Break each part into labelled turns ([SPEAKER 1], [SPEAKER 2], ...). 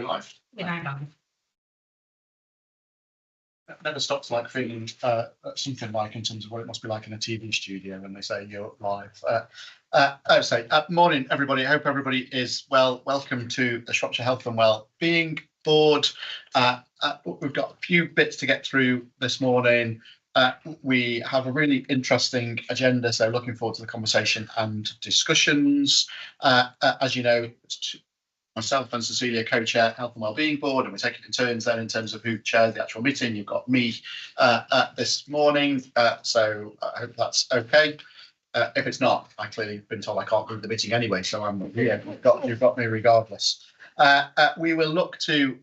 [SPEAKER 1] We're live.
[SPEAKER 2] We're now live.
[SPEAKER 1] It never stops like feeling something like in terms of what it must be like in a TV studio when they say you're live. Morning, everybody. I hope everybody is well. Welcome to the Shropshire Health and Wellbeing Board. We've got a few bits to get through this morning. We have a really interesting agenda, so looking forward to the conversation and discussions. As you know, myself and Cecilia co-chair Health and Wellbeing Board, and we're taking in turns then in terms of who chairs the actual meeting. You've got me this morning, so I hope that's okay. If it's not, I clearly been told I can't leave the meeting anyway, so I'm here. You've got me regardless. We will look to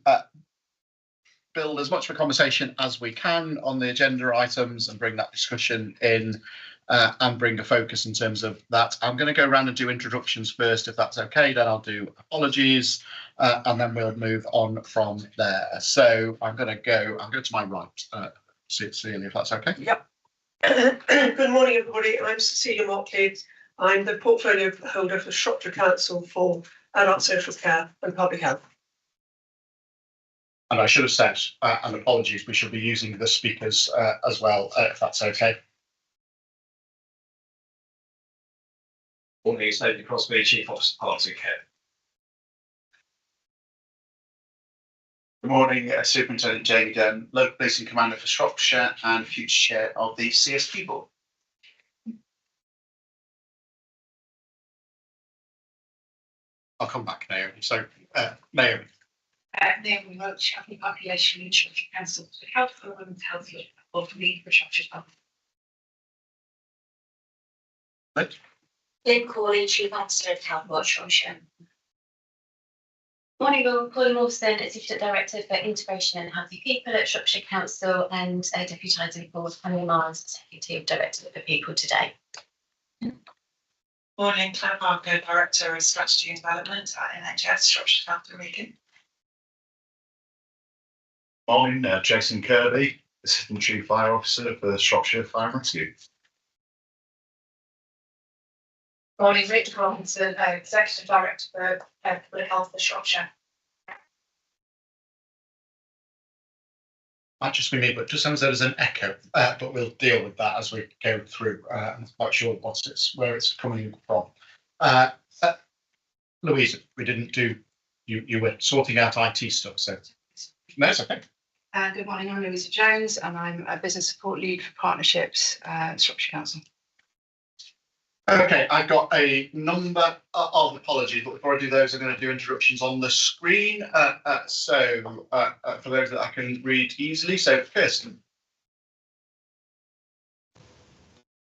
[SPEAKER 1] build as much of a conversation as we can on the agenda items and bring that discussion in and bring a focus in terms of that. I'm going to go around and do introductions first, if that's okay. Then I'll do apologies, and then we'll move on from there. So I'm going to my right, Cecilia, if that's okay.
[SPEAKER 3] Yep. Good morning, everybody. I'm Cecilia Mockley. I'm the portfolio holder for Shropshire Council for Adult Social Care and Public Health.
[SPEAKER 1] And I should have said, and apologies, we should be using the speakers as well, if that's okay.
[SPEAKER 4] Morning, it's Nathan Crosby, Chief Officer Party Care.
[SPEAKER 1] Good morning, Superintendent Jamie Dunn, Local Policing Commander for Shropshire and future chair of the CSP Board. I'll come back, Naomi. So, Naomi.
[SPEAKER 2] Naomi Roach, Happy Population in Shropshire Council for Health for Women's Health of Lead for Shropshire Health.
[SPEAKER 1] Right.
[SPEAKER 5] Lynn Corley, Chief Officer of Health Watch Shropshire.
[SPEAKER 6] Morning all, Pauline Wolfson, Assistant Director for Integration and Healthy People at Shropshire Council and deputising for Fanny Mars, Executive Director for People Today.
[SPEAKER 7] Morning, Claire Parker, Director of Strategy and Development at NHS Shropshire Health and Wellbeing.
[SPEAKER 8] Morning, Jason Kirby, Assistant Chief Fire Officer for Shropshire Fire and Rescue.
[SPEAKER 2] Morning, Rachel Robinson, Executive Director for Public Health for Shropshire.
[SPEAKER 1] Might just be me, but just sounds there's an echo, but we'll deal with that as we go through. I'm not quite sure where it's coming from. Louisa, we didn't do, you were sorting out IT stuff, so no, it's okay.
[SPEAKER 9] Good morning, I'm Louisa Jones and I'm a Business Support Lead for Partnerships at Shropshire Council.
[SPEAKER 1] Okay, I've got a number of apologies, but before I do those, I'm going to do introductions on the screen. For those that I can read easily. So, Kirsten.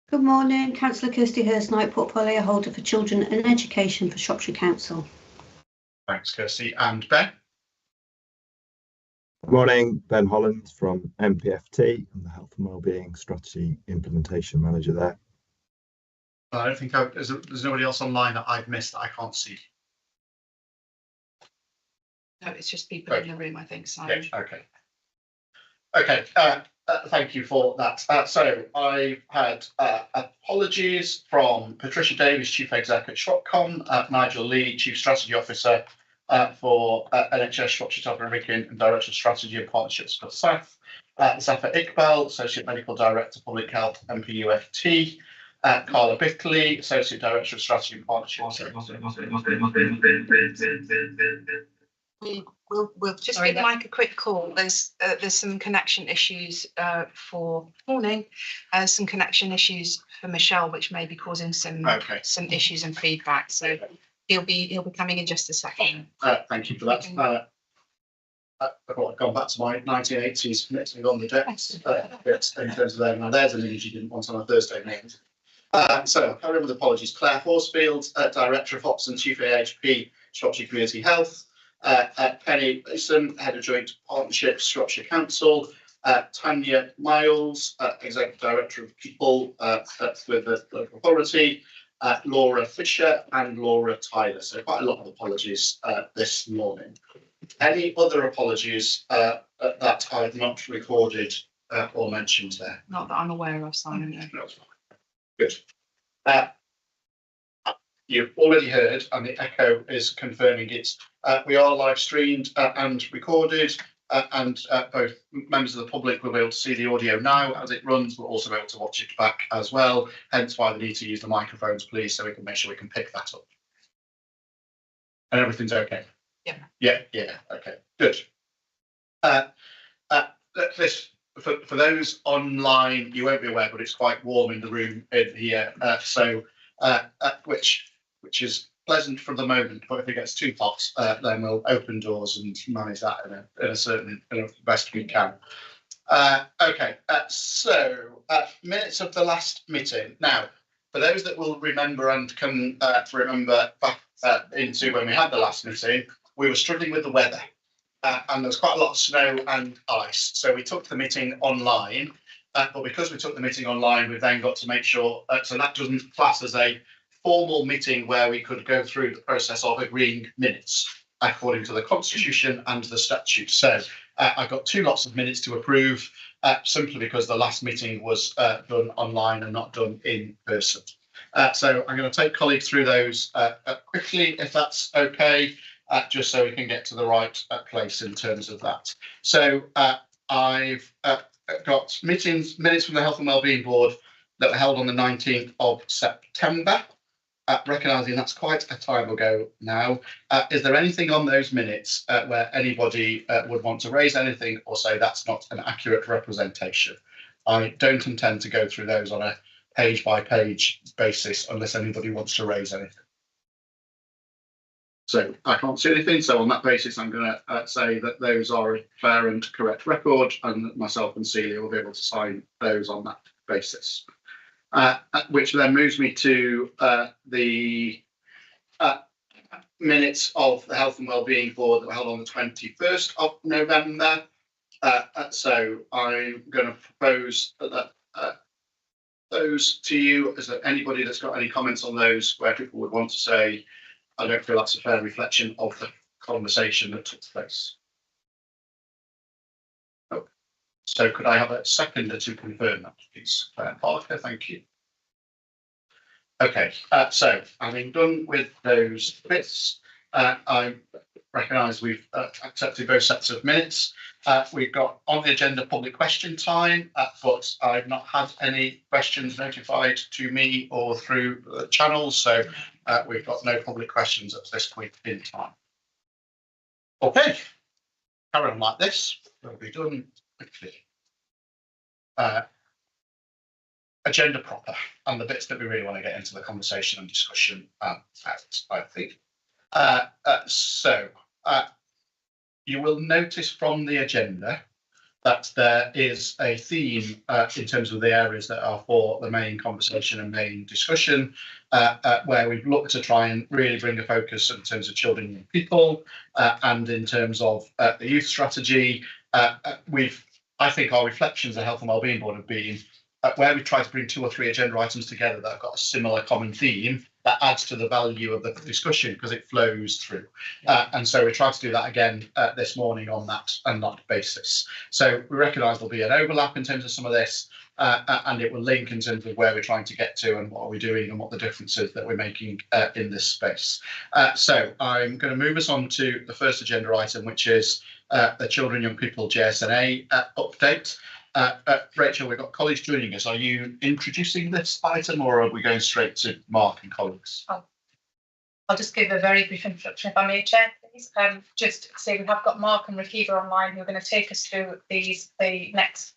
[SPEAKER 10] Good morning, Councillor Kirsty Hurst-Knight, Portfolio Holder for Children and Education for Shropshire Council.
[SPEAKER 1] Thanks, Kirsty. And Ben.
[SPEAKER 11] Good morning, Ben Holland from MPFT. I'm the Health and Wellbeing Strategy Implementation Manager there.
[SPEAKER 1] I don't think there's nobody else online that I've missed that I can't see.
[SPEAKER 9] No, it's just people in the room, I think. Simon.
[SPEAKER 1] Yeah, okay. Thank you for that. So I've had apologies from Patricia Davies, Chief Exec at Shropcom, Nigel Lee, Chief Strategy Officer for NHS Shropshire Health and Wellbeing and Director of Strategy and Partnerships for SAF, Zafar Iqbal, Associate Medical Director Public Health, MPUFT. Carla Bickley, Associate Director of Strategy and Partnerships.
[SPEAKER 9] We'll just give Mike a quick call. There's some connection issues for morning, some connection issues for Michelle, which may be causing some issues and feedback. So he'll be coming in just a second.
[SPEAKER 1] Thank you for that. I've gone back to my 1980s mixing on the decks in terms of there. Now there's an image you didn't want on a Thursday night. So I'll carry on with apologies. Claire Horsfield, Director of Ops and Chief AHP, Shropshire Community Health. Penny Mason, Head of Joint Partnerships, Shropshire Council. Tanya Miles, Executive Director of People with the Local Authority. Laura Fisher and Laura Tyler. So quite a lot of apologies this morning. Any other apologies that I've not recorded or mentioned there?
[SPEAKER 9] Not that I'm aware of, Simon.
[SPEAKER 1] No. Good. you've already heard, and the echo is confirming it. We are live streamed and recorded, and both members of the public will be able to see the audio now as it runs. We'll also be able to watch it back as well, hence why they need to use the microphones, please, so we can make sure we can pick that up. And everything's okay? Yeah, okay, good. For those online, you won't be aware, but it's quite warm in the room in here, which is pleasant for the moment. But if it gets too hot, then we'll open doors and manage that in a best we can. Okay, minutes of the last meeting. Now, for those that will remember and can remember back into when we had the last meeting, we were struggling with the weather. And there was quite a lot of snow and ice. So we took the meeting online, but because we took the meeting online, we've then got to make sure, so that doesn't class as a formal meeting where we could go through the process of agreeing minutes according to the Constitution and the statute. So I've got 2 lots of minutes to approve, simply because the last meeting was done online and not done in person. So I'm going to take colleagues through those quickly, if that's okay. Just so we can get to the right place in terms of that. So I've got minutes from the Health and Wellbeing Board that were held on the 19th of September. Recognising that's quite a time ago now. Is there anything on those minutes where anybody would want to raise anything or say that's not an accurate representation? I don't intend to go through those on a page by page basis unless anybody wants to raise anything. So I can't see anything. So on that basis, I'm going to say that those are a fair and correct record, and that myself and Celia will be able to sign those on that basis. Which then moves me to the minutes of the Health and Wellbeing Board that were held on the 21st of November. So I'm going to propose that those to you. Is there anybody that's got any comments on those where people would want to say, I don't feel that's a fair reflection of the conversation that took place? Oh. So could I have a seconder to confirm that, please? Parker, thank you. Okay, so having done with those bits, I recognise we've accepted both sets of minutes. We've got on the agenda public question time, but I've not had any questions notified to me or through the channels, so we've got no public questions at this point in time. Okay, carry on like this, we'll be done quickly. Agenda proper, and the bits that we really want to get into the conversation and discussion about, I think. You will notice from the agenda that there is a theme in terms of the areas that are for the main conversation and main discussion, where we've looked to try and really bring a focus in terms of children and young people, and in terms of the youth strategy. I think our reflections at Health and Wellbeing Board have been where we try to bring 2 or 3 agenda items together that have got a similar common theme, that adds to the value of the discussion because it flows through. And so we try to do that again this morning on that and that basis. So we recognise there'll be an overlap in terms of some of this, and it will link in terms of where we're trying to get to and what are we doing and what the differences that we're making in this space. So I'm going to move us on to the first agenda item, which is the Children, Young People JSNA update. Rachel, we've got colleagues joining us. Are you introducing this item or are we going straight to Mark and colleagues?
[SPEAKER 7] I'll just give a very brief introduction, if I may, Chair, please. Just to say we have got Mark and Rakiva online who are going to take us through the next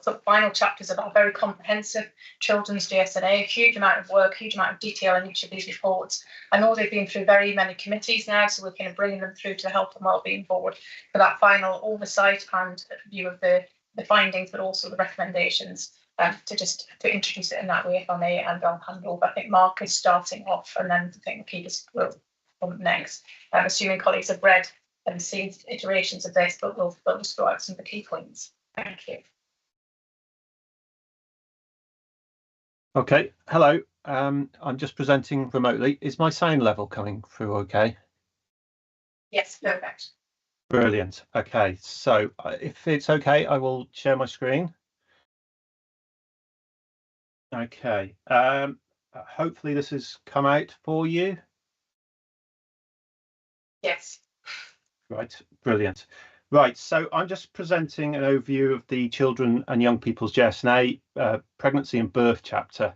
[SPEAKER 7] sort of final chapters of our very comprehensive children's JSNA. A huge amount of work, huge amount of detail in each of these reports. I know they've been through very many committees now, so we're kind of bringing them through to the Health and Wellbeing Board for that final oversight and view of the findings, but also the recommendations, to introduce it in that way, if I may, and I'll hand over. I think Mark is starting off, and then I think Rakiva will come next. I'm assuming colleagues have read and seen iterations of this, but we'll just throw out some of the key points. Thank you.
[SPEAKER 12] Okay, hello. I'm just presenting remotely. Is my sound level coming through okay?
[SPEAKER 7] Yes, perfect.
[SPEAKER 12] Brilliant. Okay, so if it's okay, I will share my screen. Okay, hopefully this has come out for you.
[SPEAKER 7] Yes.
[SPEAKER 12] Right, brilliant. Right, so I'm just presenting an overview of the Children and Young People's JSNA Pregnancy and Birth chapter.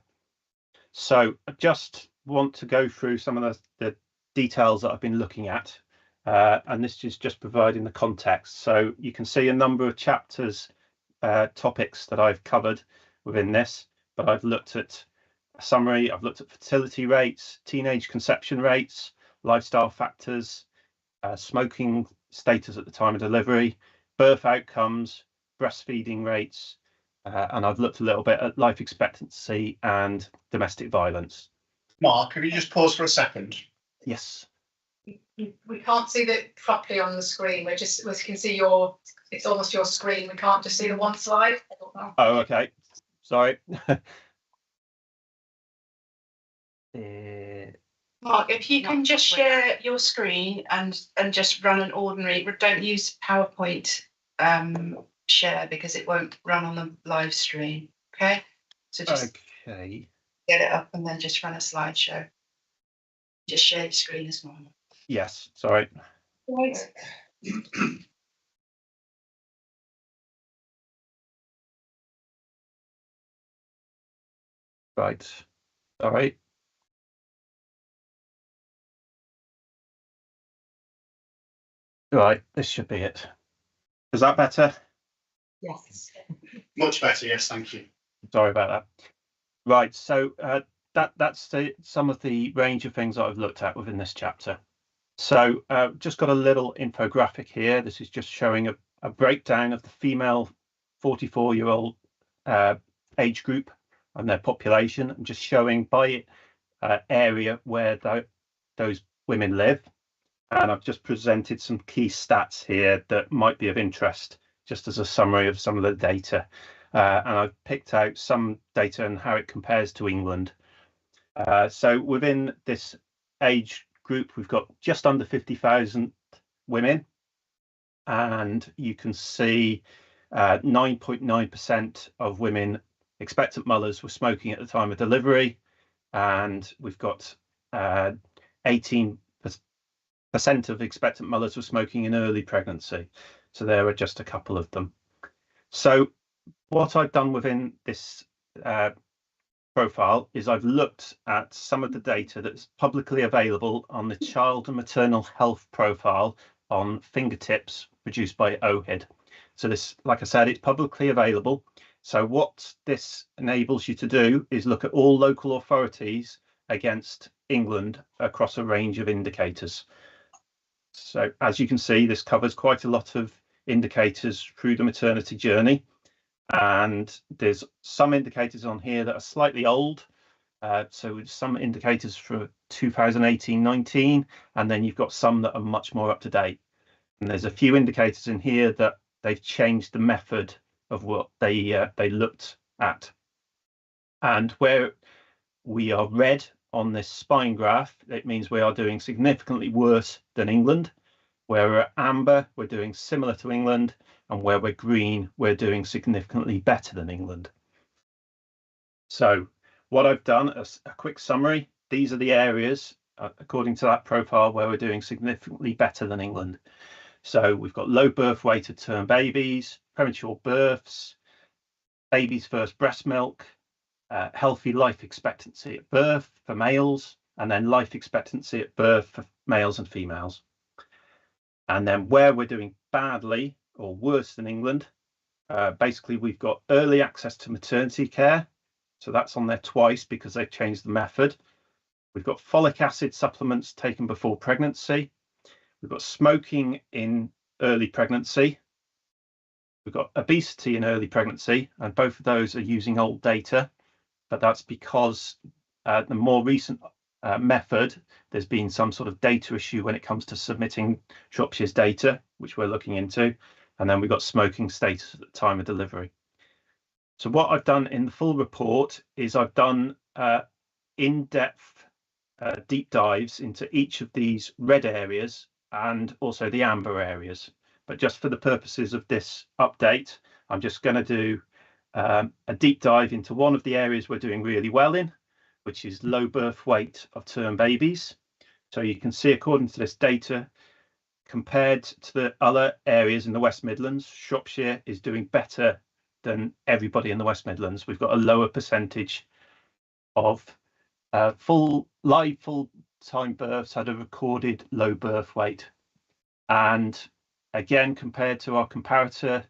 [SPEAKER 12] So I just want to go through some of the details that I've been looking at, and this is just providing the context. So you can see a number of chapters, topics that I've covered within this, but I've looked at a summary, I've looked at fertility rates, teenage conception rates, lifestyle factors, smoking status at the time of delivery, birth outcomes, breastfeeding rates, and I've looked a little bit at life expectancy and domestic violence.
[SPEAKER 1] Mark, can you just pause for a second?
[SPEAKER 12] Yes.
[SPEAKER 7] We can't see that properly on the screen. We can see it's almost your screen. We can't just see the one slide. I don't know.
[SPEAKER 12] Oh, okay. Sorry.
[SPEAKER 9] Mark, if you can just share your screen and just run an ordinary, don't use PowerPoint share because it won't run on the live stream. Okay. So just get it up and then just run a slideshow. Just share your screen as normal.
[SPEAKER 12] Yes, sorry.
[SPEAKER 9] Right.
[SPEAKER 12] Right. All right. Right, this should be it. Is that better?
[SPEAKER 9] Yes.
[SPEAKER 1] Much better, yes, thank you.
[SPEAKER 12] Sorry about that. Right, so that's some of the range of things that I've looked at within this chapter. So just got a little infographic here. This is just showing a breakdown of the female 44-year-old age group and their population, and just showing by area where those women live. And I've just presented some key stats here that might be of interest, just as a summary of some of the data. And I've picked out some data and how it compares to England. So within this age group, we've got just under 50,000 women. And you can see 9.9% of women, expectant mothers, were smoking at the time of delivery. And we've got 18% of expectant mothers were smoking in early pregnancy. So there are just a couple of them. So what I've done within this profile is I've looked at some of the data that's publicly available on the Child and Maternal Health Profile on Fingertips produced by OHID. So this, like I said, it's publicly available. So what this enables you to do is look at all local authorities against England across a range of indicators. So as you can see, this covers quite a lot of indicators through the maternity journey. And there's some indicators on here that are slightly old. So some indicators for 2018-19, and then you've got some that are much more up to date. And there's a few indicators in here that they've changed the method of what they looked at. And where we are red on this spine graph, it means we are doing significantly worse than England. Where we're amber, we're doing similar to England, and where we're green, we're doing significantly better than England. So what I've done, a quick summary, these are the areas, according to that profile, where we're doing significantly better than England. So we've got low birth weight of term babies, premature births, baby's first breast milk, healthy life expectancy at birth for males, and then life expectancy at birth for males and females. And then where we're doing badly or worse than England, basically we've got early access to maternity care. So that's on there twice because they've changed the method. We've got folic acid supplements taken before pregnancy. We've got smoking in early pregnancy. We've got obesity in early pregnancy, and both of those are using old data, but that's because the more recent method, there's been some sort of data issue when it comes to submitting Shropshire's data, which we're looking into. And then we've got smoking status at the time of delivery. So what I've done in the full report is I've done in-depth deep dives into each of these red areas and also the amber areas. But just for the purposes of this update, I'm just going to do a deep dive into one of the areas we're doing really well in, which is low birth weight of term babies. So you can see, according to this data, compared to the other areas in the West Midlands, Shropshire is doing better than everybody in the West Midlands. We've got a lower percentage of full-time births had a recorded low birth weight. And again, compared to our comparator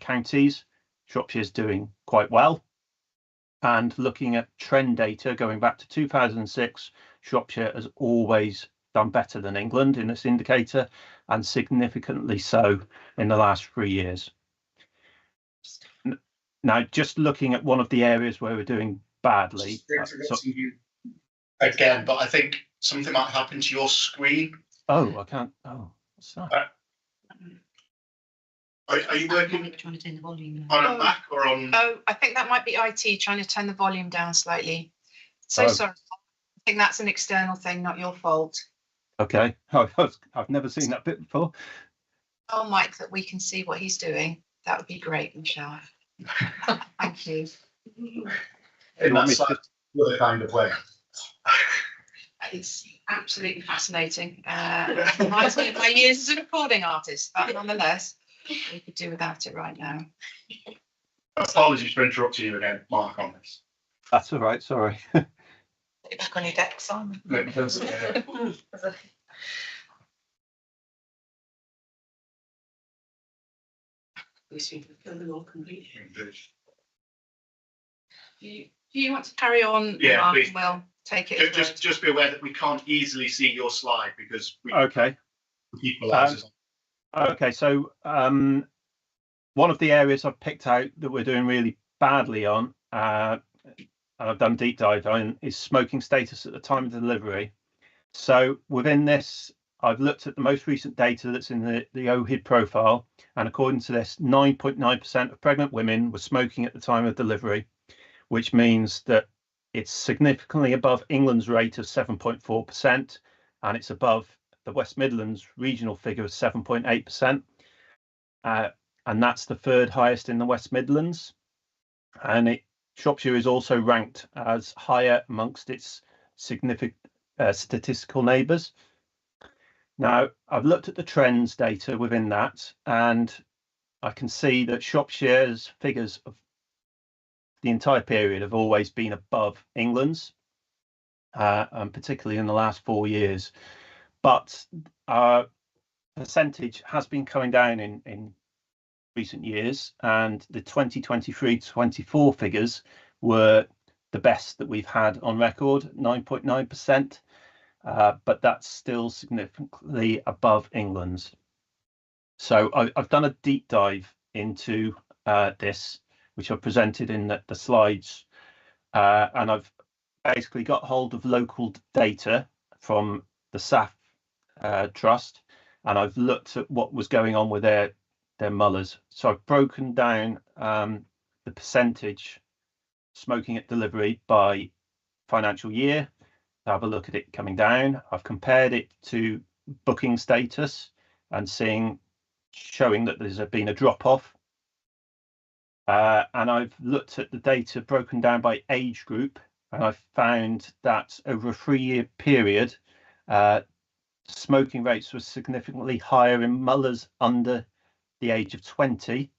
[SPEAKER 12] counties, Shropshire is doing quite well. And looking at trend data going back to 2006, Shropshire has always done better than England in this indicator, and significantly so in the last 3 years. Now, just looking at one of the areas where we're doing badly.
[SPEAKER 1] Again, but I think something might happen to your screen.
[SPEAKER 12] Oh, I can't. Oh, what's that?
[SPEAKER 1] Are you working
[SPEAKER 5] Trying to turn the volume
[SPEAKER 1] on a Mac or on?
[SPEAKER 9] Oh, I think that might be IT trying to turn the volume down slightly. So sorry. I think that's an external thing, not your fault.
[SPEAKER 12] Okay. I've never seen that bit before.
[SPEAKER 9] Oh, Mike, that we can see what he's doing. That would be great, Michelle. Thank you.
[SPEAKER 1] In that other kind of way.
[SPEAKER 9] It's absolutely fascinating. Reminds me of my years as a recording artist, but nonetheless, we could do without it right now.
[SPEAKER 1] Apologies for interrupting you again, Mark, on this.
[SPEAKER 12] That's all right. Sorry.
[SPEAKER 9] Put it back on your deck, Simon. Do you want to carry on?
[SPEAKER 1] Yeah,
[SPEAKER 9] Mark?
[SPEAKER 1] please.
[SPEAKER 9] We'll take it.
[SPEAKER 1] Just be aware that we can't easily see your slide because we
[SPEAKER 12] equalizes. Okay, so one of the areas I've picked out that we're doing really badly on, and I've done deep dive on, is smoking status at the time of delivery. So within this, I've looked at the most recent data that's in the OHID profile, and according to this, 9.9% of pregnant women were smoking at the time of delivery, which means that it's significantly above England's rate of 7.4%, and it's above the West Midlands regional figure of 7.8%. And that's the third highest in the West Midlands. And Shropshire is also ranked as higher amongst its significant statistical neighbours. Now, I've looked at the trends data within that, and I can see that Shropshire's figures of the entire period have always been above England's, and particularly in the last 4 years. But our percentage has been coming down in recent years, and the 2023-24 figures were the best that we've had on record, 9.9%, but that's still significantly above England's. So I've done a deep dive into this, which I've presented in the slides, and I've basically got hold of local data from the SAF Trust, and I've looked at what was going on with their mullers. So I've broken down the percentage smoking at delivery by financial year to have a look at it coming down. I've compared it to booking status and showing that there's been a drop off. And I've looked at the data broken down by age group, and I've found that over a 3-year period, smoking rates were significantly higher in mullers under the age of 20.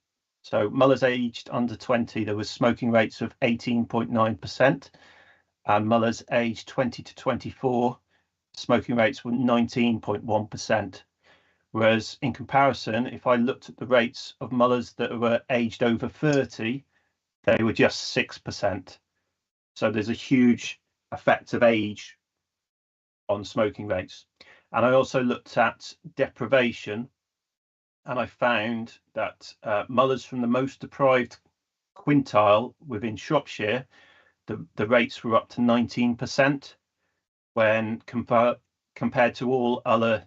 [SPEAKER 12] So mullers aged under 20, there was smoking rates of 18.9%, and mullers aged 20 to 24, smoking rates were 19.1%. Whereas in comparison, if I looked at the rates of mullers that were aged over 30, they were just 6%. So there's a huge effect of age on smoking rates. And I also looked at deprivation, and I found that mullers from the most deprived quintile within Shropshire, the rates were up to 19%, when compared to all other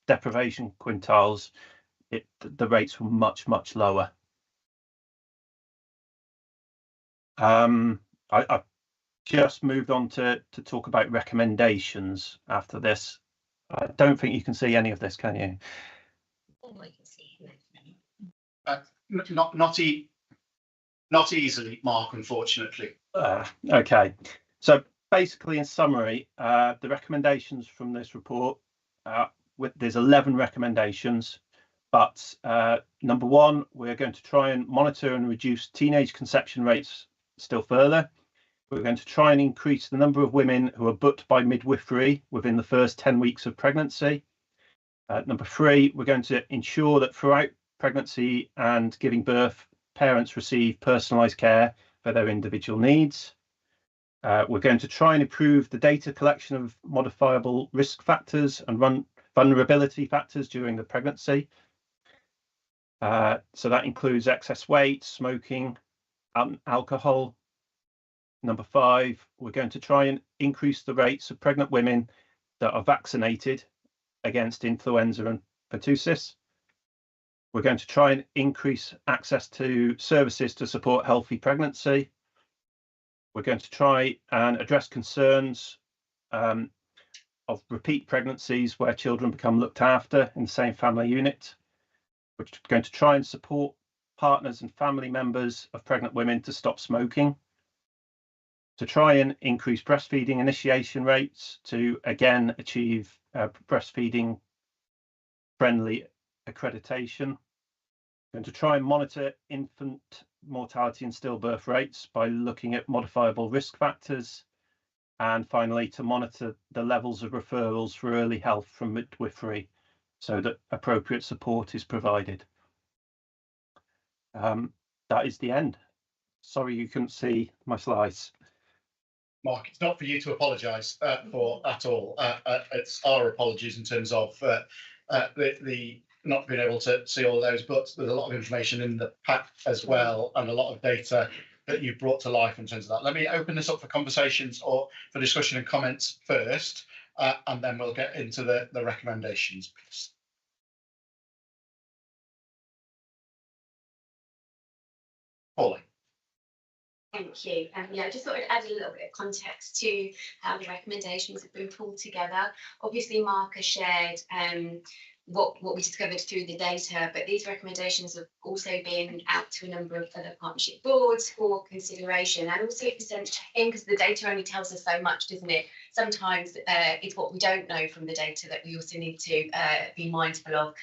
[SPEAKER 12] deprivation quintiles, the rates were much, much lower. I've just moved on to talk about recommendations after this. I don't think you can see any of this, can you?
[SPEAKER 5] Oh, I can see.
[SPEAKER 1] Not easily, Mark, unfortunately.
[SPEAKER 12] Okay, so basically, in summary, the recommendations from this report, there's 11 recommendations, but number one, we're going to try and monitor and reduce teenage conception rates still further. We're going to try and increase the number of women who are booked by midwifery within the first 10 weeks of pregnancy. Number three, we're going to ensure that throughout pregnancy and giving birth, parents receive personalised care for their individual needs. We're going to try and improve the data collection of modifiable risk factors and vulnerability factors during the pregnancy. So that includes excess weight, smoking, alcohol. Number five, we're going to try and increase the rates of pregnant women that are vaccinated against influenza and pertussis. We're going to try and increase access to services to support healthy pregnancy. We're going to try and address concerns of repeat pregnancies where children become looked after in the same family unit. We're going to try and support partners and family members of pregnant women to stop smoking. To try and increase breastfeeding initiation rates to again achieve breastfeeding friendly accreditation. Going to try and monitor infant mortality and stillbirth rates by looking at modifiable risk factors. And finally, to monitor the levels of referrals for early health from midwifery so that appropriate support is provided. That is the end. Sorry you couldn't see my slides.
[SPEAKER 1] Mark, it's not for you to apologise for at all. It's our apologies in terms of the not being able to see all those, but there's a lot of information in the pack as well, and a lot of data that you brought to life in terms of that. Let me open this up for conversations or for discussion and comments first, and then we'll get into the recommendations piece. Pauline.
[SPEAKER 6] Thank you. Yeah, I just thought I'd add a little bit of context to how the recommendations have been pulled together. Obviously, Mark has shared what we discovered through the data, but these recommendations have also been out to a number of other partnership boards for consideration and also for sense checking, because the data only tells us so much, doesn't it? Sometimes it's what we don't know from the data that we also need to be mindful of.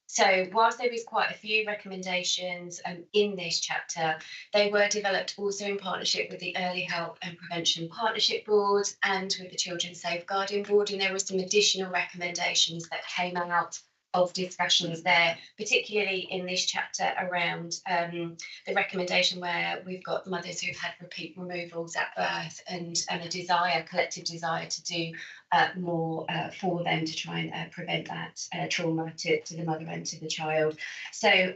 [SPEAKER 6] So whilst there is quite a few recommendations in this chapter, they were developed also in partnership with the Early Help and Prevention Partnership Board and with the Children's Safeguarding Board, and there were some additional recommendations that came out of discussions there, particularly in this chapter around the recommendation where we've got mothers who've had repeat removals at birth and a collective desire to do more for them to try and prevent that trauma to the mother and to the child. So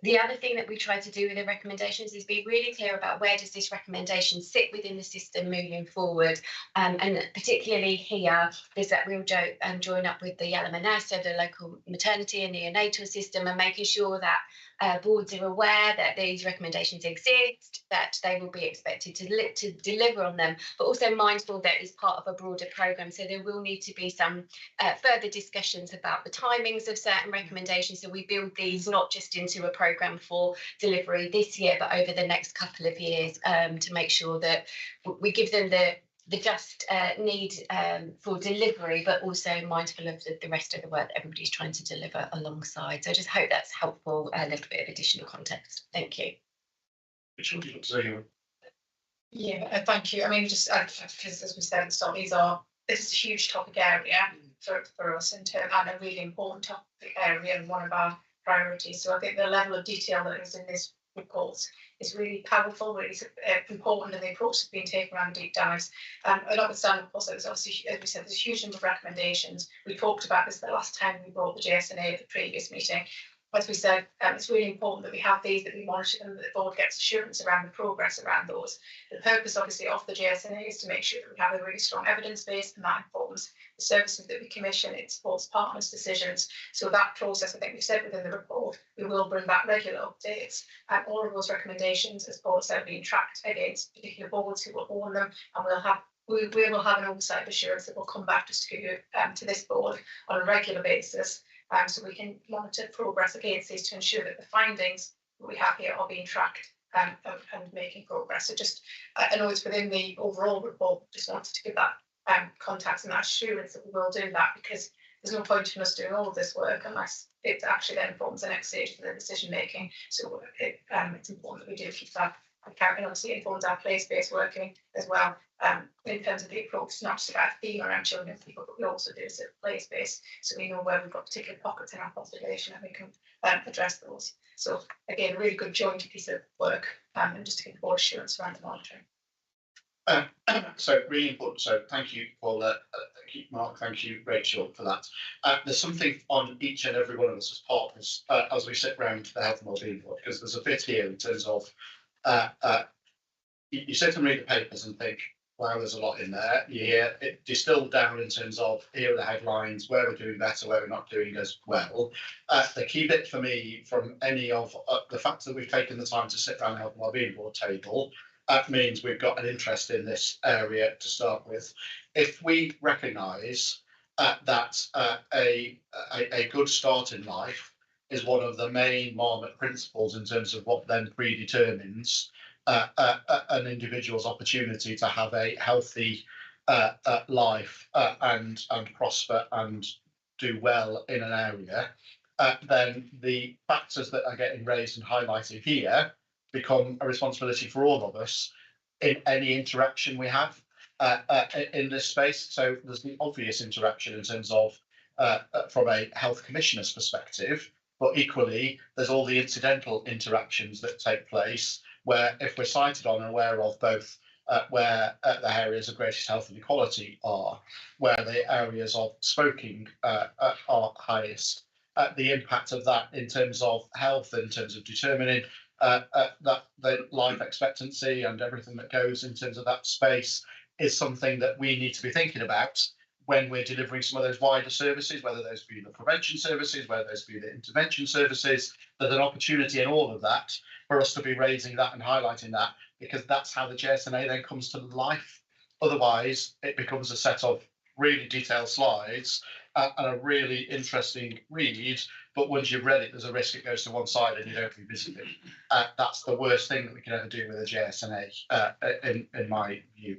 [SPEAKER 6] the other thing that we try to do with the recommendations is be really clear about where does this recommendation sit within the system moving forward, and particularly here there's that real join up with the LMNS, so the local maternity and neonatal system, and making sure that boards are aware that these recommendations exist, that they will be expected to deliver on them, but also mindful that it's part of a broader programme. So there will need to be some further discussions about the timings of certain recommendations. So we build these not just into a programme for delivery this year, but over the next couple of years to make sure that we give them the just need for delivery, but also mindful of the rest of the work that everybody's trying to deliver alongside. So I just hope that's helpful, a little bit of additional context. Thank you.
[SPEAKER 7] Yeah, thank you. I mean, just because as we said at the start, this is a huge topic area for us and a really important topic area and one of our priorities. So I think the level of detail that is in this report is really powerful, really important, and the approach that's been taken around deep dives. And notwithstanding, of course, there's obviously, as we said, there's a huge number of recommendations. We talked about this the last time we brought the JSNA at the previous meeting. As we said, it's really important that we have these, that we monitor them, that the board gets assurance around the progress around those. The purpose, obviously, of the JSNA is to make sure that we have a really strong evidence base, and that informs the services that we commission. It supports partners' decisions. So that process, I think we've said within the report, we will bring back regular updates, and all of those recommendations, as boards are being tracked against particular boards who will own them, and we will have an oversight assurance that will come back just to give you to this board on a regular basis. So we can monitor progress against these to ensure that the findings that we have here are being tracked and making progress. So just, I know it's within the overall report, just wanted to give that context and that assurance that we will do that, because there's no point in us doing all of this work unless it actually then forms the next stage of the decision making. So it's important that we do keep that account, and obviously it informs our place-based working as well. In terms of the approach, it's not just about a theme around children and people, but we also do it place-based, so we know where we've got particular pockets in our population and we can address those. So again, a really good joint piece of work, and just to give more assurance around the monitoring.
[SPEAKER 1] So really important. So thank you, Paul. Thank you, Mark. Thank you, Rachel, for that. There's something on each and every one of us as partners as we sit around the Health and Wellbeing Board, because there's a bit here in terms of you sit and read the papers and think, wow, there's a lot in there. You hear it distilled down in terms of here are the headlines, where we're doing better, where we're not doing as well. The key bit for me from any of the fact that we've taken the time to sit around the Health and Wellbeing Board table, that means we've got an interest in this area to start with. If we recognise that a good start in life is one of the main Marmot principles in terms of what then predetermines an individual's opportunity to have a healthy life and prosper and do well in an area, then the factors that are getting raised and highlighted here become a responsibility for all of us in any interaction we have in this space. So there's the obvious interaction in terms of from a health commissioner's perspective, but equally there's all the incidental interactions that take place where, if we're sighted on and aware of both where the areas of greatest health inequality are, where the areas of smoking are highest, the impact of that in terms of health, in terms of determining that the life expectancy and everything that goes in terms of that space is something that we need to be thinking about when we're delivering some of those wider services, whether those be the prevention services, whether those be the intervention services. There's an opportunity in all of that for us to be raising that and highlighting that, because that's how the JSNA then comes to life. Otherwise, it becomes a set of really detailed slides and a really interesting read, but once you've read it, there's a risk it goes to one side and you don't revisit it. That's the worst thing that we can ever do with a JSNA, in my view.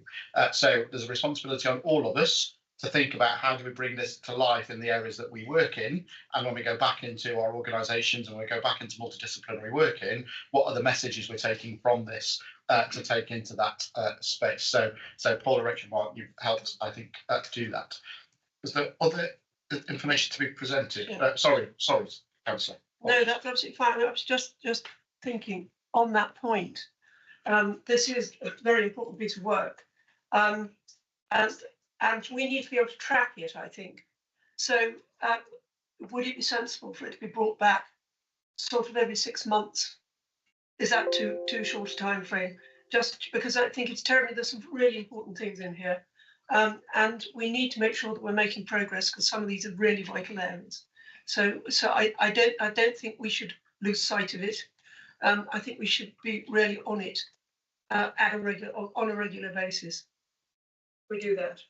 [SPEAKER 1] So there's a responsibility on all of us to think about how do we bring this to life in the areas that we work in, and when we go back into our organisations and we go back into multidisciplinary working, what are the messages we're taking from this to take into that space. So Paul, Rachel, Mark, you've helped, I think, do that. Is there other information to be presented?
[SPEAKER 3] Yeah.
[SPEAKER 1] Sorry, Councillor.
[SPEAKER 3] No, that's absolutely fine. I was just thinking on that point. This is a very important piece of work, and we need to be able to track it, I think. So would it be sensible for it to be brought back sort of every 6 months? Is that too short a time frame? Just because I think it's terribly, there's some really important things in here. And we need to make sure that we're making progress, because some of these are really vital areas. So I don't think we should lose sight of it. I think we should be really on it on a regular basis. We do that.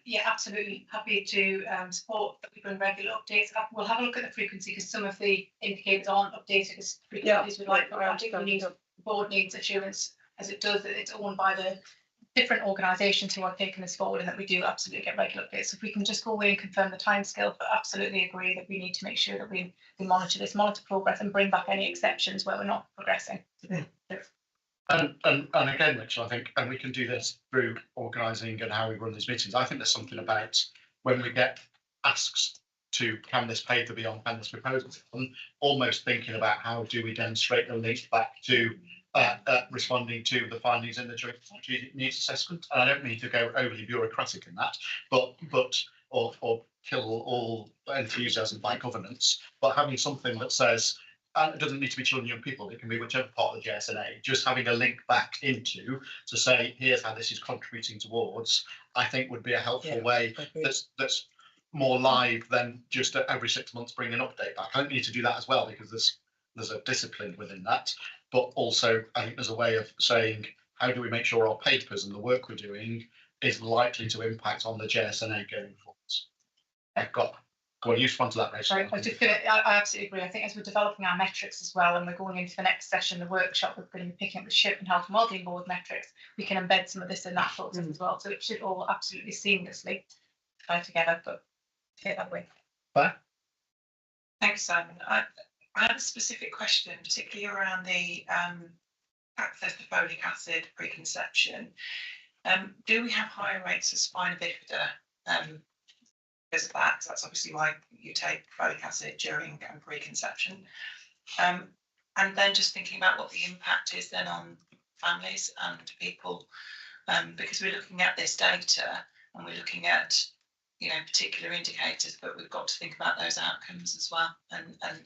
[SPEAKER 7] Yeah, absolutely. Happy to support that we bring regular updates. We'll have a look at the frequency, because some of the indicators aren't updated as frequently as we'd like. I think the board needs assurance, as it does, that it's owned by the different organisations who are taking this forward, and that we do absolutely get regular updates. So if we can just go away and confirm the timescale, but absolutely agree that we need to make sure that we monitor progress, and bring back any exceptions where we're not progressing.
[SPEAKER 1] And again, Rachel, I think, and we can do this through organising and how we run these meetings. I think there's something about when we get asks to can this paper be on, can this proposal be on, almost thinking about how do we demonstrate the link back to responding to the findings in the joint strategic needs assessment. And I don't mean to go overly bureaucratic in that, but or kill all enthusiasm by governance, but having something that says, and it doesn't need to be children and young people, it can be whichever part of the JSNA, just having a link back into to say, here's how this is contributing towards, I think would be a helpful way that's more live than just every 6 months bring an update back. I don't need to do that as well, because there's a discipline within that, but also I think there's a way of saying, how do we make sure our papers and the work we're doing is likely to impact on the JSNA going forwards? I've got Go on, you respond to that, Rachel.
[SPEAKER 7] Sorry, I absolutely agree. I think as we're developing our metrics as well, and we're going into the next session, the workshop, we're going to be picking up the SHIP and Health and Wellbeing Board metrics. We can embed some of this in that process as well. So it should all absolutely seamlessly tie together, but take that away.
[SPEAKER 1] Bye.
[SPEAKER 2] Thanks, Simon. I had a specific question, particularly around the access to folic acid preconception. Do we have higher rates of spina bifida because of that? So that's obviously why you take folic acid during preconception. And then just thinking about what the impact is then on families and people, because we're looking at this data and we're looking at, you know, particular indicators, but we've got to think about those outcomes as well and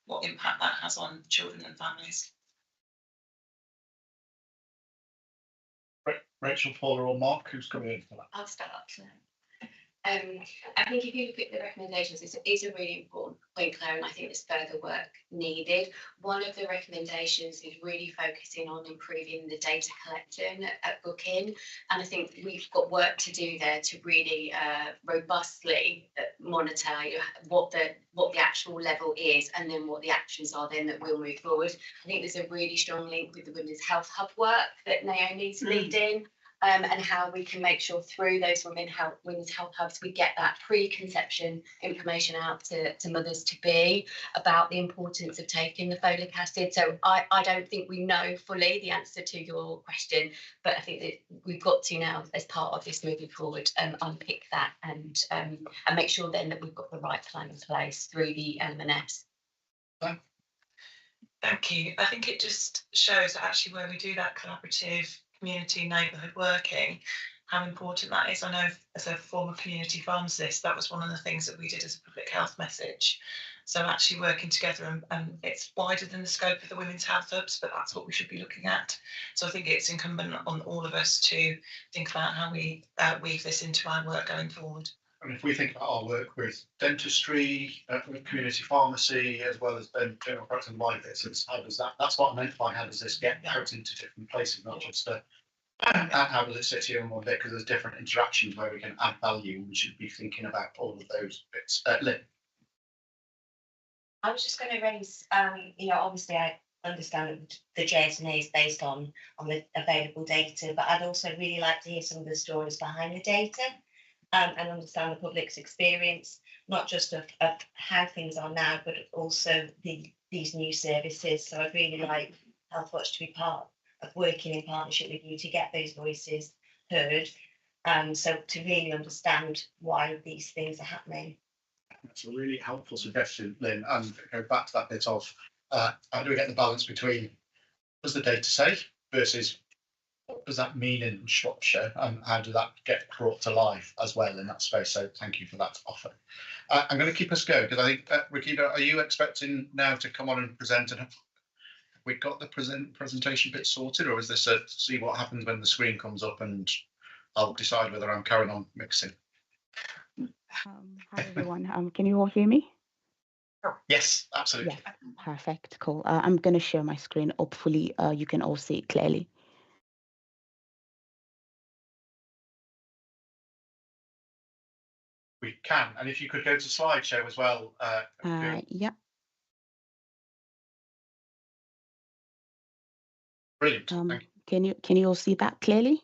[SPEAKER 2] what impact that has on children and families.
[SPEAKER 1] Rachel, Paula or Mark, who's coming in for that?
[SPEAKER 6] I'll start. I think if you look at the recommendations, it's a really important point, Claire, and I think there's further work needed. One of the recommendations is really focusing on improving the data collection at booking, and I think we've got work to do there to really robustly monitor what the actual level is, and then what the actions are then that will move forward. I think there's a really strong link with the Women's Health Hub work that Naomi's leading. And how we can make sure through those women's health hubs we get that preconception information out to mothers to be about the importance of taking the folic acid. So I don't think we know fully the answer to your question, but I think that we've got to now, as part of this moving forward, unpick that and make sure then that we've got the right plan in place through the LMNS.
[SPEAKER 2] Thank you. I think it just shows that actually where we do that collaborative community neighbourhood working, how important that is. I know as a former community pharmacist, that was one of the things that we did as a public health message. So actually working together, and it's wider than the scope of the women's health hubs, but that's what we should be looking at. So I think it's incumbent on all of us to think about how we weave this into our work going forward.
[SPEAKER 1] And if we think about our work with dentistry, with community pharmacy, as well as then general practice and life visits, how does that's what I meant by how does this get out into different places, not just how does it sit here in one bit, because there's different interactions where we can add value, and we should be thinking about all of those bits. Lynn.
[SPEAKER 5] I was just going to raise, obviously I understand that the JSNA is based on the available data, but I'd also really like to hear some of the stories behind the data. And understand the public's experience, not just of how things are now, but also these new services. So I'd really like Healthwatch to be part of working in partnership with you to get those voices heard. So to really understand why these things are happening.
[SPEAKER 1] That's a really helpful suggestion, Lynn. And go back to that bit of how do we get the balance between what does the data say versus what does that mean in Shropshire, and how does that get brought to life as well in that space? So thank you for that offer. I'm going to keep us going because I think, Rakita, are you expecting now to come on and present? And have we got the presentation bit sorted, or is this a see what happens when the screen comes up and I'll decide whether I'm carrying on mixing?
[SPEAKER 13] Hi everyone. Can you all hear me?
[SPEAKER 1] Yes, absolutely.
[SPEAKER 13] Yeah, perfect, cool. I'm going to share my screen. Hopefully you can all see it clearly.
[SPEAKER 1] We can, and if you could go to slideshow as well.
[SPEAKER 13] Yeah.
[SPEAKER 1] Brilliant. Thank you.
[SPEAKER 13] Can you all see that clearly?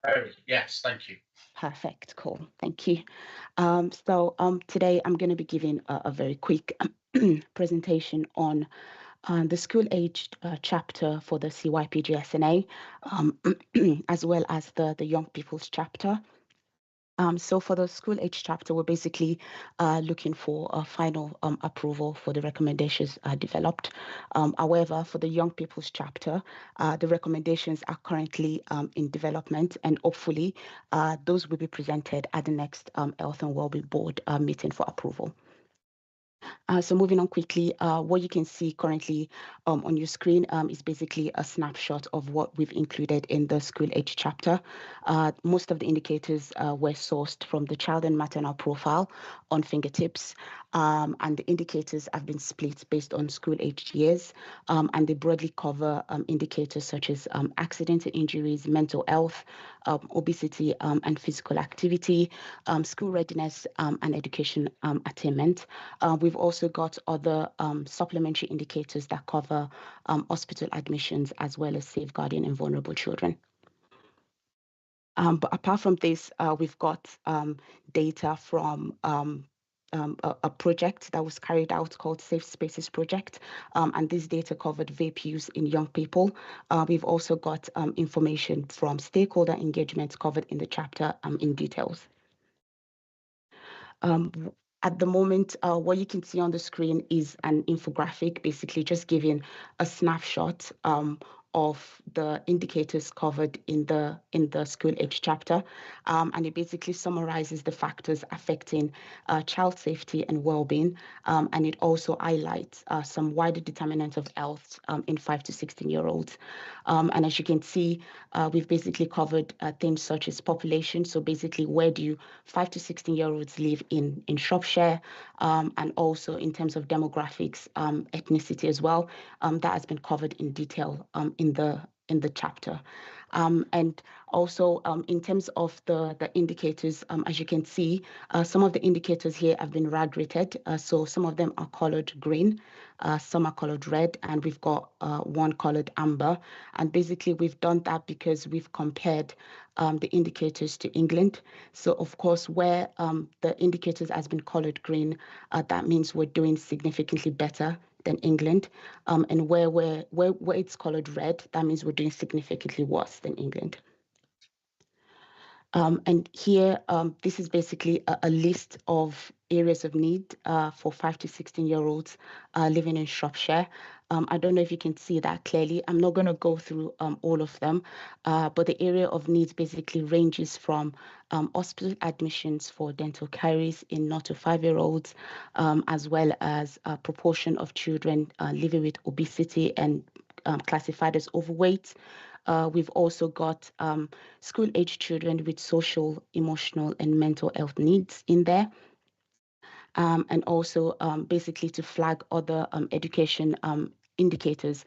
[SPEAKER 1] Oh, yes, thank you.
[SPEAKER 13] Perfect, cool, thank you. Today I'm going to be giving a very quick presentation on the school-aged chapter for the CYPGSNA, as well as the young people's chapter. So for the school age chapter, we're basically looking for a final approval for the recommendations developed. However, for the young people's chapter, the recommendations are currently in development, and hopefully those will be presented at the next Health and Wellbeing Board meeting for approval. So moving on quickly, what you can see currently on your screen is basically a snapshot of what we've included in the school age chapter. Most of the indicators were sourced from the child and maternal profile on fingertips. and the indicators have been split based on school-aged years, and they broadly cover indicators such as accidents and injuries, mental health, obesity and physical activity, school readiness and education attainment. We've also got other supplementary indicators that cover hospital admissions as well as safeguarding and vulnerable children. But apart from this, we've got data from a project that was carried out called Safe Spaces Project, and this data covered vape use in young people. We've also got information from stakeholder engagement covered in the chapter in details. At the moment, what you can see on the screen is an infographic, basically just giving a snapshot of the indicators covered in the school age chapter, and it basically summarizes the factors affecting child safety and well-being, and it also highlights some wider determinants of health in 5 to 16-year-olds. And as you can see, we've basically covered things such as population. So basically, where do 5 to 16-year-olds live in Shropshire, and also in terms of demographics, ethnicity as well. That has been covered in detail in the chapter. And also in terms of the indicators, as you can see, some of the indicators here have been RAD rated. So some of them are colored green, some are colored red, and we've got one colored amber. And basically we've done that because we've compared the indicators to England. So of course, where the indicators has been colored green, that means we're doing significantly better than England, and where it's colored red, that means we're doing significantly worse than England. And here, this is basically a list of areas of need for 5 to 16-year-olds living in Shropshire. I don't know if you can see that clearly. I'm not going to go through all of them, but the area of needs basically ranges from hospital admissions for dental caries in 0 to 5-year-olds, as well as a proportion of children living with obesity and classified as overweight. We've also got school-age children with social, emotional, and mental health needs in there. And also basically to flag other education indicators,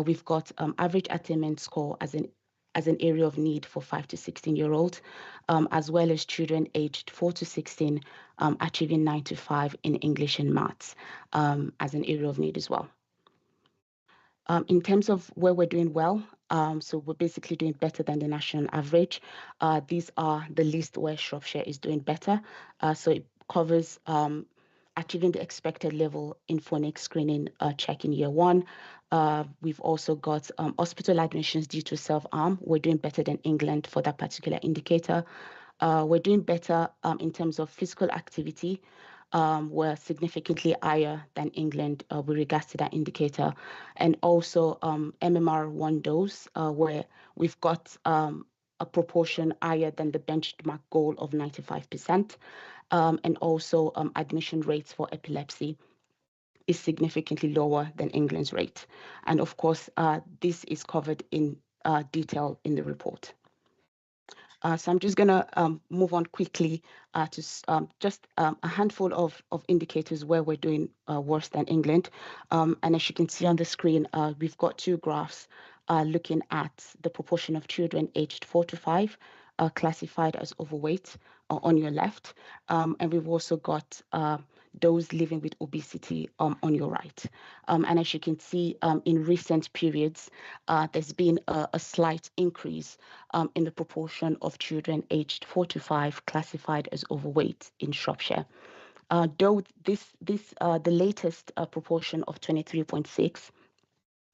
[SPEAKER 13] we've got average attainment score as an area of need for 5 to 16-year-olds, as well as children aged 4 to 16 achieving 9 to 5 in English and maths as an area of need as well. In terms of where we're doing well, so we're basically doing better than the national average. These are the list where Shropshire is doing better. So it covers achieving the expected level in phonics screening check in year 1. We've also got hospital admissions due to self-harm. We're doing better than England for that particular indicator. We're doing better in terms of physical activity. We're significantly higher than England with regards to that indicator. And also MMR1 dose, where we've got a proportion higher than the benchmark goal of 95%. And also admission rates for epilepsy is significantly lower than England's rate. And of course, this is covered in detail in the report. So I'm just going to move on quickly to just a handful of indicators where we're doing worse than England. And as you can see on the screen, we've got 2 graphs looking at the proportion of children aged 4 to 5 classified as overweight on your left. And we've also got those living with obesity on your right. And as you can see, in recent periods, there's been a slight increase in the proportion of children aged 4 to 5 classified as overweight in Shropshire. Though the latest proportion of 23.6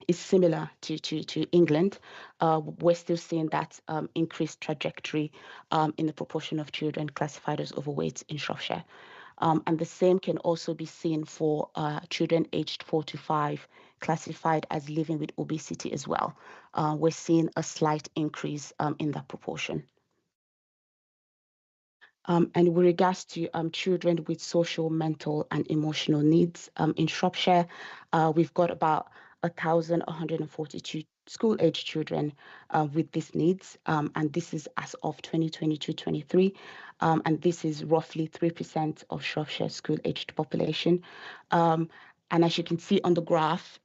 [SPEAKER 13] is similar to England, we're still seeing that increased trajectory in the proportion of children classified as overweight in Shropshire. And the same can also be seen for children aged 4 to 5 classified as living with obesity as well. We're seeing a slight increase in that proportion. And with regards to children with social, mental, and emotional needs in Shropshire, we've got about 1,142 school-age children with these needs, and this is as of 2022-23, and this is roughly 3% of Shropshire school-aged population. And as you can see on the graph,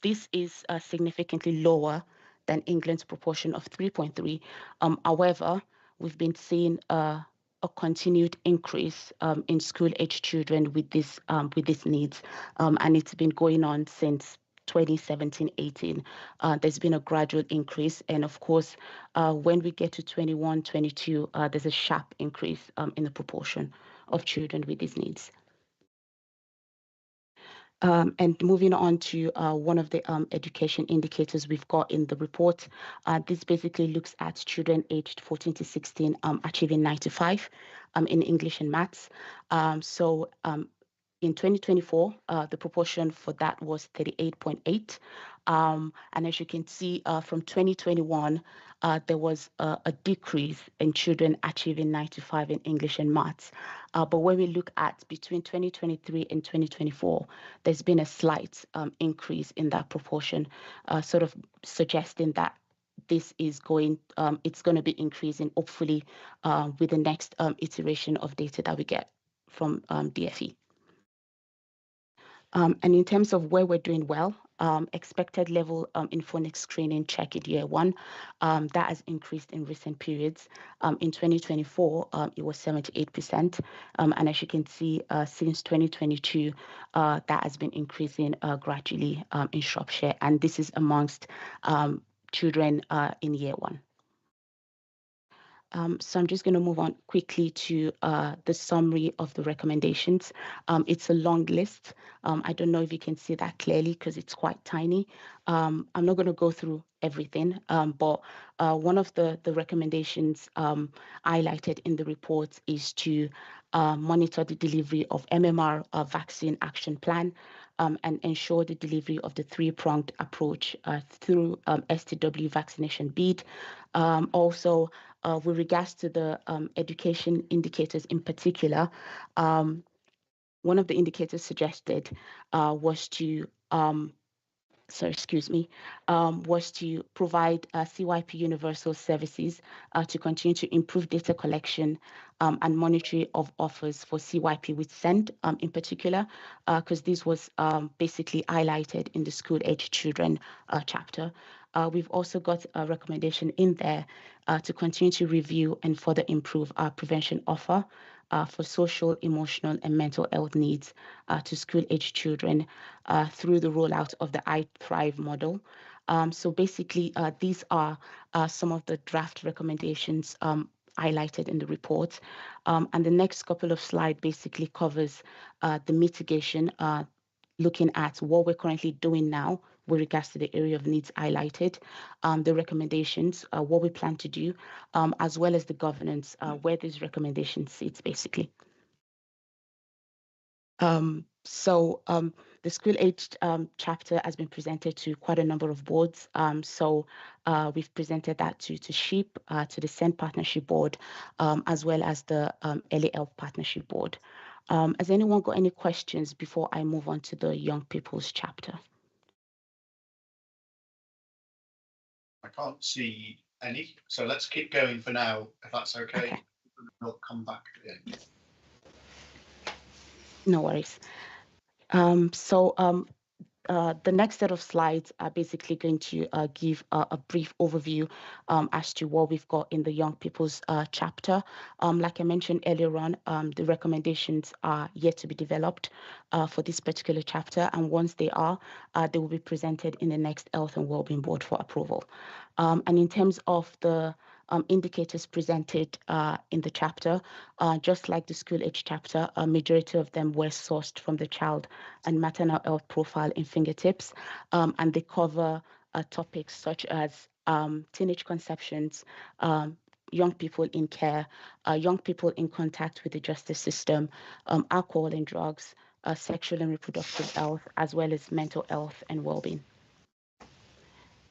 [SPEAKER 13] this is significantly lower than England's proportion of 3.3. However, we've been seeing a continued increase in school-age children with these needs, and it's been going on since 2017-18. There's been a gradual increase, and of course, when we get to 21-22, there's a sharp increase in the proportion of children with these needs. And moving on to one of the education indicators we've got in the report, this basically looks at children aged 14 to 16 achieving 95 in English and maths. So in 2024, the proportion for that was 38.8. And as you can see, from 2021, there was a decrease in children achieving 95 in English and maths. But when we look at between 2023 and 2024, there's been a slight increase in that proportion, sort of suggesting that this is it's going to be increasing, hopefully, with the next iteration of data that we get from DFE. And in terms of where we're doing well, expected level in phonics screening check in year 1, that has increased in recent periods. In 2024, it was 78%. And as you can see, since 2022, that has been increasing gradually in Shropshire. And this is amongst children in year 1. So I'm just going to move on quickly to the summary of the recommendations. It's a long list. I don't know if you can see that clearly because it's quite tiny. I'm not going to go through everything, but one of the recommendations highlighted in the report is to monitor the delivery of MMR vaccine action plan and ensure the delivery of the 3-pronged approach through STW vaccination bid. Also, with regards to the education indicators in particular, one of the indicators suggested was to was to provide CYP universal services to continue to improve data collection and monitoring of offers for CYP with SEND in particular, because this was basically highlighted in the school-age children chapter. We've also got a recommendation in there to continue to review and further improve our prevention offer for social, emotional, and mental health needs to school-age children through the rollout of the I Thrive model. So basically, these are some of the draft recommendations highlighted in the report. And the next couple of slides basically covers the mitigation, looking at what we're currently doing now with regards to the area of needs highlighted, the recommendations, what we plan to do, as well as the governance, where these recommendations sits, basically. So the school-aged chapter has been presented to quite a number of boards. So we've presented that to SHIP, to the SEND Partnership Board, as well as the Early Health Partnership Board. Has anyone got any questions before I move on to the Young People's chapter?
[SPEAKER 1] I can't see any, so let's keep going for now, if that's okay. We'll come back at the end.
[SPEAKER 13] No worries. The next set of slides are basically going to give a brief overview as to what we've got in the Young People's chapter. Like I mentioned earlier on, the recommendations are yet to be developed for this particular chapter, and once they are, they will be presented in the next Health and Wellbeing Board for approval. And in terms of the indicators presented in the chapter, just like the school-age chapter, a majority of them were sourced from the child and maternal health profile in Fingertips, and they cover topics such as teenage conceptions, young people in care, young people in contact with the justice system, alcohol and drugs, sexual and reproductive health, as well as mental health and well-being.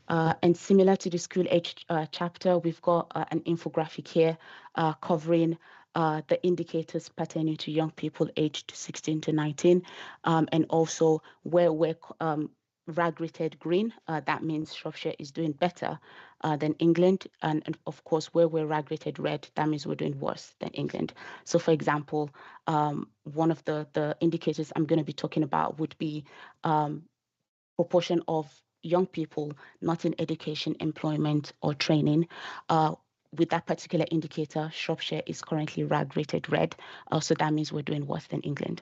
[SPEAKER 13] And similar to the school-age chapter, we've got an infographic here covering the indicators pertaining to young people aged 16 to 19, and also where we're rag rated green, that means Shropshire is doing better than England. And of course, where we're rag rated red, that means we're doing worse than England. So for example, one of the indicators I'm going to be talking about would be proportion of young people not in education, employment or training. With that particular indicator, Shropshire is currently rag rated red. So that means we're doing worse than England.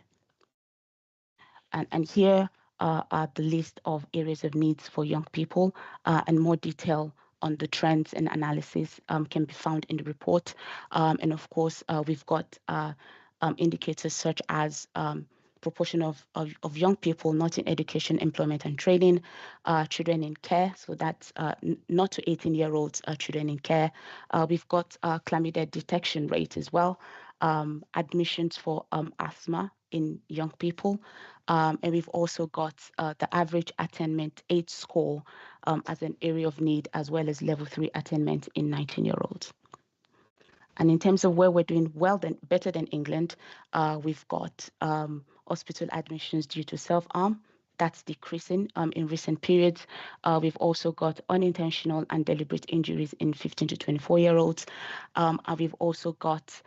[SPEAKER 13] And here are the list of areas of needs for young people, and more detail on the trends and analysis can be found in the report. And of course, we've got indicators such as proportion of young people not in education, employment and training, children in care, so that's not to 18-year-olds, children in care. We've got chlamydia detection rate as well, admissions for asthma in young people, and we've also got the average attainment age score as an area of need, as well as level 3 attainment in 19-year-olds. And in terms of where we're doing better than England, we've got hospital admissions due to self-harm. That's decreasing in recent periods. We've also got unintentional and deliberate injuries in 15 to 24-year-olds. And we've also got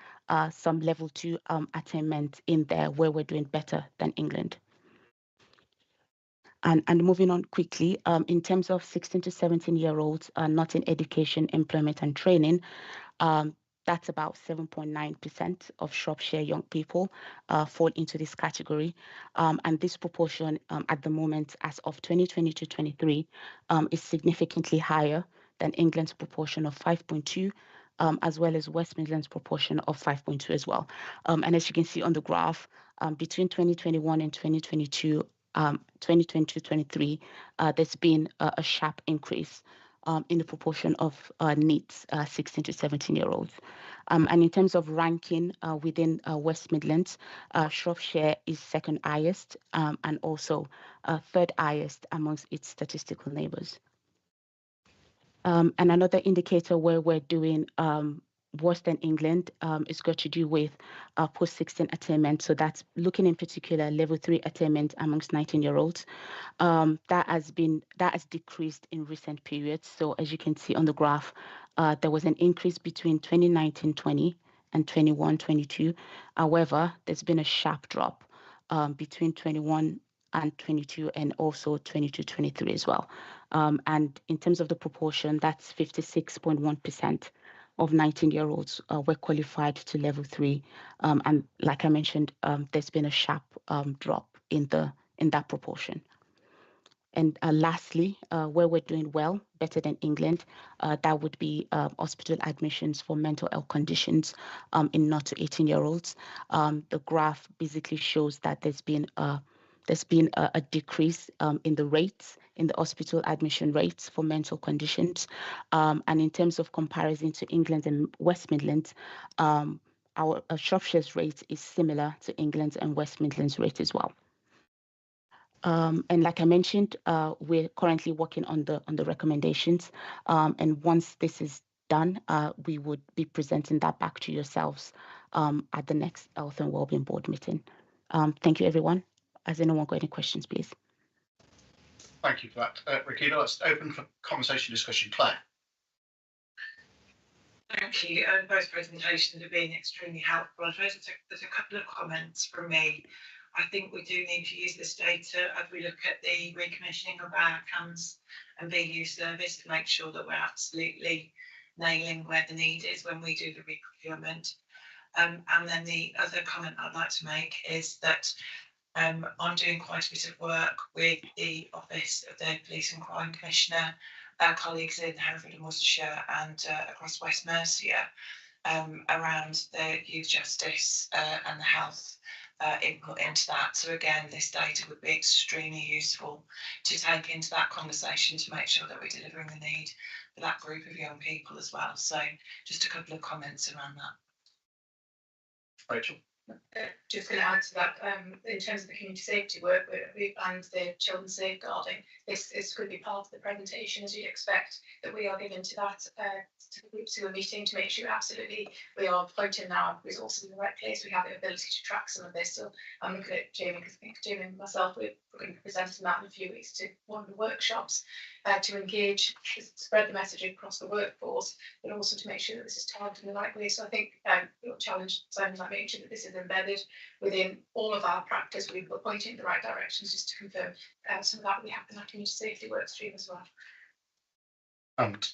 [SPEAKER 13] some level 2 attainment in there where we're doing better than England. And moving on quickly, in terms of 16 to 17-year-olds not in education, employment and training, that's about 7.9% of Shropshire young people fall into this category. And this proportion at the moment, as of 2020 to 23, is significantly higher than England's proportion of 5.2, as well as West Midlands proportion of 5.2 as well. And as you can see on the graph, between 2021 and 2022, 2022-23, there's been a sharp increase in the proportion of NEETs, 16 to 17-year-olds. And in terms of ranking within West Midlands, Shropshire is second highest and also third highest amongst its statistical neighbours. And another indicator where we're doing worse than England is got to do with post-16 attainment. So that's looking in particular level 3 attainment amongst 19-year-olds. That has decreased in recent periods. So as you can see on the graph, there was an increase between 2019-20 and 21-22. However, there's been a sharp drop between 21 and 22 and also 22-23 as well. And in terms of the proportion, that's 56.1% of 19-year-olds were qualified to level 3. And like I mentioned, there's been a sharp drop in that proportion. And lastly, where we're doing well, better than England, that would be hospital admissions for mental health conditions in not to 18-year-olds. The graph basically shows that there's been a decrease in the rates, in the hospital admission rates for mental conditions. And in terms of comparison to England and West Midlands, our Shropshire's rate is similar to England's and West Midlands rate as well. And like I mentioned, we're currently working on the recommendations. And once this is done, we would be presenting that back to yourselves at the next Health and Wellbeing Board meeting. Thank you, everyone. Has anyone got any questions, please?
[SPEAKER 1] Thank you for that, Rakina. Let's open for conversation discussion. Claire.
[SPEAKER 2] Thank you. Both presentations have been extremely helpful. I suppose there's a couple of comments from me. I think we do need to use this data as we look at the recommissioning of our CAMS and VU service to make sure that we're absolutely nailing where the need is when we do the reprocurement. And then the other comment I'd like to make is that I'm doing quite a bit of work with the Office of the Police and Crime Commissioner, our colleagues in Hereford and Worcestershire and across West Mercia around the youth justice and the health input into that. So again, this data would be extremely useful to take into that conversation to make sure that we're delivering the need for that group of young people as well. So just a couple of comments around that.
[SPEAKER 1] Rachel.
[SPEAKER 7] Just going to add to that, in terms of the community safety work and the children's safeguarding, this could be part of the presentation, as you'd expect, that we are given to that to the groups who are meeting, to make sure absolutely we are pointing our resources in the right place. We have the ability to track some of this. So I'm looking at Jamie, because I think Jamie and myself, we're going to be presenting that in a few weeks to one of the workshops to engage, to spread the message across the workforce, but also to make sure that this is targeted in the right way. So I think your challenge, Simon, like making sure that this is embedded within all of our practice, we're pointing in the right directions, just to confirm some of that we have in our community safety work stream as well.
[SPEAKER 1] And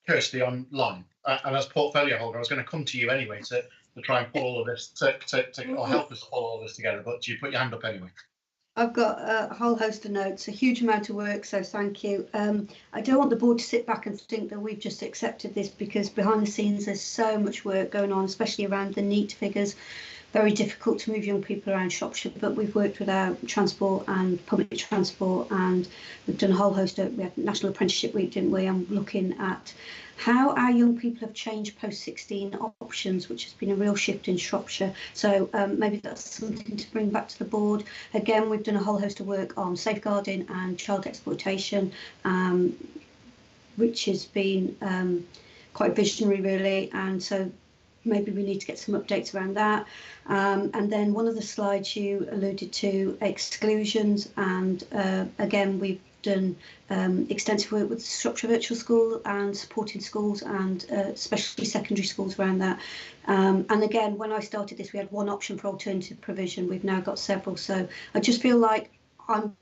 [SPEAKER 1] Kirsty online, and as portfolio holder, I was going to come to you anyway to try and pull all of this or help us pull all of this together, but you put your hand up anyway.
[SPEAKER 10] I've got a whole host of notes, a huge amount of work, so thank you. I don't want the board to sit back and think that we've just accepted this, because behind the scenes there's so much work going on, especially around the NEAT figures. Very difficult to move young people around Shropshire, but we've worked with our transport and public transport, and we've done a whole host of, we had National Apprenticeship Week, didn't we? I'm looking at how our young people have changed post-16 options, which has been a real shift in Shropshire. So maybe that's something to bring back to the board. Again, we've done a whole host of work on safeguarding and child exploitation, which has been quite visionary, really. And so maybe we need to get some updates around that. And then one of the slides you alluded to, exclusions, and again, we've done extensive work with Shropshire Virtual School and supporting schools and especially secondary schools around that. And again, when I started this, we had one option for alternative provision. We've now got several. So I just feel like I'm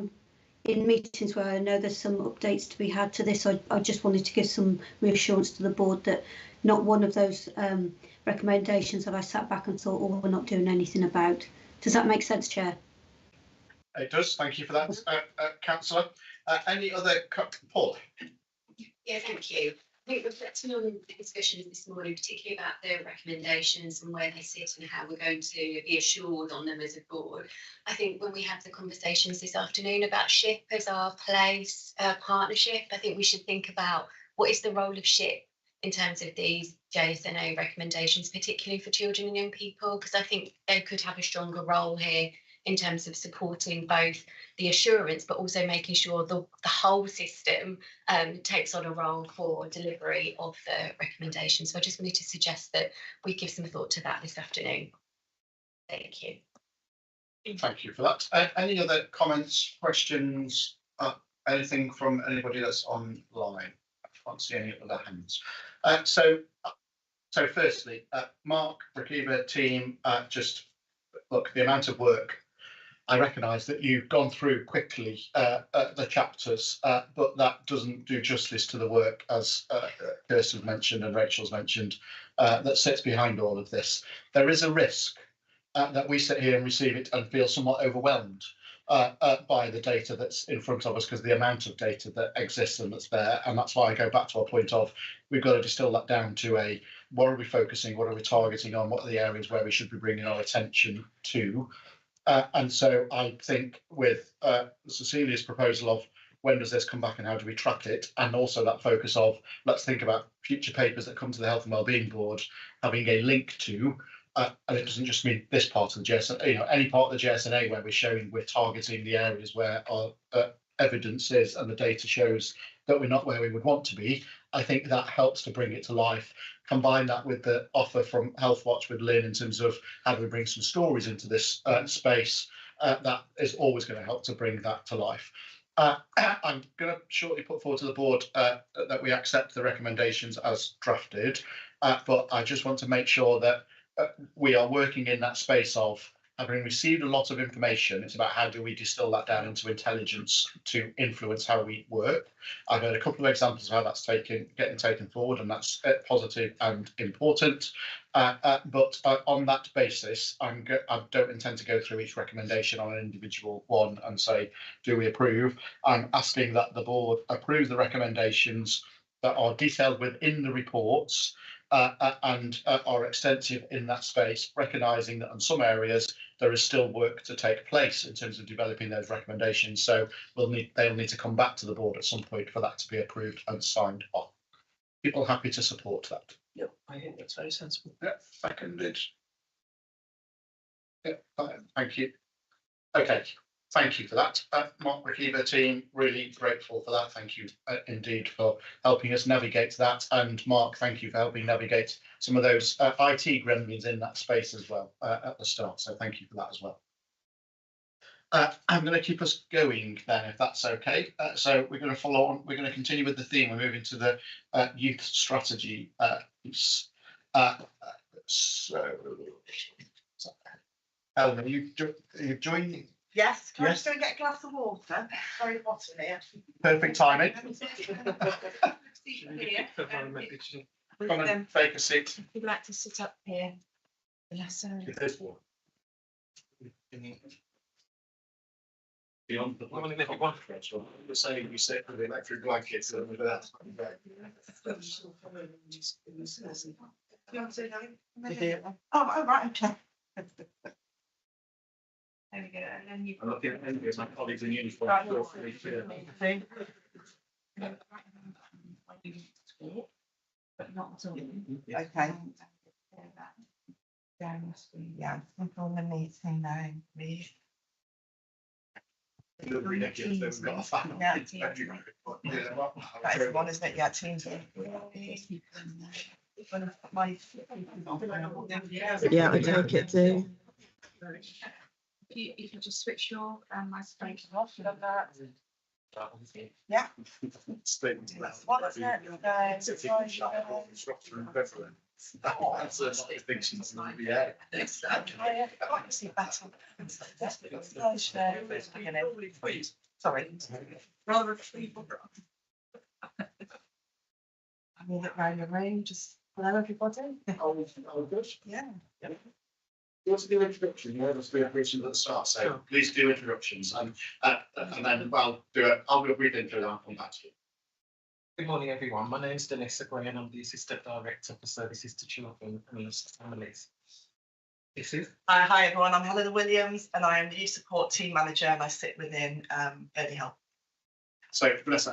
[SPEAKER 10] in meetings where I know there's some updates to be had to this. I just wanted to give some reassurance to the board that not one of those recommendations have I sat back and thought, oh, we're not doing anything about. Does that make sense, Chair?
[SPEAKER 1] It does. Thank you for that, Councillor. Any other, Paul?
[SPEAKER 6] Yeah, thank you. I think reflecting on the discussions this morning, particularly about the recommendations and where they sit and how we're going to be assured on them as a board, I think when we have the conversations this afternoon about SHIP as our place, partnership, I think we should think about what is the role of SHIP in terms of these JSNO recommendations, particularly for children and young people, because I think they could have a stronger role here in terms of supporting both the assurance, but also making sure the whole system takes on a role for delivery of the recommendations. So I just wanted to suggest that we give some thought to that this afternoon. Thank you.
[SPEAKER 1] Thank you for that. Any other comments, questions, anything from anybody that's online? I can't see any other hands. So firstly, Mark, Rakiva, team, just look, the amount of work. I recognise that you've gone through quickly the chapters, but that doesn't do justice to the work, as Kirsten mentioned and Rachel's mentioned, that sits behind all of this. There is a risk that we sit here and receive it and feel somewhat overwhelmed by the data that's in front of us, because the amount of data that exists and that's there. And that's why I go back to our point of, we've got to distill that down to a, what are we focusing, what are we targeting on, what are the areas where we should be bringing our attention to. And so I think with Cecilia's proposal of when does this come back and how do we track it, and also that focus of let's think about future papers that come to the Health and Wellbeing Board having a link to, and it doesn't just mean this part of the JSNA, any part of the JSNA where we're showing we're targeting the areas where our evidence is and the data shows that we're not where we would want to be. I think that helps to bring it to life. Combine that with the offer from Health Watch with Lynn in terms of how do we bring some stories into this space, that is always going to help to bring that to life. I'm going to shortly put forward to the board that we accept the recommendations as drafted, but I just want to make sure that we are working in that space of having received a lot of information. It's about how do we distill that down into intelligence to influence how we work. I've heard a couple of examples of how that's getting taken forward, and that's positive and important. But on that basis, I don't intend to go through each recommendation on an individual one and say, do we approve? I'm asking that the board approve the recommendations that are detailed within the reports and are extensive in that space, recognising that in some areas there is still work to take place in terms of developing those recommendations. So they'll need to come back to the board at some point for that to be approved and signed off. People happy to support that?
[SPEAKER 14] Yep, I think that's very sensible.
[SPEAKER 1] Yeah, seconded. Thank you. Okay, thank you for that. Mark Rakiva team, really grateful for that. Thank you indeed for helping us navigate that. And Mark, thank you for helping navigate some of those IT gremlins in that space as well at the start. So thank you for that as well. I'm going to keep us going then, if that's okay. So we're going to follow on. We're going to continue with the theme. We're moving to the youth strategy piece. So, Ellen, are you joining?
[SPEAKER 14] Yes, can I
[SPEAKER 1] Yes.
[SPEAKER 14] just go and get a glass of water? Very hot in here.
[SPEAKER 1] Perfect timing.
[SPEAKER 14] Here.
[SPEAKER 1] Come and take a seat.
[SPEAKER 14] If you'd like to sit up here. Yes,
[SPEAKER 8] Beyond the one, say you sit with electric blankets and with that.
[SPEAKER 14] Oh, right, okay.
[SPEAKER 2] There we go. And then you.
[SPEAKER 8] I'm looking at my colleagues in uniform.
[SPEAKER 14] But not at all. Okay. Yeah, simple the meeting now, please. That is the one, isn't it? Yeah, Teams.
[SPEAKER 15] Yeah, I take it too.
[SPEAKER 7] If you just switch your microphone off, love that.
[SPEAKER 14] Yeah.
[SPEAKER 8] Statement.
[SPEAKER 14] What is it?
[SPEAKER 8] Shropshire and Beverland. That's a thing she's not yeah.
[SPEAKER 14] I like to see better. Sorry. Rather people. I mean, look round the room, just hello everybody.
[SPEAKER 8] Oh, good.
[SPEAKER 14] Yeah.
[SPEAKER 1] You want to do introduction? You must be a person at the start, so
[SPEAKER 8] Sure.
[SPEAKER 1] please do introductions, and then I'll do it. I'll do a brief intro, and I'll come back to you.
[SPEAKER 16] Good morning, everyone. My name is Dennis Gray, and I'm the Assistant Director for Services to Children and Families. This is.
[SPEAKER 14] Hi everyone, I'm Helena Williams, and I am the Youth Support Team Manager, and I sit within Early Help.
[SPEAKER 1] So, Vanessa,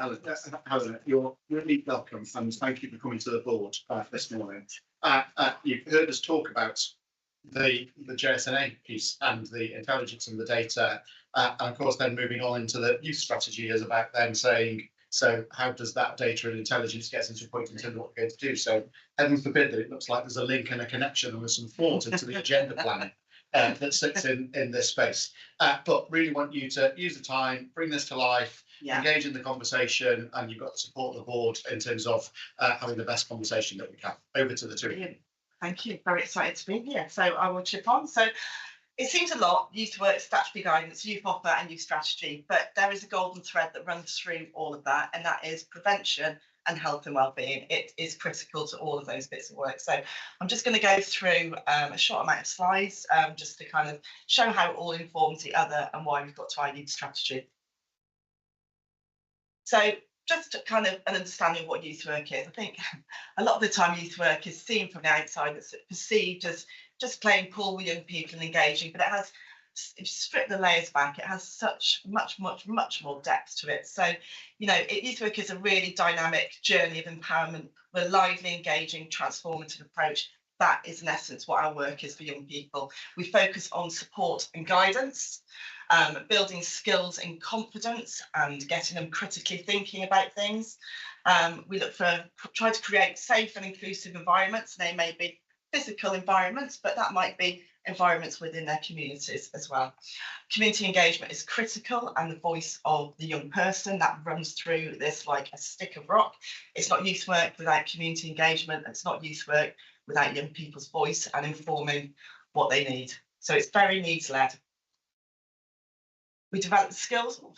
[SPEAKER 1] Helena, you're really welcome, and thank you for coming to the board this morning. You've heard us talk about the JSNA piece and the intelligence and the data, and of course then moving on into the youth strategy is about then saying, so how does that data and intelligence get into a point in terms of what we're going to do? So heaven forbid that it looks like there's a link and a connection and there's some thought into the agenda planning that sits in this space. But really want you to use the time, bring this to life, engage in the conversation, and you've got to support the board in terms of having the best conversation that we can. Over to the two of you.
[SPEAKER 14] Thank you. Very excited to be here. So I will chip on. So it seems a lot, youth work, statutory guidance, youth offer and youth strategy, but there is a golden thread that runs through all of that, and that is prevention and health and wellbeing. It is critical to all of those bits of work. So I'm just going to go through a short amount of slides just to kind of show how it all informs the other and why we've got to our youth strategy. So just kind of an understanding of what youth work is. I think a lot of the time youth work is seen from the outside, it's perceived as just playing pool with young people and engaging, but it has, if you strip the layers back, it has such much more depth to it. So, you know, youth work is a really dynamic journey of empowerment with a lively, engaging, transformative approach. That is in essence what our work is for young people. We focus on support and guidance, building skills and confidence and getting them critically thinking about things. We try to create safe and inclusive environments. They may be physical environments, but that might be environments within their communities as well. Community engagement is critical, and the voice of the young person that runs through this like a stick of rock. It's not youth work without community engagement. It's not youth work without young people's voice and informing what they need. So it's very needs-led. We develop skills, we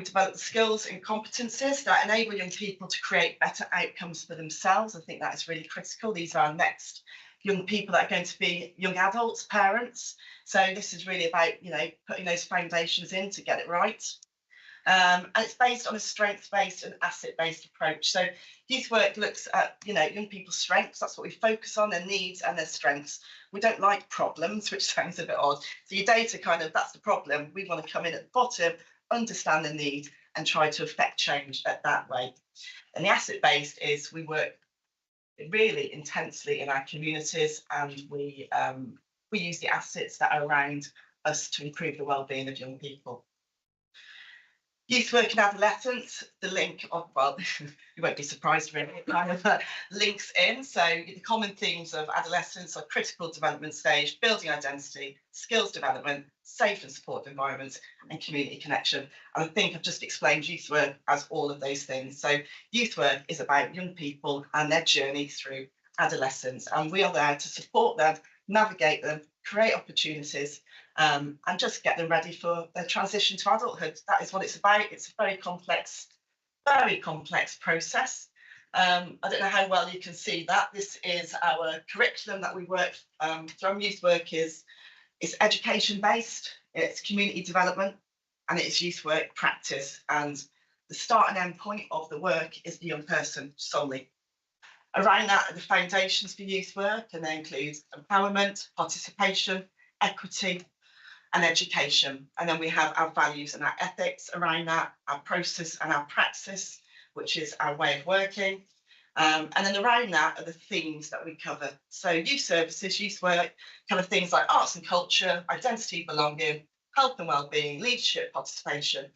[SPEAKER 14] develop skills and competencies that enable young people to create better outcomes for themselves. I think that is really critical. These are our next young people that are going to be young adults, parents. So this is really about, you know, putting those foundations in to get it right. And it's based on a strengths-based and asset-based approach. So youth work looks at, you know, young people's strengths. That's what we focus on, their needs and their strengths. We don't like problems, which sounds a bit odd. So your data kind of, that's the problem. We want to come in at the bottom, understand the need and try to affect change that way. And the asset-based is we work really intensely in our communities, and we we use the assets that are around us to improve the well-being of young people. Youth work and adolescence, the link of, well, you won't be surprised really, it kind of links in. So the common themes of adolescence are critical development stage, building identity, skills development, safe and supportive environments, and community connection. And I think I've just explained youth work as all of those things. So youth work is about young people and their journey through adolescence, and we are there to support them, navigate them, create opportunities, and just get them ready for their transition to adulthood. That is what it's about. It's a very complex process. I don't know how well you can see that. This is our curriculum that we work from. Youth work is education based, it's community development, and it's youth work practice. And the start and end point of the work is the young person solely. Around that are the foundations for youth work, and they include empowerment, participation, equity, and education. And then we have our values and our ethics around that, our process and our praxis, which is our way of working. And then around that are the themes that we cover. So youth services, youth work, kind of things like arts and culture, identity, belonging, health and wellbeing, leadership, participation,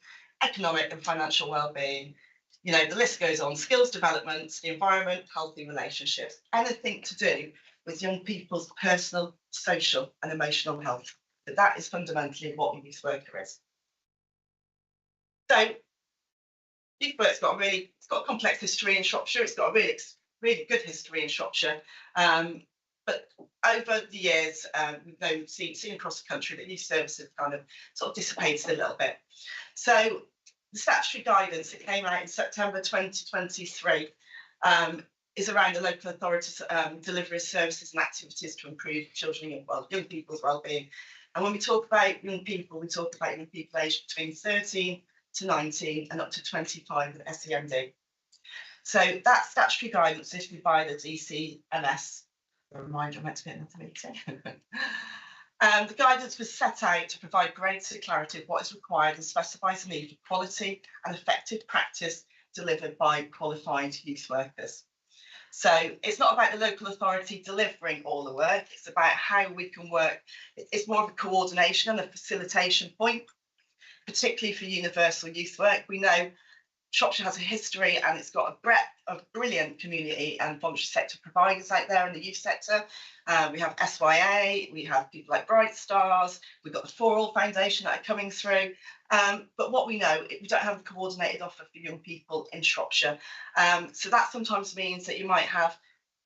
[SPEAKER 14] economic and financial wellbeing. You know, the list goes on, skills development, the environment, healthy relationships, anything to do with young people's personal, social and emotional health. But that is fundamentally what a youth worker is. So youth work's got a complex history in Shropshire. It's got a really good history in Shropshire. But over the years, we've seen across the country that youth services kind of sort of dissipated a little bit. So the statutory guidance that came out in September 2023 is around the local authorities' delivery of services and activities to improve children and young people's wellbeing. And when we talk about young people, we talk about young people aged between 13 to 19 and up to 25 with SEND. So that statutory guidance issued by the DCMS. A reminder, I meant to be at another meeting. The guidance was set out to provide greater clarity of what is required and specifies the need for quality and effective practice delivered by qualified youth workers. So it's not about the local authority delivering all the work, it's about how we can work. It's more of a coordination and a facilitation point, particularly for universal youth work. We know Shropshire has a history and it's got a breadth of brilliant community and voluntary sector providers out there in the youth sector. We have SYA, we have people like Bright Stars, we've got the For All Foundation that are coming through. But what we know, we don't have a coordinated offer for young people in Shropshire. So that sometimes means that you might have,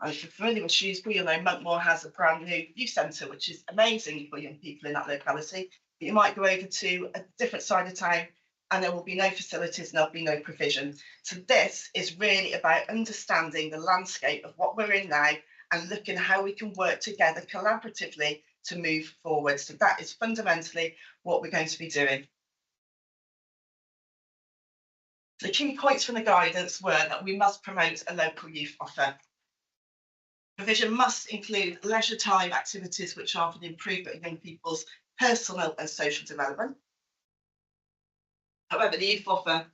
[SPEAKER 14] if you're familiar with Shrewsbury, you'll know Monkmore has a brand new youth centre, which is amazing for young people in that locality. But you might go over to a different side of town and there will be no facilities and there'll be no provision. So this is really about understanding the landscape of what we're in now and looking at how we can work together collaboratively to move forward. So that is fundamentally what we're going to be doing. The key points from the guidance were that we must promote a local youth offer. Provision must include leisure time activities which are for the improvement of young people's personal and social development. However, the youth offer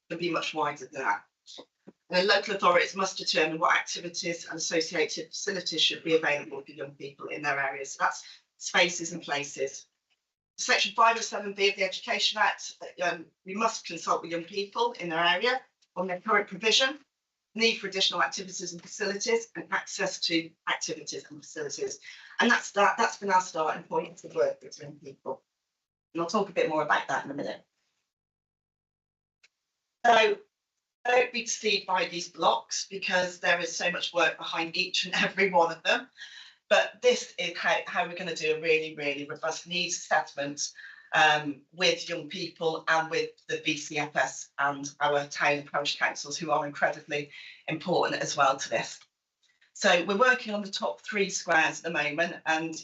[SPEAKER 14] can be much wider than that. And local authorities must determine what activities and associated facilities should be available for young people in their areas. So that's spaces and places. Section 507B of the Education Act, we must consult with young people in their area on their current provision, need for additional activities and facilities, and access to activities and facilities. And that's been our starting point to work with young people. And I'll talk a bit more about that in a minute. So don't be deceived by these blocks because there is so much work behind each and every one of them. But this is how we're going to do a really, really robust needs assessment with young people and with the VCFS and our town and parish councils, who are incredibly important as well to this. So we're working on the top 3 squares at the moment, and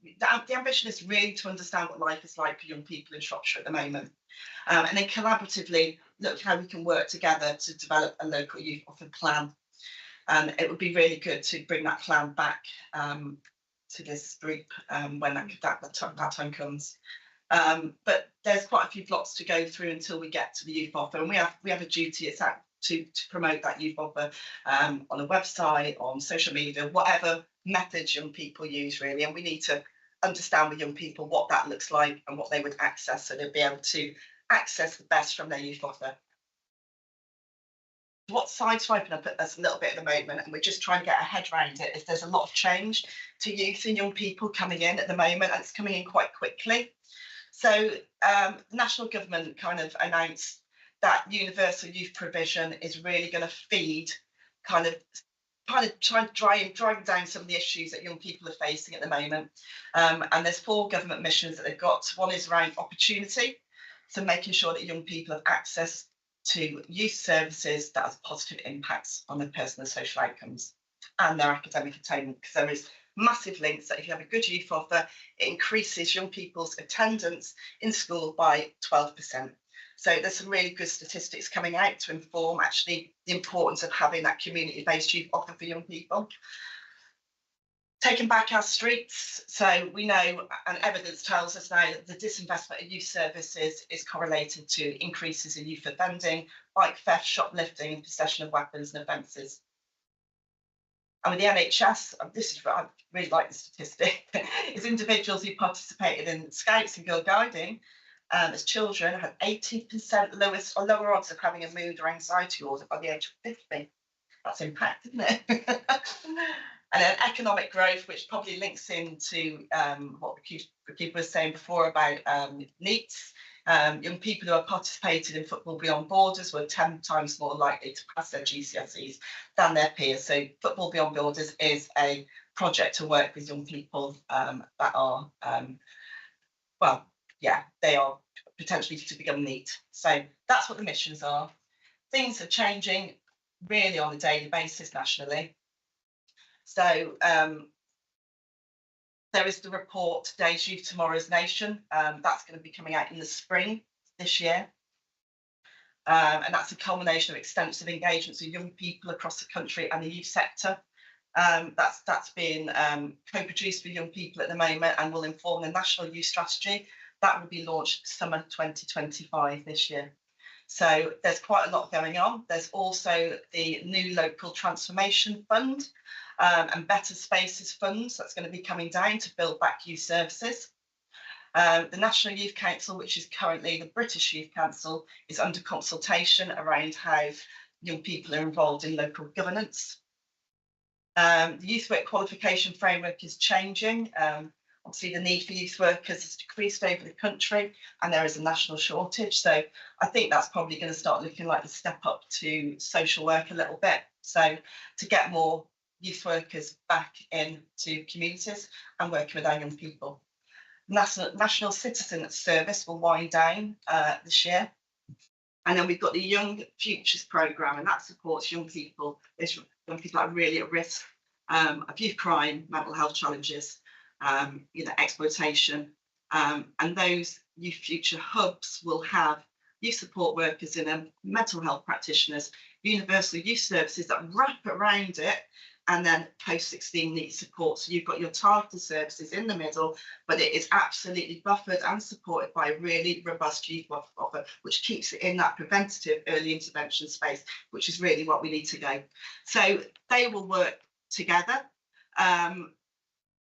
[SPEAKER 14] the ambition is really to understand what life is like for young people in Shropshire at the moment, and then collaboratively look how we can work together to develop a local youth offer plan. And it would be really good to bring that plan back to this group when that time comes. But there's quite a few blocks to go through until we get to the youth offer, and we have a duty to promote that youth offer on a website, on social media, whatever methods young people use really, and we need to understand with young people what that looks like and what they would access, so they'll be able to access the best from their youth offer. What's sideswiping up at us a little bit at the moment, and we're just trying to get our head around it, is there's a lot of change to youth and young people coming in at the moment, and it's coming in quite quickly. So the national government kind of announced that universal youth provision is really going to feed kind of trying to drive down some of the issues that young people are facing at the moment. And there's 4 government missions that they've got. One is around opportunity, so making sure that young people have access to youth services that has positive impacts on their personal and social outcomes and their academic attainment, because there is massive links that if you have a good youth offer, it increases young people's attendance in school by 12%. So there's some really good statistics coming out to inform actually the importance of having that community-based youth offer for young people. Taking back our streets, so we know, and evidence tells us now, that the disinvestment of youth services is correlated to increases in youth offending, bike theft, shoplifting, and possession of weapons and offences. And with the NHS, this is I really like the statistic, is individuals who participated in Scouts and Girl Guiding as children had 80% lower odds of having a mood or anxiety order by the age of 50. That's impact, isn't it? And then economic growth, which probably links into what Ricky was saying before about NEETs. Young people who have participated in Football Beyond Borders were 10 times more likely to pass their GCSEs than their peers. So Football Beyond Borders is a project to work with young people that are, well, yeah, they are potentially to become NEET. So that's what the missions are. Things are changing really on a daily basis nationally. So there is the report, Today's Youth, Tomorrow's Nation. That's going to be coming out in the spring this year. And that's a culmination of extensive engagements with young people across the country and the youth sector. That's been co-produced with young people at the moment and will inform the National Youth Strategy. That will be launched summer 2025 this year. So there's quite a lot going on. There's also the new Local Transformation Fund and Better Spaces Funds that's going to be coming down to build back youth services. The National Youth Council, which is currently the British Youth Council, is under consultation around how young people are involved in local governance. The Youth Work Qualification Framework is changing. Obviously, the need for youth workers has decreased over the country and there is a national shortage. So I think that's probably going to start looking like the step up to social work a little bit. So to get more youth workers back into communities and working with our young people. National Citizen Service will wind down this year. And then we've got the Young Futures Programme, and that supports young people. There's young people that are really at risk of youth crime, mental health challenges, exploitation. And those youth future hubs will have youth support workers in them, mental health practitioners, universal youth services that wrap around it, and then post-16 needs support. So you've got your targeted services in the middle, but it is absolutely buffered and supported by a really robust youth offer, which keeps it in that preventative early intervention space, which is really what we need to go. So they will work together. A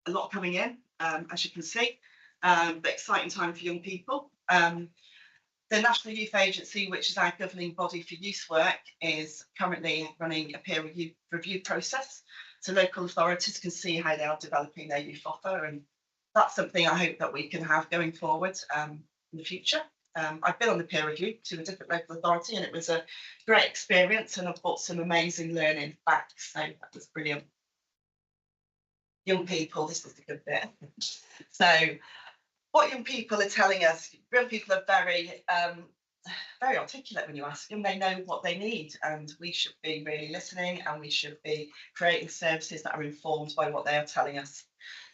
[SPEAKER 14] lot coming in, as you can see, but exciting time for young people. The National Youth Agency, which is our governing body for youth work, is currently running a peer review process. So local authorities can see how they are developing their youth offer. And that's something I hope that we can have going forward in the future. I've been on the peer review to a different local authority and it was a great experience and I've got some amazing learning back. So that was brilliant. Young people, this is the good bit. So what young people are telling us, young people are very articulate when you ask them. They know what they need and we should be really listening and we should be creating services that are informed by what they are telling us.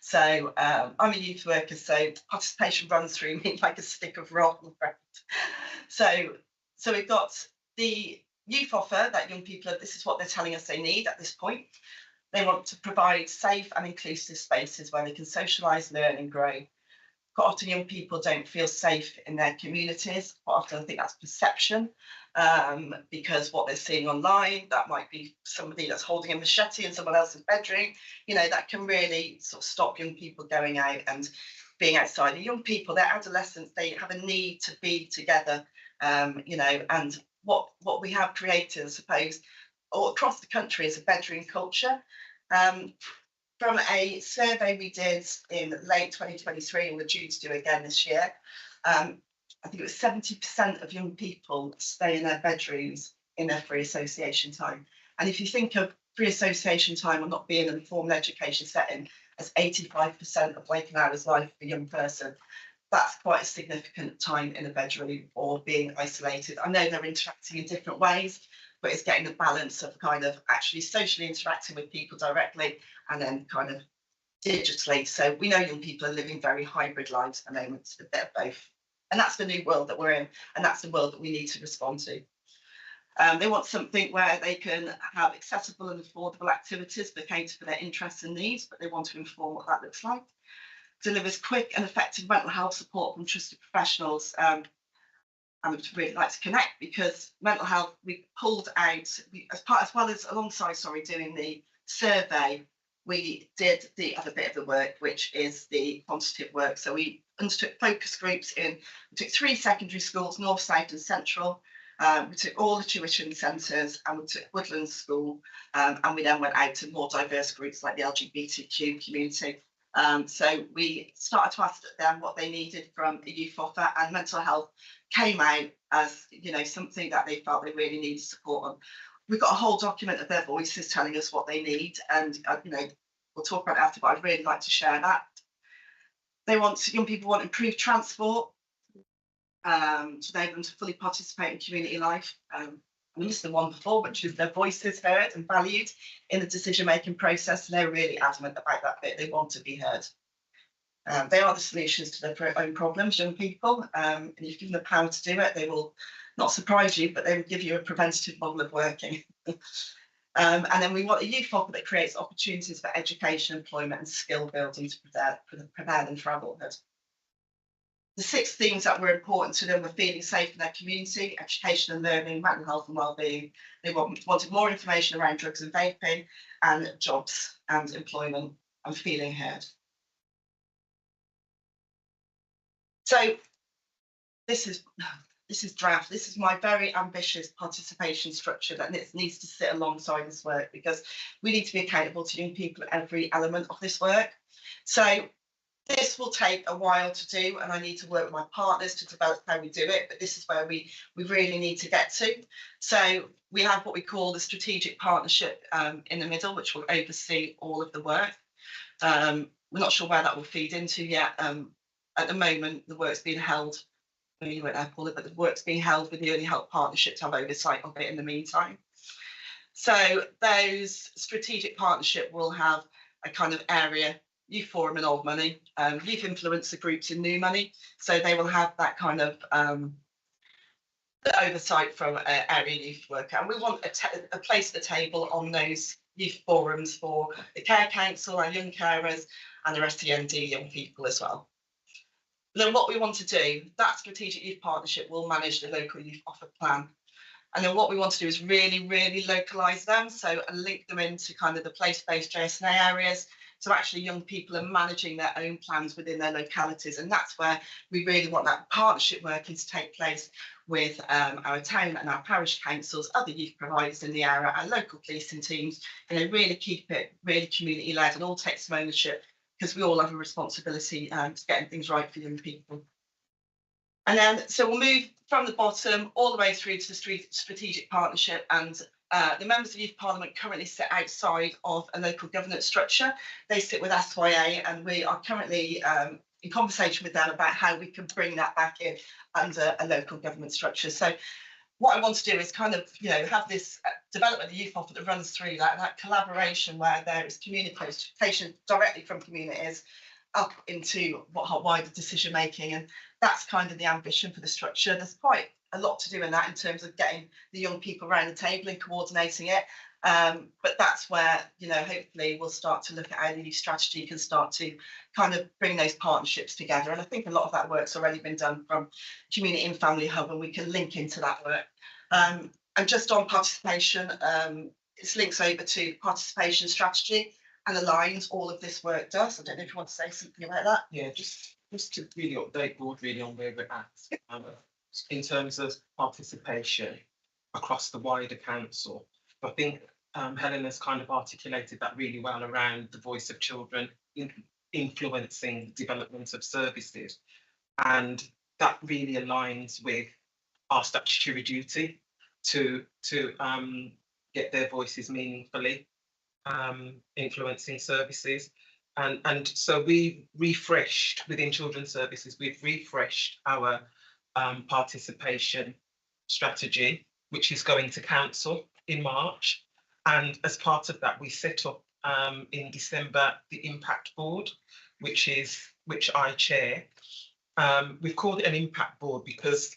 [SPEAKER 14] So I'm a youth worker, so participation runs through me like a stick of rotten bread. So we've got the youth offer that young people are, this is what they're telling us they need at this point. They want to provide safe and inclusive spaces where they can socialise, learn and grow. Quite often young people don't feel safe in their communities. Quite often I think that's perception because what they're seeing online, that might be somebody that's holding a machete in someone else's bedroom, that can really sort of stop young people going out and being outside. And young people, they're adolescents, they have a need to be together, you know, and what we have created, I suppose, all across the country is a bedroom culture. From a survey we did in late 2023, and we're due to do again this year, I think it was 70% of young people stay in their bedrooms in their free association time. And if you think of free association time or not being in a formal education setting as 85% of waking hours life for a young person, that's quite a significant time in a bedroom or being isolated. I know they're interacting in different ways, but it's getting the balance of kind of actually socially interacting with people directly and then kind of digitally. So we know young people are living very hybrid lives at the moment, a bit of both. And that's the new world that we're in, and that's the world that we need to respond to. They want something where they can have accessible and affordable activities that cater for their interests and needs, but they want to inform what that looks like. Delivers quick and effective mental health support from trusted professionals. I would really like to connect, because mental health, we pulled out, alongside doing the survey, we did the other bit of the work, which is the quantitative work. So we undertook focus groups we took 3 secondary schools, North, South and Central. We took all the tuition centres, and we took Woodlands School, and we then went out to more diverse groups like the LGBTQ community. So we started to ask them what they needed from a youth offer, and mental health came out as, you know, something that they felt they really needed support on. We've got a whole document of their voices telling us what they need, and you know, we'll talk about it after, but I'd really like to share that. Young people want improved transport, to enable them to fully participate in community life. I missed the one before, which is their voices heard and valued in the decision-making process, and they're really adamant about that bit. They want to be heard. They are the solutions to their own problems, young people, and if you give them the power to do it, they will not surprise you, but they will give you a preventative model of working. And then we want a youth offer that creates opportunities for education, employment and skill building to prepare them for adulthood. The 6 themes that were important to them were feeling safe in their community, education and learning, mental health and wellbeing. They wanted more information around drugs and vaping, and jobs and employment, and feeling heard. So this is draft. This is my very ambitious participation structure that needs to sit alongside this work, because we need to be accountable to young people at every element of this work. So this will take a while to do, and I need to work with my partners to develop how we do it, but this is where we really need to get to. So we have what we call the strategic partnership in the middle, which will oversee all of the work. We're not sure where that will feed into yet. At the moment, the work's being held, you won't have all it, but the work's being held with the Early Help Partnership to have oversight of it in the meantime. So those strategic partnership will have a kind of area, Youth Forum and Old Money, youth influencer groups in New Money. So they will have that kind of oversight from area youth worker. And we want a place at the table on those youth forums for the Care Council, our young carers, and the SEND young people as well. Then what we want to do, that strategic youth partnership will manage the local youth offer plan. And then what we want to do is really, really localise them, so and link them into kind of the place-based JSNA areas. So actually young people are managing their own plans within their localities. And that's where we really want that partnership working to take place with our town and our parish councils, other youth providers in the area, and local policing teams, you know, really keep it really community-led and all take some ownership, because we all have a responsibility to getting things right for young people. And then, so we'll move from the bottom all the way through to the strategic partnership, and the members of Youth Parliament currently sit outside of a local governance structure. They sit with SYA, and we are currently in conversation with them about how we can bring that back in under a local government structure. So what I want to do is kind of, you know, have this development of the youth offer that runs through that, and that collaboration where there is communication directly from communities up into wider decision making, and that's kind of the ambition for the structure. There's quite a lot to do in that in terms of getting the young people around the table and coordinating it, but that's where, you know, hopefully we'll start to look at how the youth strategy can start to kind of bring those partnerships together. And I think a lot of that work's already been done from Community and Family Hub, and we can link into that work. And just on participation, it links over to participation strategy and aligns all of this work does. I don't know if you want to say something about that.
[SPEAKER 16] Yeah, just just to really update board really on where we're at in terms of participation across the wider council. I think Helen has kind of articulated that really well around the voice of children influencing the development of services, and that really aligns with our statutory duty to get their voices meaningfully influencing services. And so we refreshed within children's services, we've refreshed our participation strategy, which is going to council in March. And as part of that, we set up in December the impact board, which I chair. We've called it an impact board because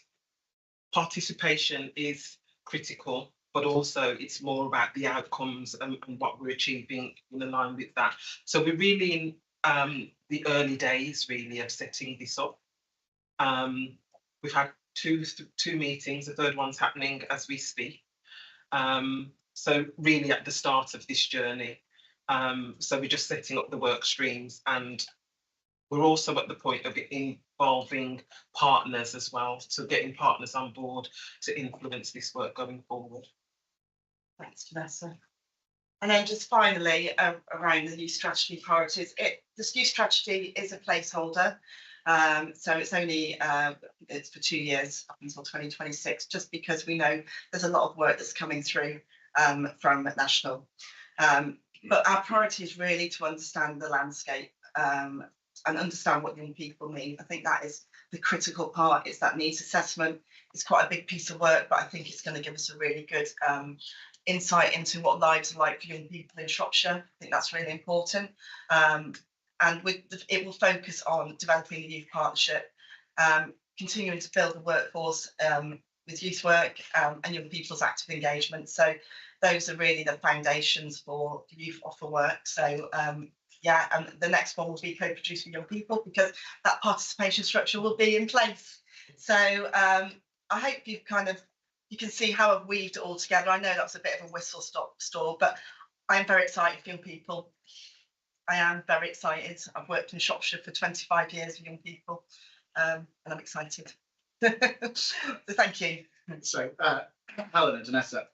[SPEAKER 16] participation is critical, but also it's more about the outcomes and what we're achieving in line with that. So we're really in the early days really of setting this up. We've had two meetings, the third one's happening as we speak. So really at the start of this journey. So we're just setting up the work streams, and we're also at the point of involving partners as well, so getting partners on board to influence this work going forward.
[SPEAKER 14] Thanks, Vanessa. And then just finally, around the new strategy priorities, this new strategy is a placeholder. So it's only it's for 2 years up until 2026, just because we know there's a lot of work that's coming through from national. But our priority is really to understand the landscape and understand what young people mean. I think that is the critical part, is that needs assessment. It's quite a big piece of work, but I think it's going to give us a really good insight into what lives are like for young people in Shropshire. I think that's really important. And it will focus on developing the youth partnership, continuing to build the workforce with youth work and young people's active engagement. So those are really the foundations for the youth offer work. So yeah, and the next one will be co-produced with young people, because that participation structure will be in place. So I hope you can see how I've weaved it all together. I know that's a bit of a whistle-stop tour, but I am very excited for young people. I am very excited. I've worked in Shropshire for 25 years with young people, and I'm excited. So thank you.
[SPEAKER 1] So Helen and Vanessa,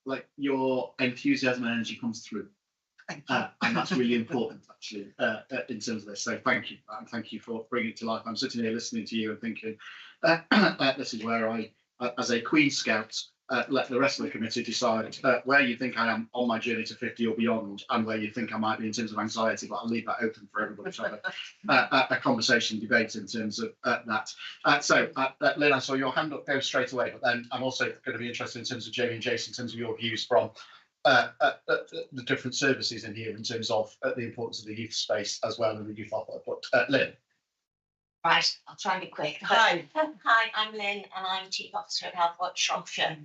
[SPEAKER 1] like your enthusiasm and energy comes through. And that's really important, actually, in terms of this. So thank you, and thank you for bringing it to life. I'm sitting here listening to you and thinking, this is where I, as a Queen Scout, let the rest of the committee decide where you think I am on my journey to 50 or beyond, and where you think I might be in terms of anxiety. But I'll leave that open for everybody to have a conversation, debate in terms of that. So, Lynn, I saw your hand up go straight away, but then I'm also going to be interested in terms of Jamie and Jason, in terms of your views from the different services in here, in terms of the importance of the youth space as well, and the youth offer. But Lynn.
[SPEAKER 5] Right, I'll try and be quick.
[SPEAKER 14] Hi.
[SPEAKER 5] Hi, I'm Lynn, and I'm Chief Officer of Health Watch Shropshire.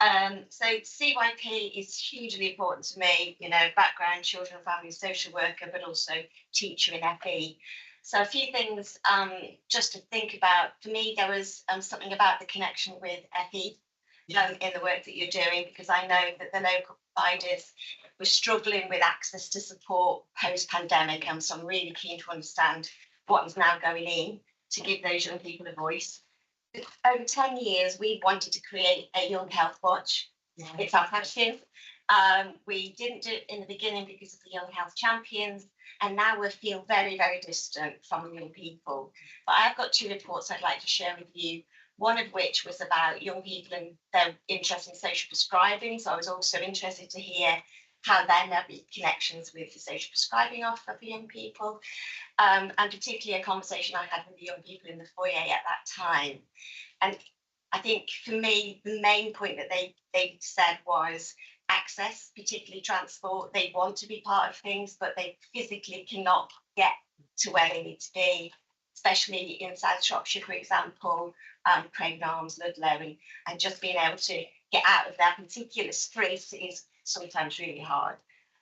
[SPEAKER 5] So CYP is hugely important to me, you know, background, children and family social worker, but also teacher in FE. So a few things just to think about. For me, there was something about the connection with FE in the work that you're doing, because I know that the local providers were struggling with access to support post-pandemic, and so I'm really keen to understand what is now going in to give those young people a voice. Over 10 years, we wanted to create a Young Health Watch. Yeah. It's our passion. We didn't do it in the beginning because of the Young Health Champions, and now we feel very, very distant from young people. But I've got 2 reports I'd like to share with you, one of which was about young people and their interest in social prescribing. So I was also interested to hear how there may be connections with the social prescribing offer for young people, and particularly a conversation I had with the young people in the foyer at that time. And I think for me, the main point that they said was access, particularly transport. They want to be part of things, but they physically cannot get to where they need to be, especially in South Shropshire, for example, Craig Arms, Ludlow, and just being able to get out of that particular street is sometimes really hard.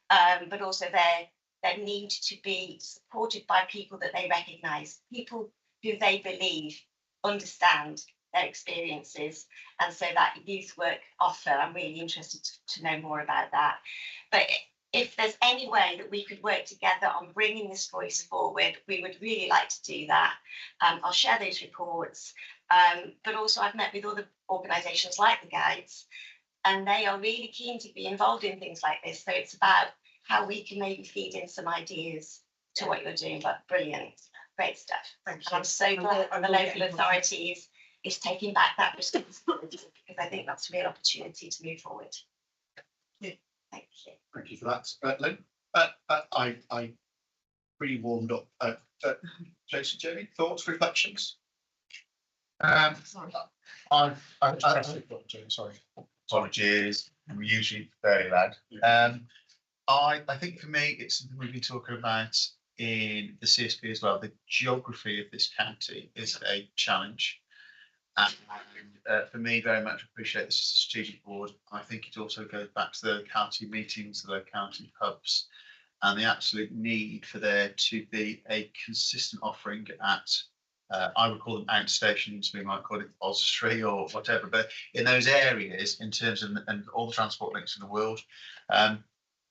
[SPEAKER 5] But also their need to be supported by people that they recognise, people who they believe understand their experiences. And so that youth work offer, I'm really interested to know more about that. But if there's any way that we could work together on bringing this voice forward, we would really like to do that. I'll share those reports, but also I've met with other organisations like the Guides, and they are really keen to be involved in things like this. So it's about how we can maybe feed in some ideas to what you're doing. But brilliant, great stuff. And I'm so glad that the local authority is taking back that responsibility, because I think that's a real opportunity to move forward. Thank you.
[SPEAKER 1] Thank you for that, Lynn. I really warmed up. Jason, Jamie, thoughts, reflections?
[SPEAKER 8] Sorry.
[SPEAKER 1] Sorry.
[SPEAKER 8] Apologies. I'm usually fairly loud. I think for me, it's something we've been talking about in the CSP as well. The geography of this county is a challenge. And for me, very much appreciate this strategic board. I think it also goes back to the county meetings, the county hubs, and the absolute need for there to be a consistent offering at, I would call them outstations, we might call it Oswestry or whatever, but in those areas, in terms of and all the transport links in the world,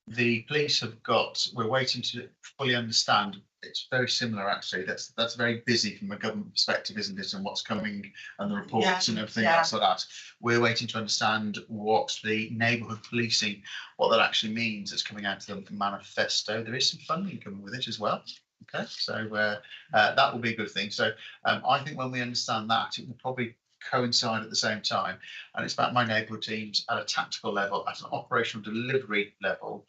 [SPEAKER 8] the police have got, we're waiting to fully understand. It's very similar, actually. That's very busy from a government perspective, isn't it? And what's coming and the reports and everything else like that. We're waiting to understand what the neighbourhood policing, what that actually means. That's coming out of the manifesto. There is some funding coming with it as well. Okay, so that will be a good thing. So I think when we understand that, it will probably coincide at the same time, and it's about my neighbourhood teams at a tactical level, at an operational delivery level,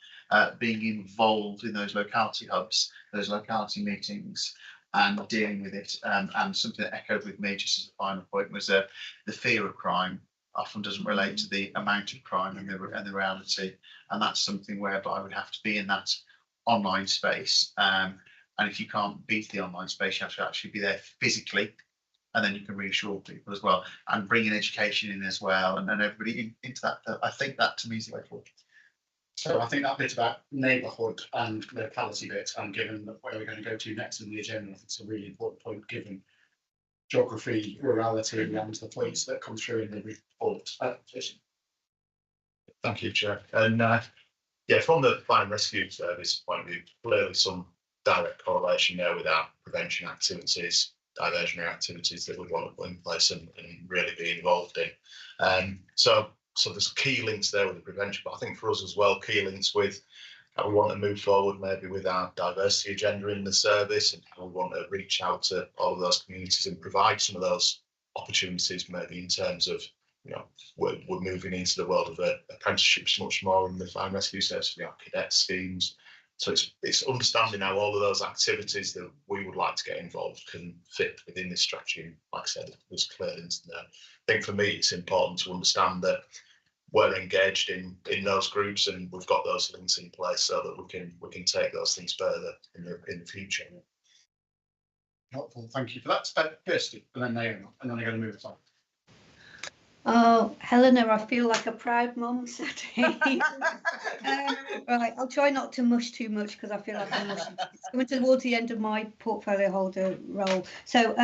[SPEAKER 8] being involved in those locality hubs, those locality meetings, and dealing with it. And something that echoed with me just as a final point was the fear of crime often doesn't relate to the amount of crime and the reality, and that's something whereby I would have to be in that online space. And if you can't beat the online space, you have to actually be there physically. And then you can reassure people as well, and bring in education in as well, and everybody into that. I think that to me is the way forward.
[SPEAKER 1] So I think that bit about neighbourhood and locality bit, and given where we're going to go to next in the agenda, I think it's a really important point given geography, rurality, and the points that come through in the report.
[SPEAKER 8] Thank you, Chair. And from the fire and rescue service point of view, clearly some direct correlation there with our prevention activities, diversionary activities that we want to put in place and really be involved in. So there's key links there with the prevention, but I think for us as well, key links with how we want to move forward maybe with our diversity agenda in the service, and how we want to reach out to all of those communities and provide some of those opportunities, maybe in terms of, we're moving into the world of apprenticeships much more in the fire and rescue service, cadet schemes. So it's understanding how all of those activities that we would like to get involved can fit within this strategy. And like I said, there's clear links there. I think for me, it's important to understand that we're engaged in those groups, and we've got those links in place so that we can take those things further in the future.
[SPEAKER 1] Helpful, thank you for that. Kirsty, and then Naomi, and then I'm going to move it on.
[SPEAKER 10] Oh, Helena, I feel like a proud mum sat here. Right, I'll try not to mush too much because I feel like I'm mushing. It's coming towards the end of my portfolio holder role. So,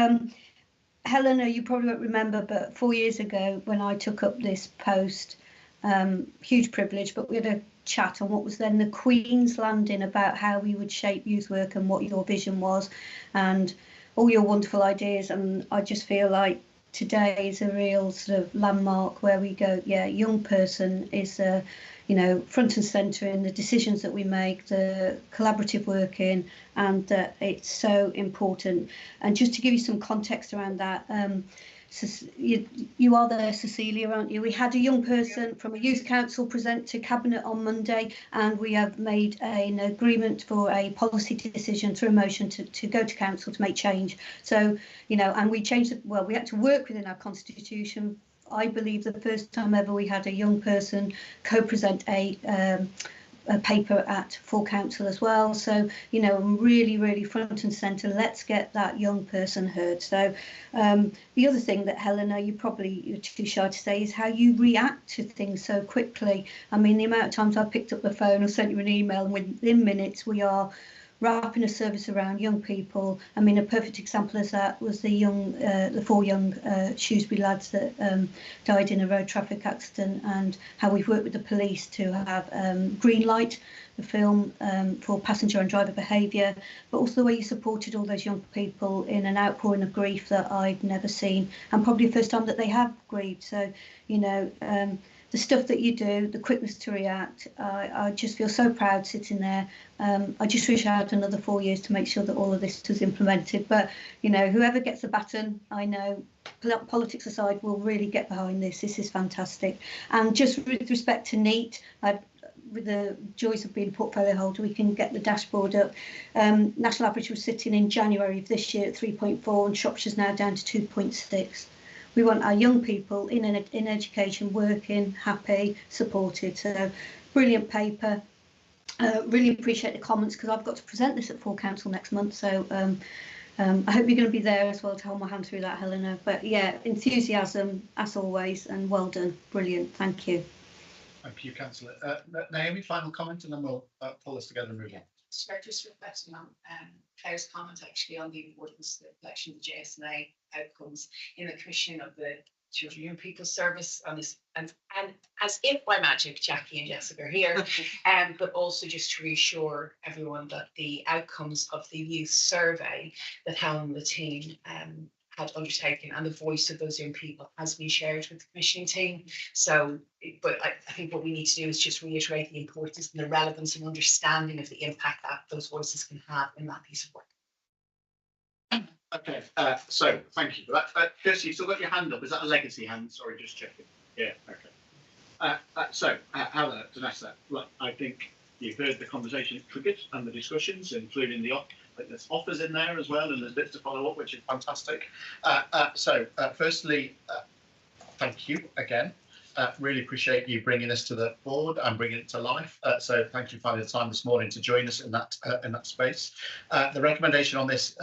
[SPEAKER 10] Helena, you probably won't remember, but 4 years ago when I took up this post, huge privilege, but we had a chat on what was then the Queen's Landing about how we would shape youth work and what your vision was and all your wonderful ideas. And I just feel like today is a real sort of landmark where we go, young person is front and centre in the decisions that we make, the collaborative working, and it's so important. And just to give you some context around that, you are there, Cecilia, aren't you? We had a young person from a youth council present to Cabinet on Monday, and we have made an agreement for a policy decision through a motion to go to council to make change. So, and we changed it. Well, we had to work within our constitution. I believe the first time ever we had a young person co-present a paper at full council as well. So, really, really front and centre, let's get that young person heard. So the other thing that, Helena, you're too shy to say is how you react to things so quickly. I mean, the amount of times I picked up the phone or sent you an email, and within minutes we are wrapping a service around young people. I mean, a perfect example of that was the 4 young Shrewsbury lads that died in a road traffic accident, and how we've worked with the police to have Green Light, the film for passenger and driver behaviour, but also the way you supported all those young people in an outpouring of grief that I'd never seen, and probably the first time that they have grieved. So, you know, the stuff that you do, the quickness to react, I just feel so proud sitting there. I just wish I had another 4 years to make sure that all of this was implemented. But, you know, whoever gets the baton, I know, politics aside, will really get behind this. This is fantastic. And just with respect to NEAT, with the joys of being portfolio holder, we can get the dashboard up. National average was sitting in January of this year at 3.4, and Shropshire's now down to 2.6. We want our young people in education, working, happy, supported. So, brilliant paper. Really appreciate the comments, because I've got to present this at full council next month. So I hope you're going to be there as well to hold my hand through that, Helena. But yeah, enthusiasm as always, and well done. Brilliant. Thank you.
[SPEAKER 1] Thank you, Councillor. Naomi, final comment, and then we'll pull this together and move on.
[SPEAKER 17] So just reflecting on Claire's comment actually on the importance of the collection of the JSNA outcomes in the commission of the Children and Young People Service on this, and as if by magic, Jackie and Jessica are here, but also just to reassure everyone that the outcomes of the youth survey that Helen and the team had undertaken, and the voice of those young people has been shared with the commissioning team. So, but I think what we need to do is just reiterate the importance and the relevance and understanding of the impact that those voices can have in that piece of work.
[SPEAKER 1] Okay, so thank you for that. Kirsty, you've still got your hand up. Is that a legacy hand? Sorry, just checking. Yeah, okay. So, Helen, Vanessa, look, I think you've heard the conversation it triggered and the discussions, including the there's offers in there as well, and there's bits to follow up, which is fantastic. Firstly, thank you again. Really appreciate you bringing this to the board and bringing it to life. So thank you for finding the time this morning to join us in that space. The recommendation on this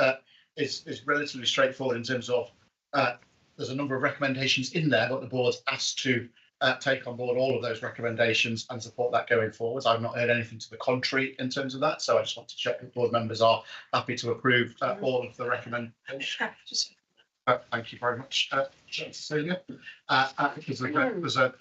[SPEAKER 1] is relatively straightforward in terms of there's a number of recommendations in there, but the board's asked to take on board all of those recommendations and support that going forwards. I've not heard anything to the contrary in terms of that, so I just want to check that board members are happy to approve all of the recommendations. Thank you very much, Cecilia. There's a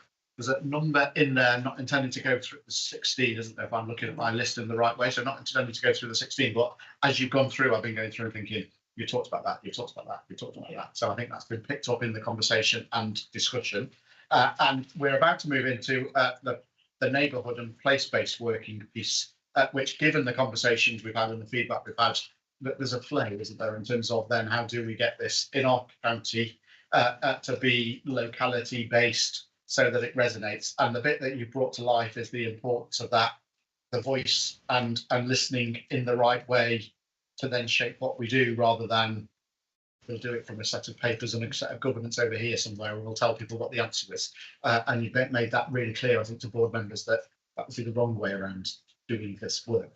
[SPEAKER 1] number in there not intending to go through the 16, isn't there? If I'm looking at my list in the right way, so not intending to go through the 16, but as you've gone through, I've been going through and thinking, you talked about that, you talked about that, you talked about that. So I think that's been picked up in the conversation and discussion. And we're about to move into the neighbourhood and place-based working piece, which, given the conversations we've had and the feedback we've had, there's a flow, isn't there, in terms of then how do we get this in our county to be locality-based so that it resonates. And the bit that you brought to life is the importance of that, the voice and listening in the right way to then shape what we do, rather than we'll do it from a set of papers and a set of governance over here somewhere, and we'll tell people what the answer is. And you've made that really clear, I think, to board members that that would be the wrong way around doing this work.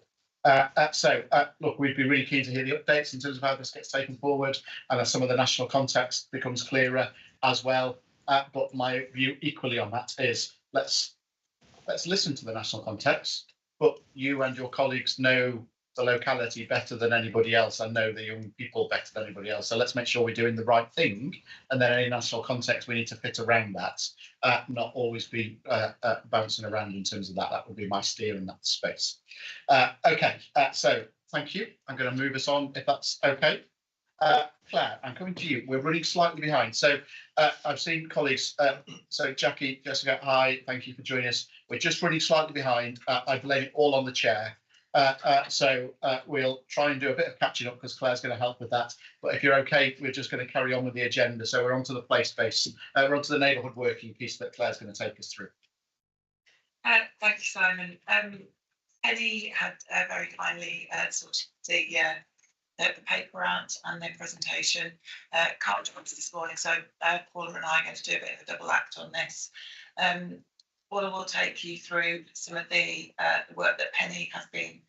[SPEAKER 1] Look, we'd be really keen to hear the updates in terms of how this gets taken forward, and as some of the national context becomes clearer as well. But my view equally on that is let's listen to the national context, but you and your colleagues know the locality better than anybody else and know the young people better than anybody else. So let's make sure we're doing the right thing, and then any national context we need to fit around that, not always be bouncing around in terms of that. That would be my steer in that space. So thank you. I'm going to move us on if that's okay. Claire, I'm coming to you. We're running slightly behind. So I've seen colleagues. So Jackie, Jessica, hi, thank you for joining us. We're just running slightly behind. I blame it all on the chair. We'll try and do a bit of catching up because Claire's going to help with that. But if you're okay, we're just going to carry on with the agenda. So we're on to the place-based, we're on to the neighbourhood working piece that Claire's going to take us through.
[SPEAKER 2] Thank you, Simon. Eddie had very kindly sorted the paper out and their presentation. Can't join us this morning, so Paula and I are going to do a bit of a double act on this. Paula will take you through some of the work that Penny has been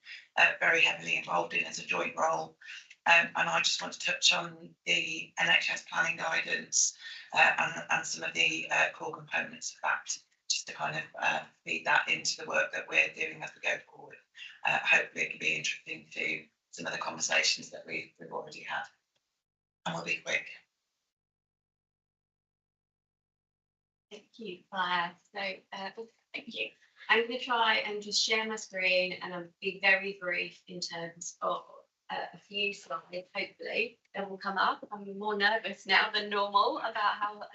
[SPEAKER 2] very heavily involved in as a joint role. And I just want to touch on the NHS planning guidance and some of the core components of that, just to kind of feed that into the work that we're doing as we go forward. Hopefully it can be interesting to some of the conversations that we've already had. And we'll be quick.
[SPEAKER 6] Thank you, Claire. So, thank you. I'm going to try and just share my screen and I'll be very brief in terms of a few slides, hopefully, that will come up. I'm more nervous now than normal about how the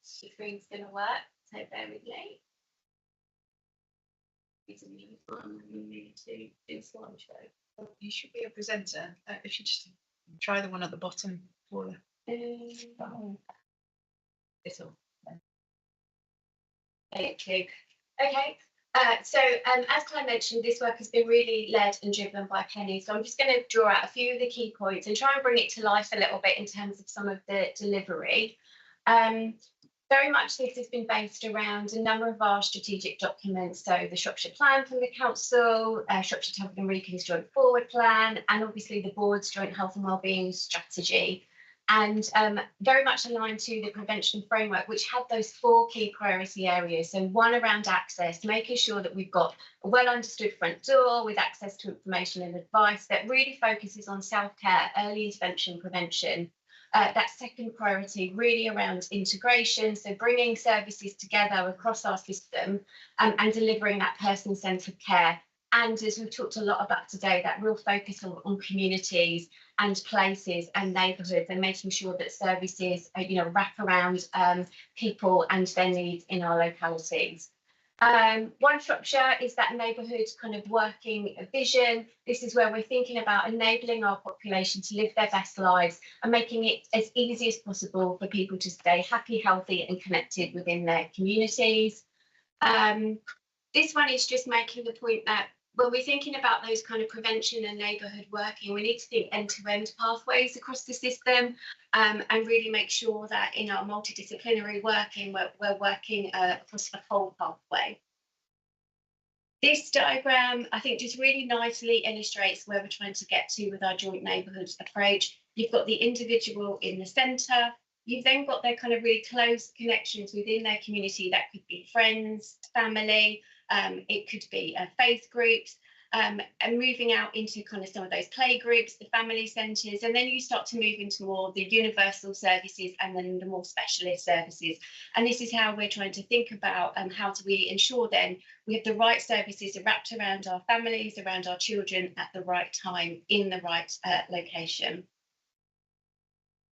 [SPEAKER 6] screen's going to work, so bear with me.
[SPEAKER 9] You should be a presenter. If you just try the one at the bottom, Paula.
[SPEAKER 6] This one. Thank you. Okay. As Claire mentioned, this work has been really led and driven by Penny. So I'm just going to draw out a few of the key points and try and bring it to life a little bit in terms of some of the delivery. Very much this has been based around a number of our strategic documents. So the Shropshire Plan from the Council, Shropshire Health and Regions Joint Forward Plan, and obviously the Board's Joint Health and Wellbeing Strategy. And very much aligned to the prevention framework, which had those 4 key priority areas. So one around access, making sure that we've got a well understood front door with access to information and advice that really focuses on self-care, early intervention, prevention. That second priority really around integration, so bringing services together across our system and delivering that person-centred care. And as we've talked a lot about today, that real focus on communities and places and neighbourhoods and making sure that services, wrap around people and their needs in our localities. One Shropshire is that neighbourhood kind of working vision. This is where we're thinking about enabling our population to live their best lives and making it as easy as possible for people to stay happy, healthy and connected within their communities. This one is just making the point that when we're thinking about those kind of prevention and neighbourhood working, we need to think end-to-end pathways across the system and really make sure that in our multidisciplinary working, we're working across the whole pathway. This diagram, I think, just really nicely illustrates where we're trying to get to with our joint neighbourhoods approach. You've got the individual in the centre. You've then got their kind of really close connections within their community. That could be friends, family, it could be faith groups, and moving out into kind of some of those play groups, the family centres, and then you start to move into more the universal services and then the more specialist services. And this is how we're trying to think about how do we ensure then we have the right services wrapped around our families, around our children at the right time in the right location.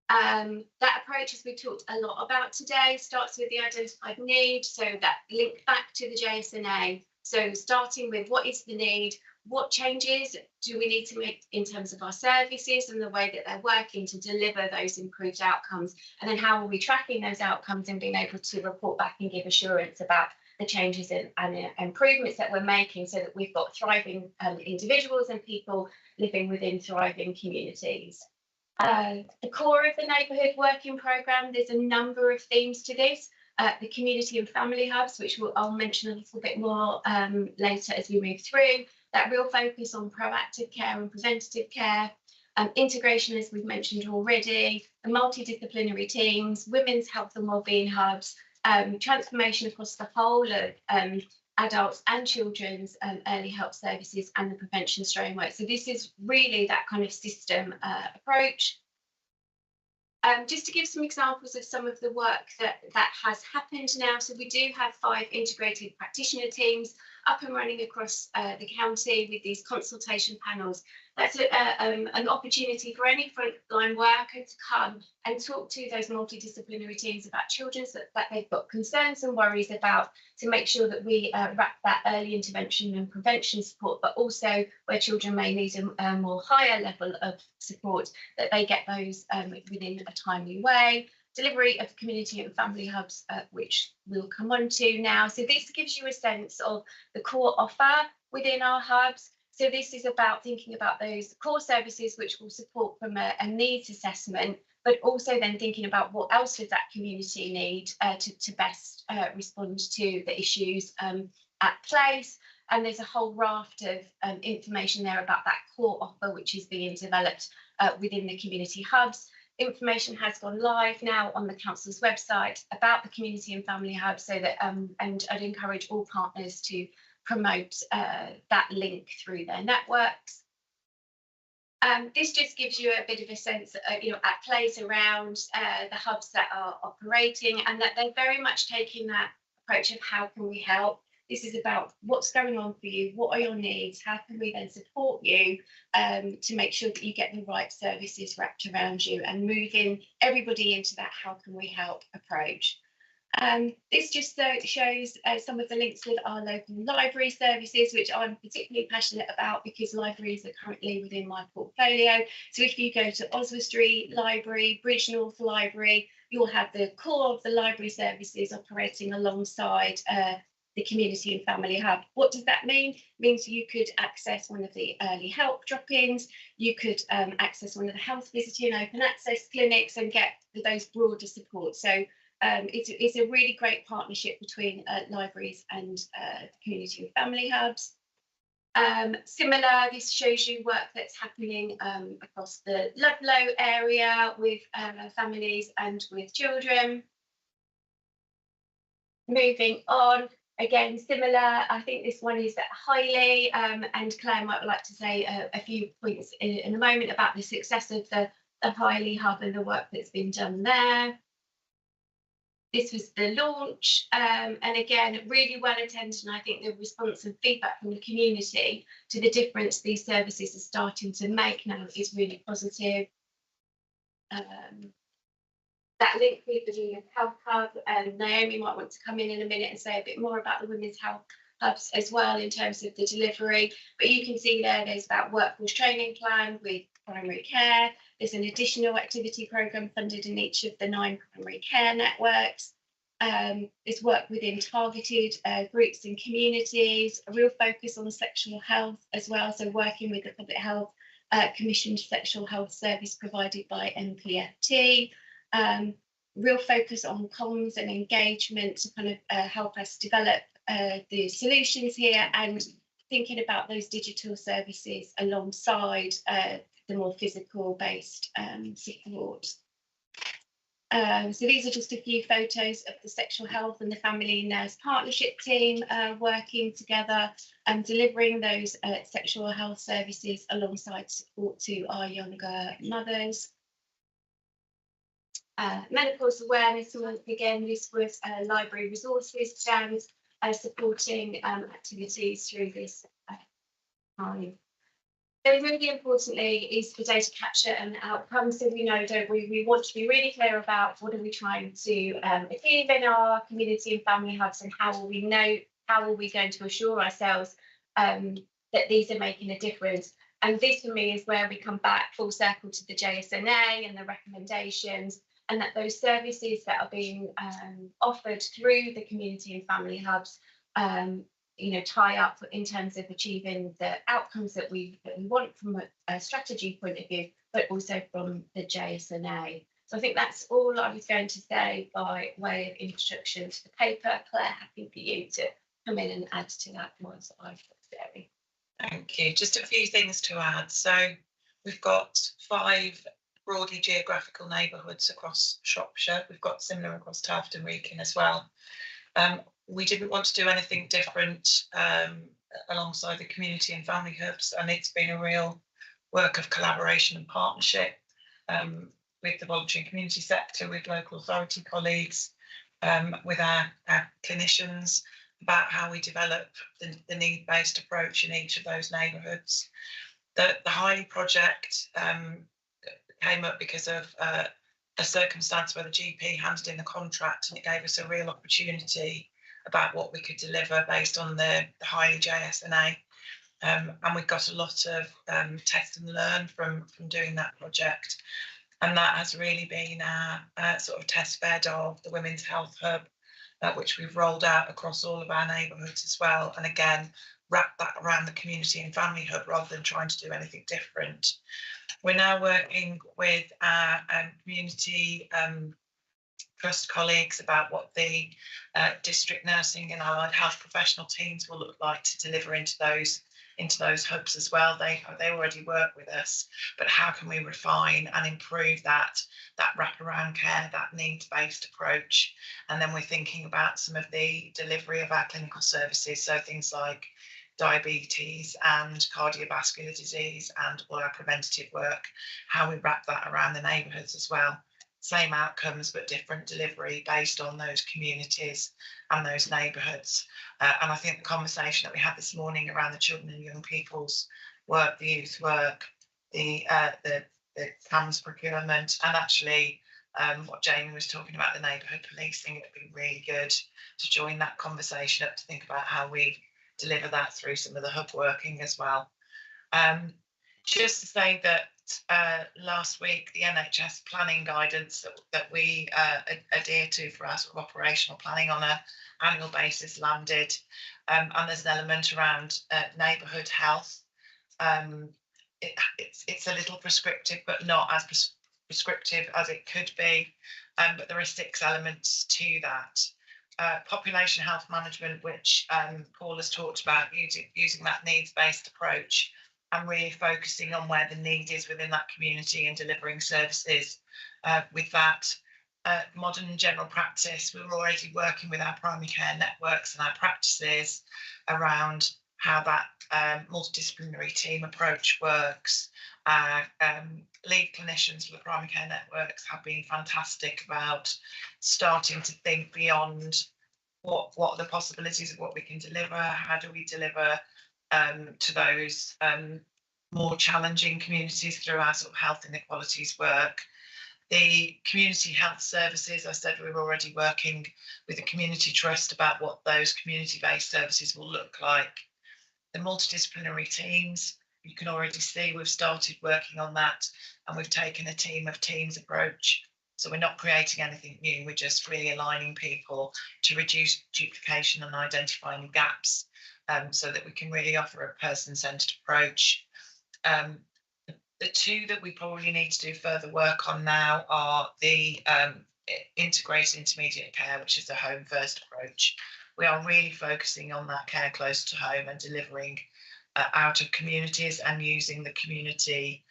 [SPEAKER 6] That approach, as we talked a lot about today, starts with the identified need, so that link back to the JSNA. So starting with what is the need, what changes do we need to make in terms of our services and the way that they're working to deliver those improved outcomes, and then how are we tracking those outcomes and being able to report back and give assurance about the changes and improvements that we're making so that we've got thriving individuals and people living within thriving communities. The core of the neighbourhood working programme, there's a number of themes to this. The community and family hubs, which I'll mention a little bit more later as we move through. That real focus on proactive care and preventative care. Integration, as we've mentioned already. The multidisciplinary teams, women's health and wellbeing hubs. Transformation across the whole of adults and children's early help services and the prevention framework. So this is really that kind of system approach. Just to give some examples of some of the work that has happened now. So we do have 5 integrated practitioner teams up and running across the county with these consultation panels. That's an opportunity for any frontline worker to come and talk to those multidisciplinary teams about children that they've got concerns and worries about, to make sure that we wrap that early intervention and prevention support, but also where children may need a more higher level of support, that they get those within a timely way. Delivery of community and family hubs, which we'll come on to now. So this gives you a sense of the core offer within our hubs. So this is about thinking about those core services which will support from a needs assessment, but also then thinking about what else does that community need to best respond to the issues at place. And there's a whole raft of information there about that core offer which is being developed within the community hubs. Information has gone live now on the council's website about the community and family hub, so that and I'd encourage all partners to promote that link through their networks. This just gives you a bit of a sense, at place around the hubs that are operating, and that they're very much taking that approach of how can we help. This is about what's going on for you, what are your needs, how can we then support you to make sure that you get the right services wrapped around you, and moving everybody into that how can we help approach. This just shows some of the links with our local library services, which I'm particularly passionate about because libraries are currently within my portfolio. So if you go to Oswestry Library, Bridgenorth Library, you'll have the core of the library services operating alongside the community and family hub. What does that mean? It means you could access one of the early help drop-ins, you could access one of the health visiting open access clinics and get those broader support. So it's a really great partnership between libraries and the community and family hubs. Similar, this shows you work that's happening across the Ludlow area with families and with children. Moving on, again, similar, I think this one is at Highley, and Claire might like to say a few points in a moment about the success of the Highley hub and the work that's been done there. This was the launch, and again, really well attended, and I think the response and feedback from the community to the difference these services are starting to make now is really positive. That link with the Women's Health Hub, and Naomi might want to come in a minute and say a bit more about the Women's Health Hubs as well in terms of the delivery. But you can see there's that workforce training plan with primary care. There's an additional activity programme funded in each of the 9 primary care networks. There's work within targeted groups and communities, a real focus on sexual health as well, so working with the Public Health Commissioned Sexual Health Service provided by MPFT. Real focus on comms and engagement to kind of help us develop the solutions here, and thinking about those digital services alongside the more physical based support. So these are just a few photos of the sexual health and the family nurse partnership team working together and delivering those sexual health services alongside support to our younger mothers. Menopause awareness month, again, this was library resources stand supporting activities through this time. So really importantly is the data capture and outcomes. So we know, don't we, we want to be really clear about what are we trying to achieve in our community and family hubs, and how will we know, how are we going to assure ourselves that these are making a difference. And this for me is where we come back full circle to the JSNA and the recommendations, and that those services that are being offered through the community and family hubs, tie up in terms of achieving the outcomes that we want from a strategy point of view, but also from the JSNA. So I think that's all I was going to say by way of introduction to the paper. Claire, happy for you to come in and add to that once I've got.
[SPEAKER 2] Thank you. Just a few things to add. So we've got 5 broadly geographical neighbourhoods across Shropshire. We've got similar across Taft and Wrekin as well. We didn't want to do anything different alongside the community and family hubs, and it's been a real work of collaboration and partnership with the voluntary and community sector, with local authority colleagues, with our clinicians, about how we develop the need-based approach in each of those neighbourhoods. The Highley project came up because of a circumstance where the GP handed in the contract, and it gave us a real opportunity about what we could deliver based on the Highley JSNA. And we got a lot of test and learn from doing that project. And that has really been our sort of test bed of the Women's Health Hub, which we've rolled out across all of our neighbourhoods as well. And again, wrap that around the community and family hub rather than trying to do anything different. We're now working with our community trust colleagues about what the district nursing and allied health professional teams will look like to deliver into those hubs as well. They already work with us, but how can we refine and improve that wraparound care, that needs-based approach? And then we're thinking about some of the delivery of our clinical services, so things like diabetes and cardiovascular disease and all our preventative work, how we wrap that around the neighbourhoods as well. Same outcomes, but different delivery based on those communities and those neighbourhoods. And I think the conversation that we had this morning around the children and young people's work, the youth work, the CAMS procurement, and actually what Jamie was talking about, the neighbourhood policing, it would be really good to join that conversation up to think about how we deliver that through some of the hub working as well. Just to say that last week, the NHS planning guidance that we adhere to for our sort of operational planning on an annual basis landed, and there's an element around neighbourhood health. It's a little prescriptive, but not as prescriptive as it could be, but there are 6 elements to that. Population health management, which Paul has talked about, using that needs-based approach and really focusing on where the need is within that community and delivering services with that. Modern general practice, we were already working with our primary care networks and our practices around how that multidisciplinary team approach works. Lead clinicians for the primary care networks have been fantastic about starting to think beyond what are the possibilities of what we can deliver, how do we deliver to those more challenging communities through our sort of health inequalities work. The community health services, I said we were already working with the community trust about what those community-based services will look like. The multidisciplinary teams, you can already see we've started working on that, and we've taken a team of teams approach. So we're not creating anything new, we're just really aligning people to reduce duplication and identifying gaps, so that we can really offer a person-centred approach. The 2 that we probably need to do further work on now are the integrated intermediate care, which is the home first approach. We are really focusing on that care close to home and delivering out of communities and using the community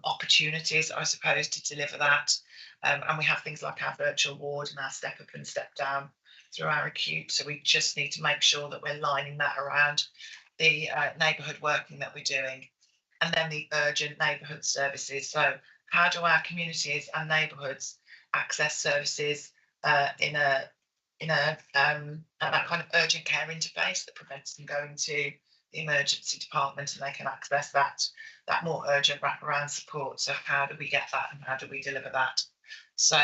[SPEAKER 2] opportunities, I suppose, to deliver that. And we have things like our virtual ward and our step up and step down through our acute. So we just need to make sure that we're lining that around the neighbourhood working that we're doing. And then the urgent neighbourhood services. So how do our communities and neighbourhoods access services in a that kind of urgent care interface that prevents them going to the emergency department, and they can access that more urgent wraparound support. So how do we get that, and how do we deliver that? So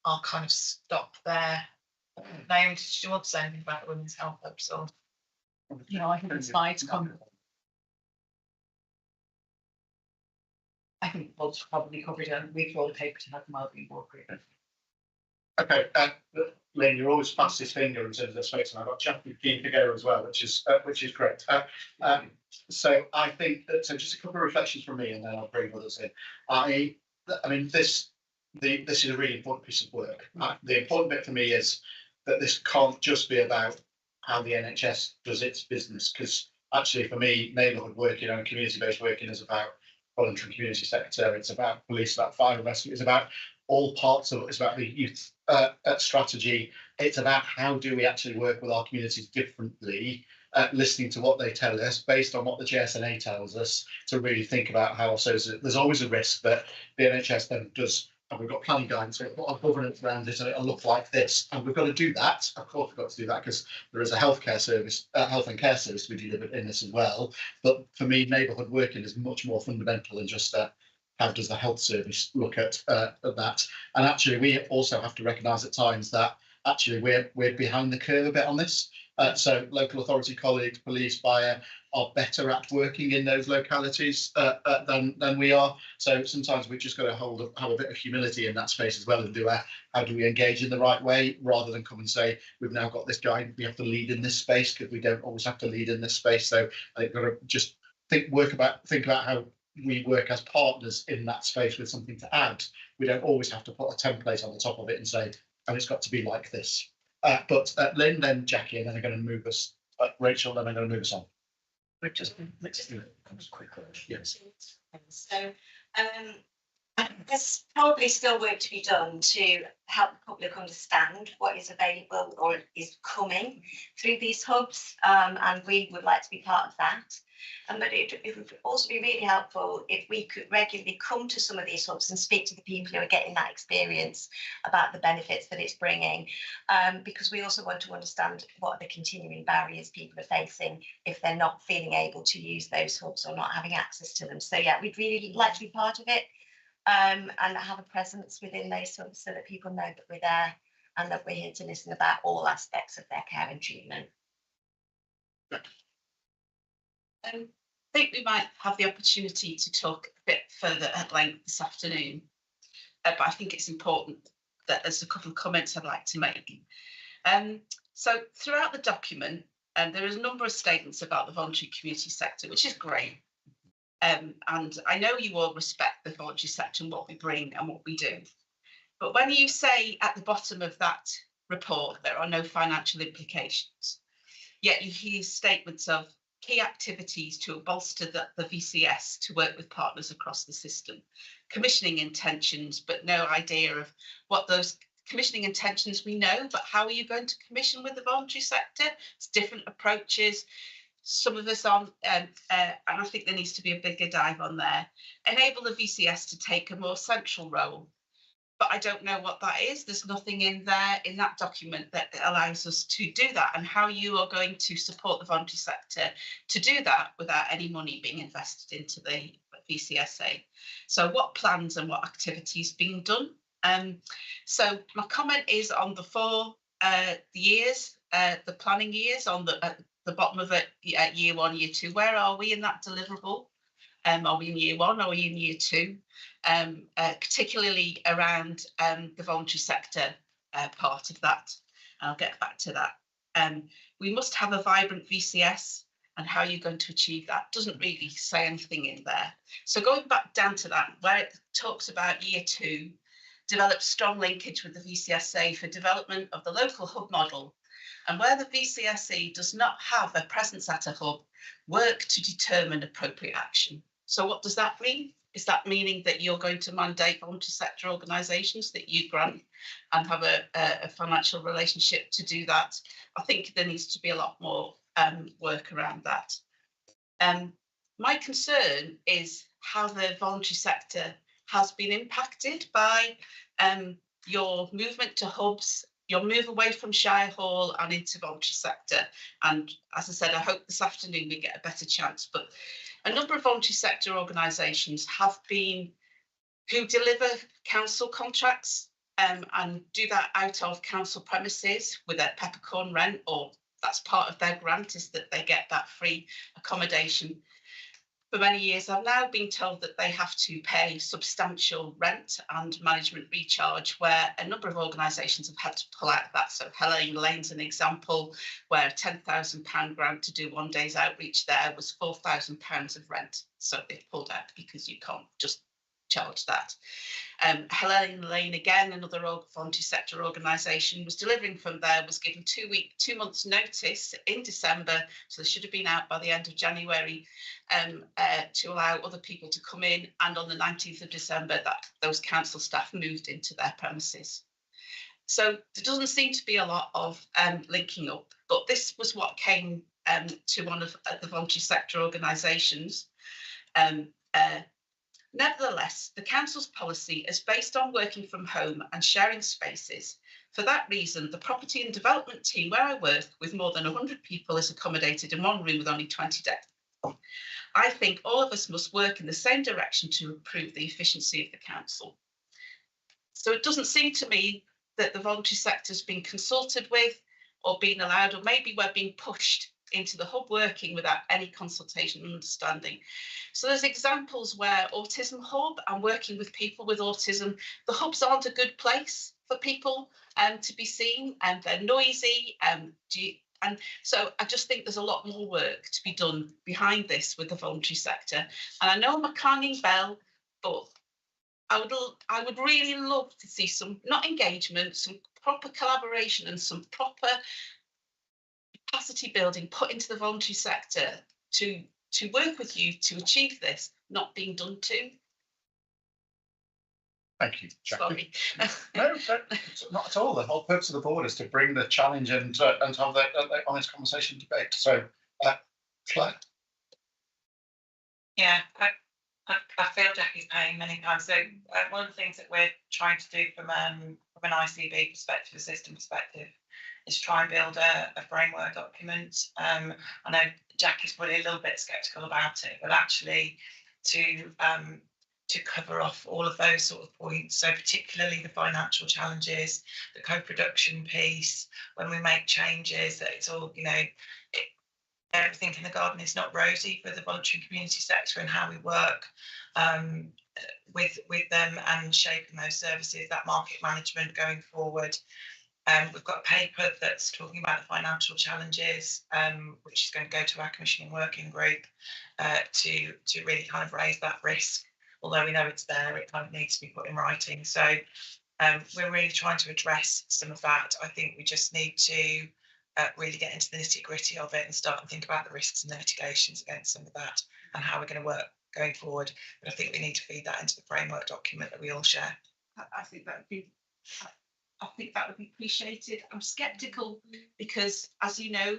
[SPEAKER 2] I'll kind of stop there. Naomi, did you want to say anything about the women's health hubs? Or
[SPEAKER 17] No, I think the slides come. I think Paul's probably covered it, and we've rolled a paper to have the Wellbeing board group.
[SPEAKER 1] Okay, Lynn, you're always fastest finger in terms of space, and I've got Jackie keen to go as well, which is great. So I think that, so just a couple of reflections from me, and then I'll bring others in. I mean, this is a really important piece of work. The important bit for me is that this can't just be about how the NHS does its business, because actually for me, neighbourhood working and community-based working is about voluntary community sector, it's about police, about fire and rescue, it's about all parts of it. It's about the youth strategy. It's about how do we actually work with our communities differently, listening to what they tell us based on what the GSNA tells us, to really think about how. So there's always a risk that the NHS then does, and we've got planning guidance, we've got our governance around it, and it'll look like this, and we've got to do that. Of course, we've got to do that because there is a healthcare service, health and care service we deliver in this as well. But for me, neighbourhood working is much more fundamental than just how does the health service look at that? And actually, we also have to recognise at times that actually we're behind the curve a bit on this. So local authority colleagues, police, fire are better at working in those localities than we are. So sometimes we've just got to have a bit of humility in that space as well, and how do we engage in the right way, rather than come and say we've now got this guy, we have to lead in this space, because we don't always have to lead in this space. So I think we've got to just think about how we work as partners in that space with something to add. We don't always have to put a template on the top of it and say, and it's got to be like this. But Lynn, then Jackie, and then I'm going to move us, Rachel, then I'm going to move us on.
[SPEAKER 14] We're just let's do it quickly.
[SPEAKER 1] Yes.
[SPEAKER 14] So
[SPEAKER 5] There's probably still work to be done to help the public understand what is available or is coming through these hubs, and we would like to be part of that. But it would also be really helpful if we could regularly come to some of these hubs and speak to the people who are getting that experience about the benefits that it's bringing, because we also want to understand what are the continuing barriers people are facing if they're not feeling able to use those hubs or not having access to them. So yeah, we'd really like to be part of it. And have a presence within those hubs so that people know that we're there and that we're here to listen about all aspects of their care and treatment.
[SPEAKER 17] I think we might have the opportunity to talk a bit further at length this afternoon, but I think it's important that there's a couple of comments I'd like to make. So throughout the document, there is a number of statements about the voluntary community sector, which is great. And I know you all respect the voluntary sector and what we bring and what we do. But when you say at the bottom of that report, there are no financial implications, yet you hear statements of key activities to bolster the VCS to work with partners across the system, commissioning intentions, but no idea of what those commissioning intentions we know, but how are you going to commission with the voluntary sector? It's different approaches. Some of us on, and I think there needs to be a bigger dive on there. Enable the VCS to take a more central role, but I don't know what that is. There's nothing in there in that document that allows us to do that, and how you are going to support the voluntary sector to do that without any money being invested into the VCSA. So what plans and what activities being done? So my comment is on the 4 years, the planning years on the bottom of it, year 1, year 2. Where are we in that deliverable? Are we in year 1? Are we in year 2? Particularly around the voluntary sector part of that. I'll get back to that. We must have a vibrant VCS, and how you're going to achieve that doesn't really say anything in there. So going back down to that, where it talks about year 2, develop strong linkage with the VCSA for development of the local hub model. And where the VCSE does not have a presence at a hub, work to determine appropriate action. So what does that mean? Is that meaning that you're going to mandate voluntary sector organisations that you grant and have a financial relationship to do that? I think there needs to be a lot more work around that. My concern is how the voluntary sector has been impacted by your movement to hubs, your move away from Shirehall and into voluntary sector. And as I said, I hope this afternoon we get a better chance. But a number of voluntary sector organisations have been, who deliver council contracts and do that out of council premises with a peppercorn rent, or that's part of their grant, is that they get that free accommodation. For many years, I've now been told that they have to pay substantial rent and management recharge, where a number of organisations have had to pull out of that. So Helene Lane's an example, where a £10,000 grant to do 1 day's outreach there was £4,000 of rent. So they've pulled out because you can't just charge that. Helene Lane, again, another voluntary sector organisation, was delivering from there, was given 2 months notice in December, so they should have been out by the end of January, to allow other people to come in, and on the 19th of December that those council staff moved into their premises. So there doesn't seem to be a lot of linking up, but this was what came to one of the voluntary sector organisations. Nevertheless, the council's policy is based on working from home and sharing spaces. For that reason, the property and development team where I work with more than 100 people is accommodated in one room with only 20 desks. I think all of us must work in the same direction to improve the efficiency of the council. So it doesn't seem to me that the voluntary sector has been consulted with or been allowed, or maybe we're being pushed into the hub working without any consultation and understanding. So there's examples where autism hub and working with people with autism, the hubs aren't a good place for people to be seen, and they're noisy. And so I just think there's a lot more work to be done behind this with the voluntary sector. And I know I'm a clanging bell, but I would really love to see some, not engagement, some proper collaboration and some proper capacity building put into the voluntary sector to work with you to achieve this, not being done to.
[SPEAKER 1] Thank you, Jackie.
[SPEAKER 14] Sorry.
[SPEAKER 1] No, not at all. The whole purpose of the board is to bring the challenge and have that honest conversation, debate. So, Claire.
[SPEAKER 2] Yeah, I feel Jackie's paying many times. So one of the things that we're trying to do from an ICB perspective, a system perspective, is try and build a framework document. I know Jackie's probably a little bit sceptical about it, but actually to cover off all of those sort of points. So particularly the financial challenges, the co-production piece, when we make changes, that it's all, everything in the garden is not rosy for the voluntary and community sector, and how we work with them and shaping those services, that market management going forward. We've got a paper that's talking about the financial challenges, which is going to go to our commissioning working group to really kind of raise that risk. Although we know it's there, it kind of needs to be put in writing. So we're really trying to address some of that. I think we just need to really get into the nitty gritty of it and start to think about the risks and the mitigations against some of that and how we're going to work going forward. But I think we need to feed that into the framework document that we all share.
[SPEAKER 14] I think that would be. I think that would be appreciated. I'm sceptical because, as you know,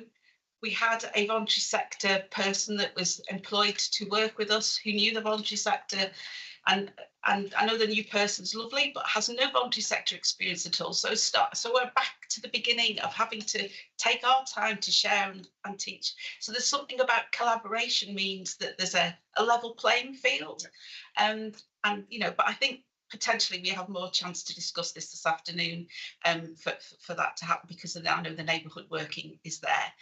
[SPEAKER 14] we had a voluntary sector person that was employed to work with us who knew the voluntary sector, and I know the new person's lovely, but has no voluntary sector experience at all. So we're back to the beginning of having to take our time to share and teach. So there's something about collaboration means that there's a level playing field, and but I think potentially we have more chance to discuss this afternoon for that to happen, because I know the neighbourhood working is there.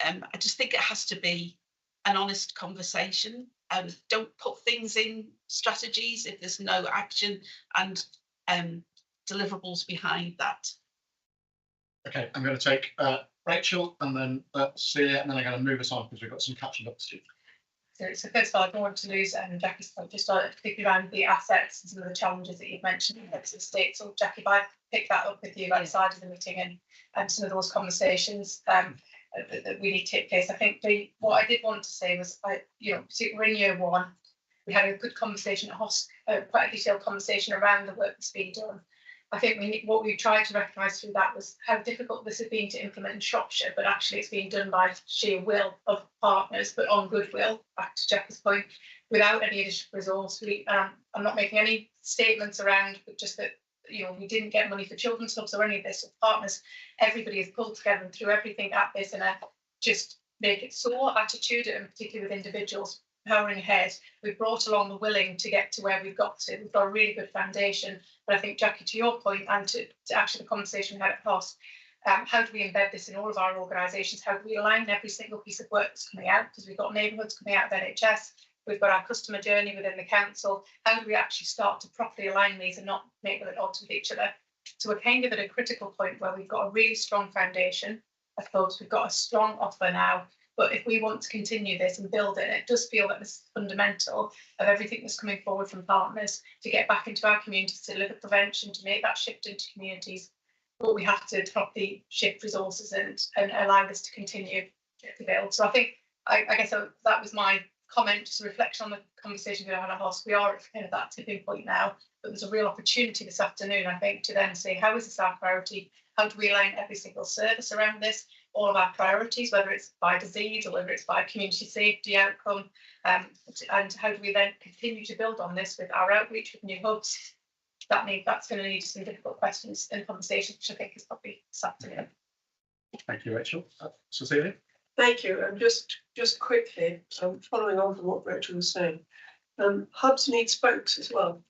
[SPEAKER 14] I just think it has to be an honest conversation. Don't put things in strategies if there's no action and deliverables behind that.
[SPEAKER 1] Okay, I'm going to take Rachel and then Celia, and then I'm going to move us on because we've got some catching up to do.
[SPEAKER 7] So first of all, I don't want to lose Jackie's point, just particularly around the assets and some of the challenges that you've mentioned in the state. So Jackie, if I pick that up with you outside of the meeting and some of those conversations that we need to take place. I think what I did want to say was, we're in year one. We had a good conversation at quite a detailed conversation around the work that's being done. I think what we tried to recognise through that was how difficult this has been to implement in Shropshire, but actually it's being done by sheer will of partners, but on goodwill, back to Jackie's point, without any additional resource. I'm not making any statements around, but just that, we didn't get money for children's clubs or any of this. So partners, everybody has pulled together and threw everything at this in a just make it so attitude, and particularly with individuals powering ahead. We've brought along the willing to get to where we've got to. We've got a really good foundation. But I think, Jackie, to your point, and to actually the conversation we had at POS, how do we embed this in all of our organisations? How do we align every single piece of work that's coming out? Because we've got neighbourhoods coming out of NHS. We've got our customer journey within the council. How do we actually start to properly align these and not make them at odds with each other? So we're kind of at a critical point where we've got a really strong foundation. I suppose we've got a strong offer now. But if we want to continue this and build it, it does feel that this is fundamental of everything that's coming forward from partners to get back into our communities, to deliver prevention, to make that shift into communities. But we have to properly shift resources and allow this to continue to build. So I think, I guess that was my comment, just a reflection on the conversation we had at HOS. We are at kind of that tipping point now, but there's a real opportunity this afternoon, I think, to then say, how is this our priority? How do we align every single service around this? All of our priorities, whether it's by disease or whether it's by community safety outcome, and how do we then continue to build on this with our outreach with new hubs? That's going to need some difficult questions and conversations, which I think is probably this afternoon.
[SPEAKER 1] Thank you, Rachel. Cecilia?
[SPEAKER 3] Thank you. And just quickly, following on from what Rachel was saying, hubs need spokes as well.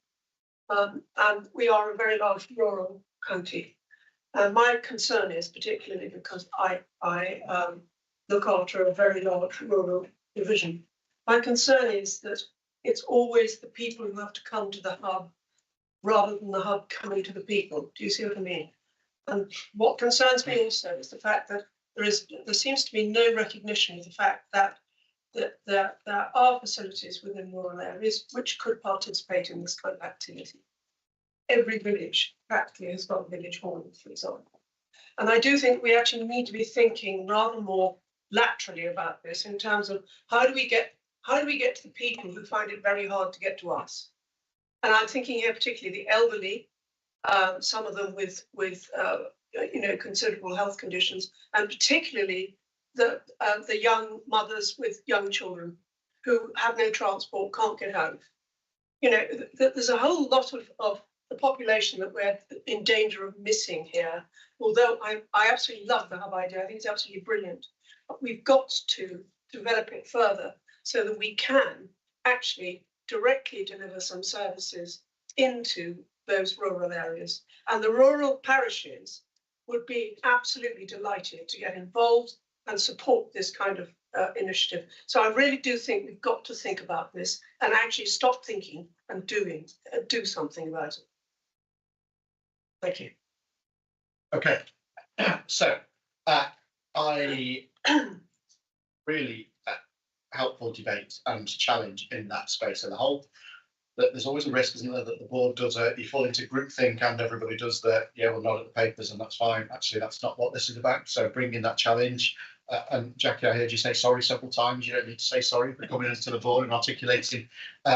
[SPEAKER 3] And we are a very large rural county. My concern is, particularly because I look after a very large rural division, my concern is that it's always the people who have to come to the hub rather than the hub coming to the people. Do you see what I mean? And what concerns me also is the fact that there seems to be no recognition of the fact that there are facilities within rural areas which could participate in this kind of activity. Every village practically has got a village hall, for example. And I do think we actually need to be thinking rather more laterally about this in terms of how do we get to the people who find it very hard to get to us? And I'm thinking here particularly the elderly, some of them with considerable health conditions, and particularly the young mothers with young children who have no transport, can't get home. There's a whole lot of the population that we're in danger of missing here. Although I absolutely love the hub idea, I think it's absolutely brilliant. But we've got to develop it further so that we can actually directly deliver some services into those rural areas. And the rural parishes would be absolutely delighted to get involved and support this kind of initiative. So I really do think we've got to think about this and actually stop thinking and do something about it. Thank you.
[SPEAKER 1] Okay, so I really helpful debate and challenge in that space of the whole. That there's always a risk, isn't there, that the board does you fall into groupthink and everybody does we'll nod at the papers and that's fine. Actually, that's not what this is about. So bringing that challenge. And Jackie, I heard you say sorry several times. You don't need to say sorry for coming into the board and articulating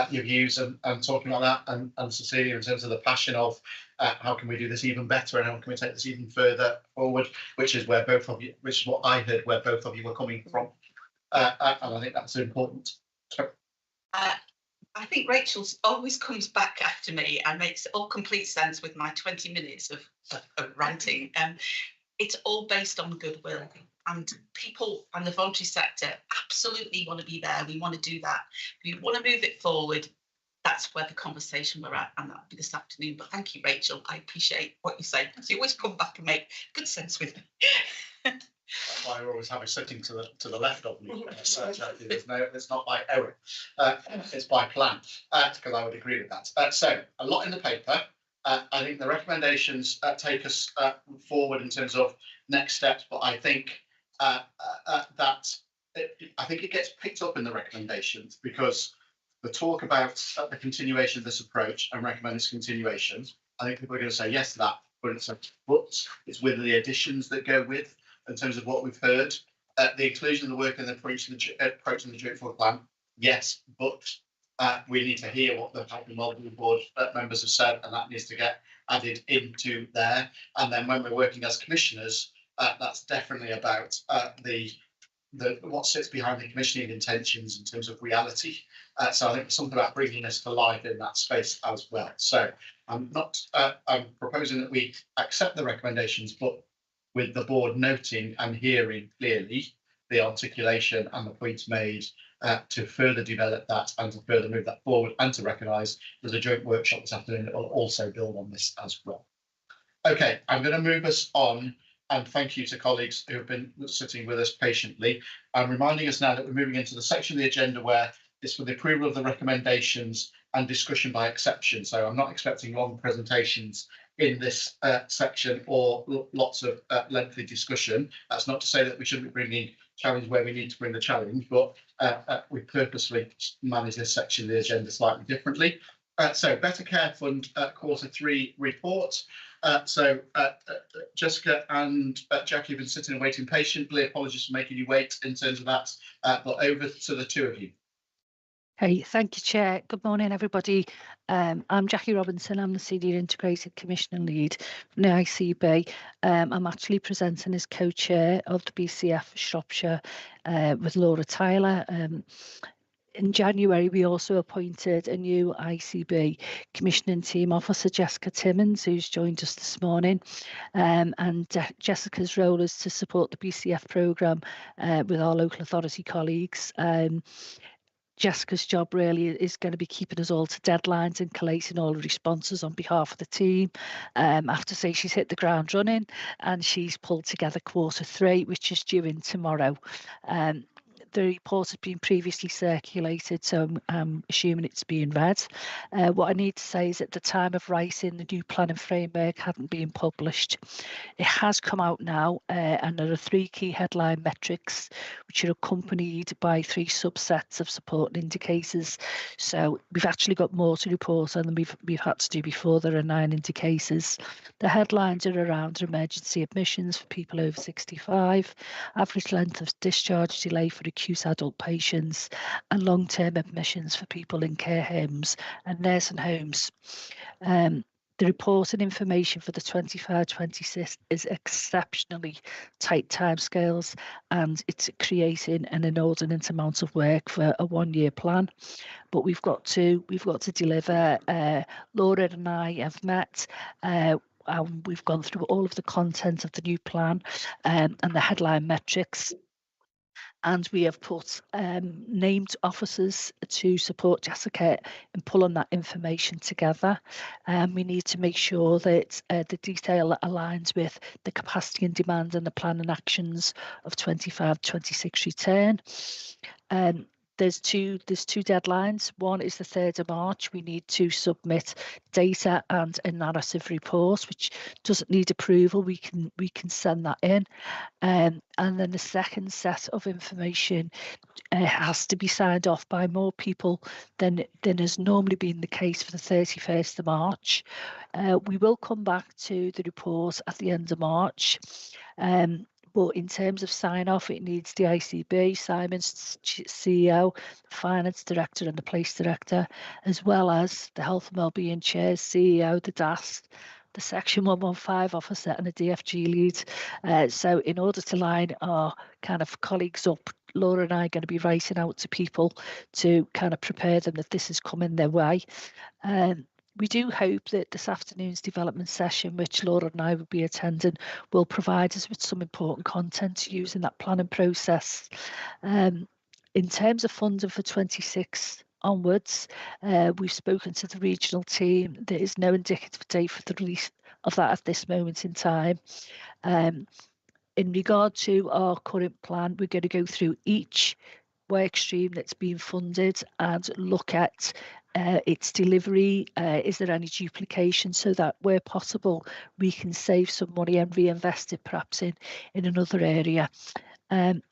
[SPEAKER 1] your views and talking about that. And Cecilia, in terms of the passion of how can we do this even better and how can we take this even further forward, which is what I heard where both of you were coming from. And I think that's important.
[SPEAKER 14] I think Rachel always comes back after me and makes all complete sense with my 20 minutes of ranting. It's all based on goodwill, and people and the voluntary sector absolutely want to be there. We want to do that. We want to move it forward. That's where the conversation we're at, and that'll be this afternoon. But thank you, Rachel. I appreciate what you say. You always come back and make good sense with me.
[SPEAKER 1] That's why I always have it sitting to the left of me. It's not by error. It's by plan, because I would agree with that. So a lot in the paper. I think the recommendations take us forward in terms of next steps, but I think it gets picked up in the recommendations because the talk about the continuation of this approach and recommend its continuation. I think people are going to say yes to that, but it's with the additions that go with. In terms of what we've heard, the inclusion of the work and the approach in the joint forward plan, yes, but we need to hear what the Health and Wellbeing Board members have said, and that needs to get added into there. And then when we're working as commissioners, that's definitely about the what sits behind the commissioning intentions in terms of reality. So I think there's something about bringing us to life in that space as well. So I'm proposing that we accept the recommendations, but with the board noting and hearing clearly the articulation and the points made to further develop that and to further move that forward, and to recognise there's a joint workshop this afternoon that will also build on this as well. Okay, I'm going to move us on, and thank you to colleagues who have been sitting with us patiently. I'm reminding us now that we're moving into the section of the agenda where it's for the approval of the recommendations and discussion by exception. So I'm not expecting long presentations in this section or lots of lengthy discussion. That's not to say that we shouldn't be bringing challenge where we need to bring the challenge, but we purposely manage this section of the agenda slightly differently. So Better Care Fund Q3 report. Jessica and Jackie have been sitting and waiting patiently. Apologies for making you wait in terms of that, but over to the two of you.
[SPEAKER 18] Hey, thank you, Chair. Good morning, everybody. I'm Jackie Robinson. I'm the Senior Integrated Commissioner Lead from the ICB. I'm actually presenting as co-chair of the BCF Shropshire with Laura Tyler. In January, we also appointed a new ICB commissioning team officer, Jessica Timmins, who's joined us this morning. And Jessica's role is to support the BCF programme with our local authority colleagues. Jessica's job really is going to be keeping us all to deadlines and collating all the responses on behalf of the team. I have to say she's hit the ground running and she's pulled together Q3, which is due in tomorrow. The report has been previously circulated, so I'm assuming it's being read. What I need to say is at the time of writing, the new planning framework hadn't been published. It has come out now, and there are 3 key headline metrics, which are accompanied by 3 subsets of support indicators. So we've actually got more to report on than we've had to do before. There are 9 indicators. The headlines are around emergency admissions for people over 65, average length of discharge delay for acute acute adult patients and long-term admissions for people in care homes and nursing homes. The reporting information for the 25-26 is exceptionally tight timescales, and it's creating an inordinate amount of work for a one-year plan. But we've got to deliver. Laura and I have met. We've gone through all of the content of the new plan and the headline metrics. And we have put named officers to support Jessica in pulling that information together. We need to make sure that the detail aligns with the capacity and demand and the plan and actions of 25-26 return. There's two deadlines. One is the 3rd of March. We need to submit data and a narrative report, which doesn't need approval. We can send that in. And then the second set of information has to be signed off by more people than has normally been the case for the 31st of March. We will come back to the report at the end of March. But in terms of sign-off, it needs the ICB, Simon's CEO, the Finance Director and the Place Director, as well as the Health and Wellbeing Chair, CEO, the DAS, the Section 115 officer and the DFG lead. So in order to line our kind of colleagues up, Laura and I are going to be writing out to people to kind of prepare them that this is coming their way. We do hope that this afternoon's development session, which Laura and I will be attending, will provide us with some important content to use in that planning process. In terms of funding for 26 onwards, we've spoken to the regional team. There is no indicative date for the release of that at this moment in time. In regard to our current plan, we're going to go through each work stream that's been funded and look at its delivery. Is there any duplication, so that where possible we can save some money and reinvest it perhaps in another area. In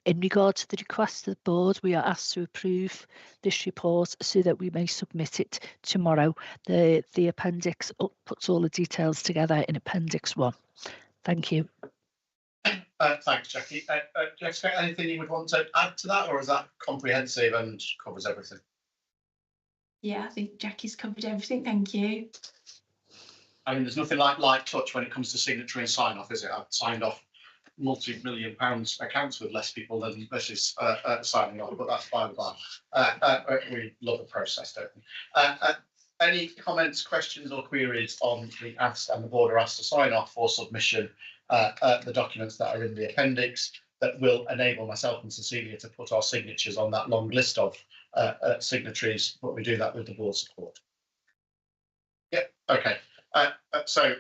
[SPEAKER 18] regard to the request of the board, we are asked to approve this report so that we may submit it tomorrow. The appendix puts all the details together in Appendix 1. Thank you.
[SPEAKER 1] Thanks, Jackie. Jessica, anything you would want to add to that, or is that comprehensive and covers everything?
[SPEAKER 19] Yeah, I think Jackie's covered everything. Thank you.
[SPEAKER 1] I mean, there's nothing like light touch when it comes to signatory and sign off, is it? I've signed off multi-million pounds accounts with less people than this signing off, but that's by the by. We love the process, don't we? Any comments, questions, or queries on the ask, and the board are asked to sign off for submission the documents that are in the appendix that will enable myself and Cecilia to put our signatures on that long list of signatories, but we do that with the board support. Yep, okay. So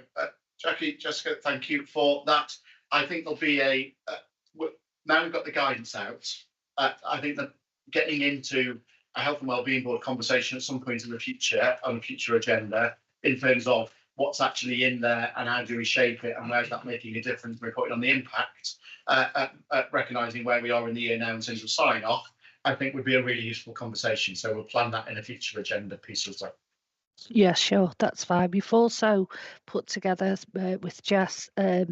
[SPEAKER 1] Jackie, Jessica, thank you for that. I think there'll be now we've got the guidance out, I think that getting into a health and wellbeing board conversation at some point in the future, on the future agenda, in terms of what's actually in there and how do we shape it and where's that making a difference, reporting on the impact, recognising where we are in the year now in terms of sign off, I think would be a really useful conversation. So we'll plan that in a future agenda piece as well.
[SPEAKER 18] Yeah, sure, that's fine. We've also put together with Jess a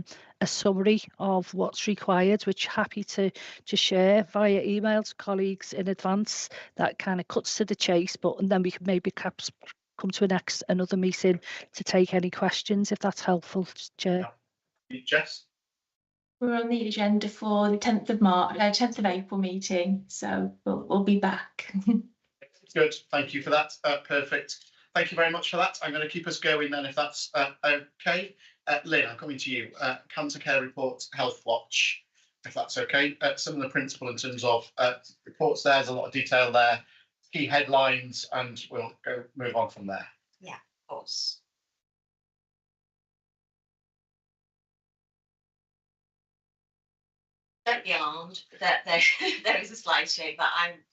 [SPEAKER 18] summary of what's required, which happy to share via email to colleagues in advance. That kind of cuts to the chase, and then we can maybe perhaps come to another meeting to take any questions, if that's helpful, Chair.
[SPEAKER 1] Jess?
[SPEAKER 19] We're on the agenda for the 10th of March, 10th of April meeting, so we'll be back.
[SPEAKER 1] Good, thank you for that. Perfect. Thank you very much for that. I'm going to keep us going then, if that's okay. Lynn, I'm coming to you. Cancer Care Report, Health Watch, if that's okay. Similar principle in terms of reports there. There's a lot of detail there, key headlines, and we'll move on from there.
[SPEAKER 5] Yeah, of course. Don't be alarmed that there is a slideshow, but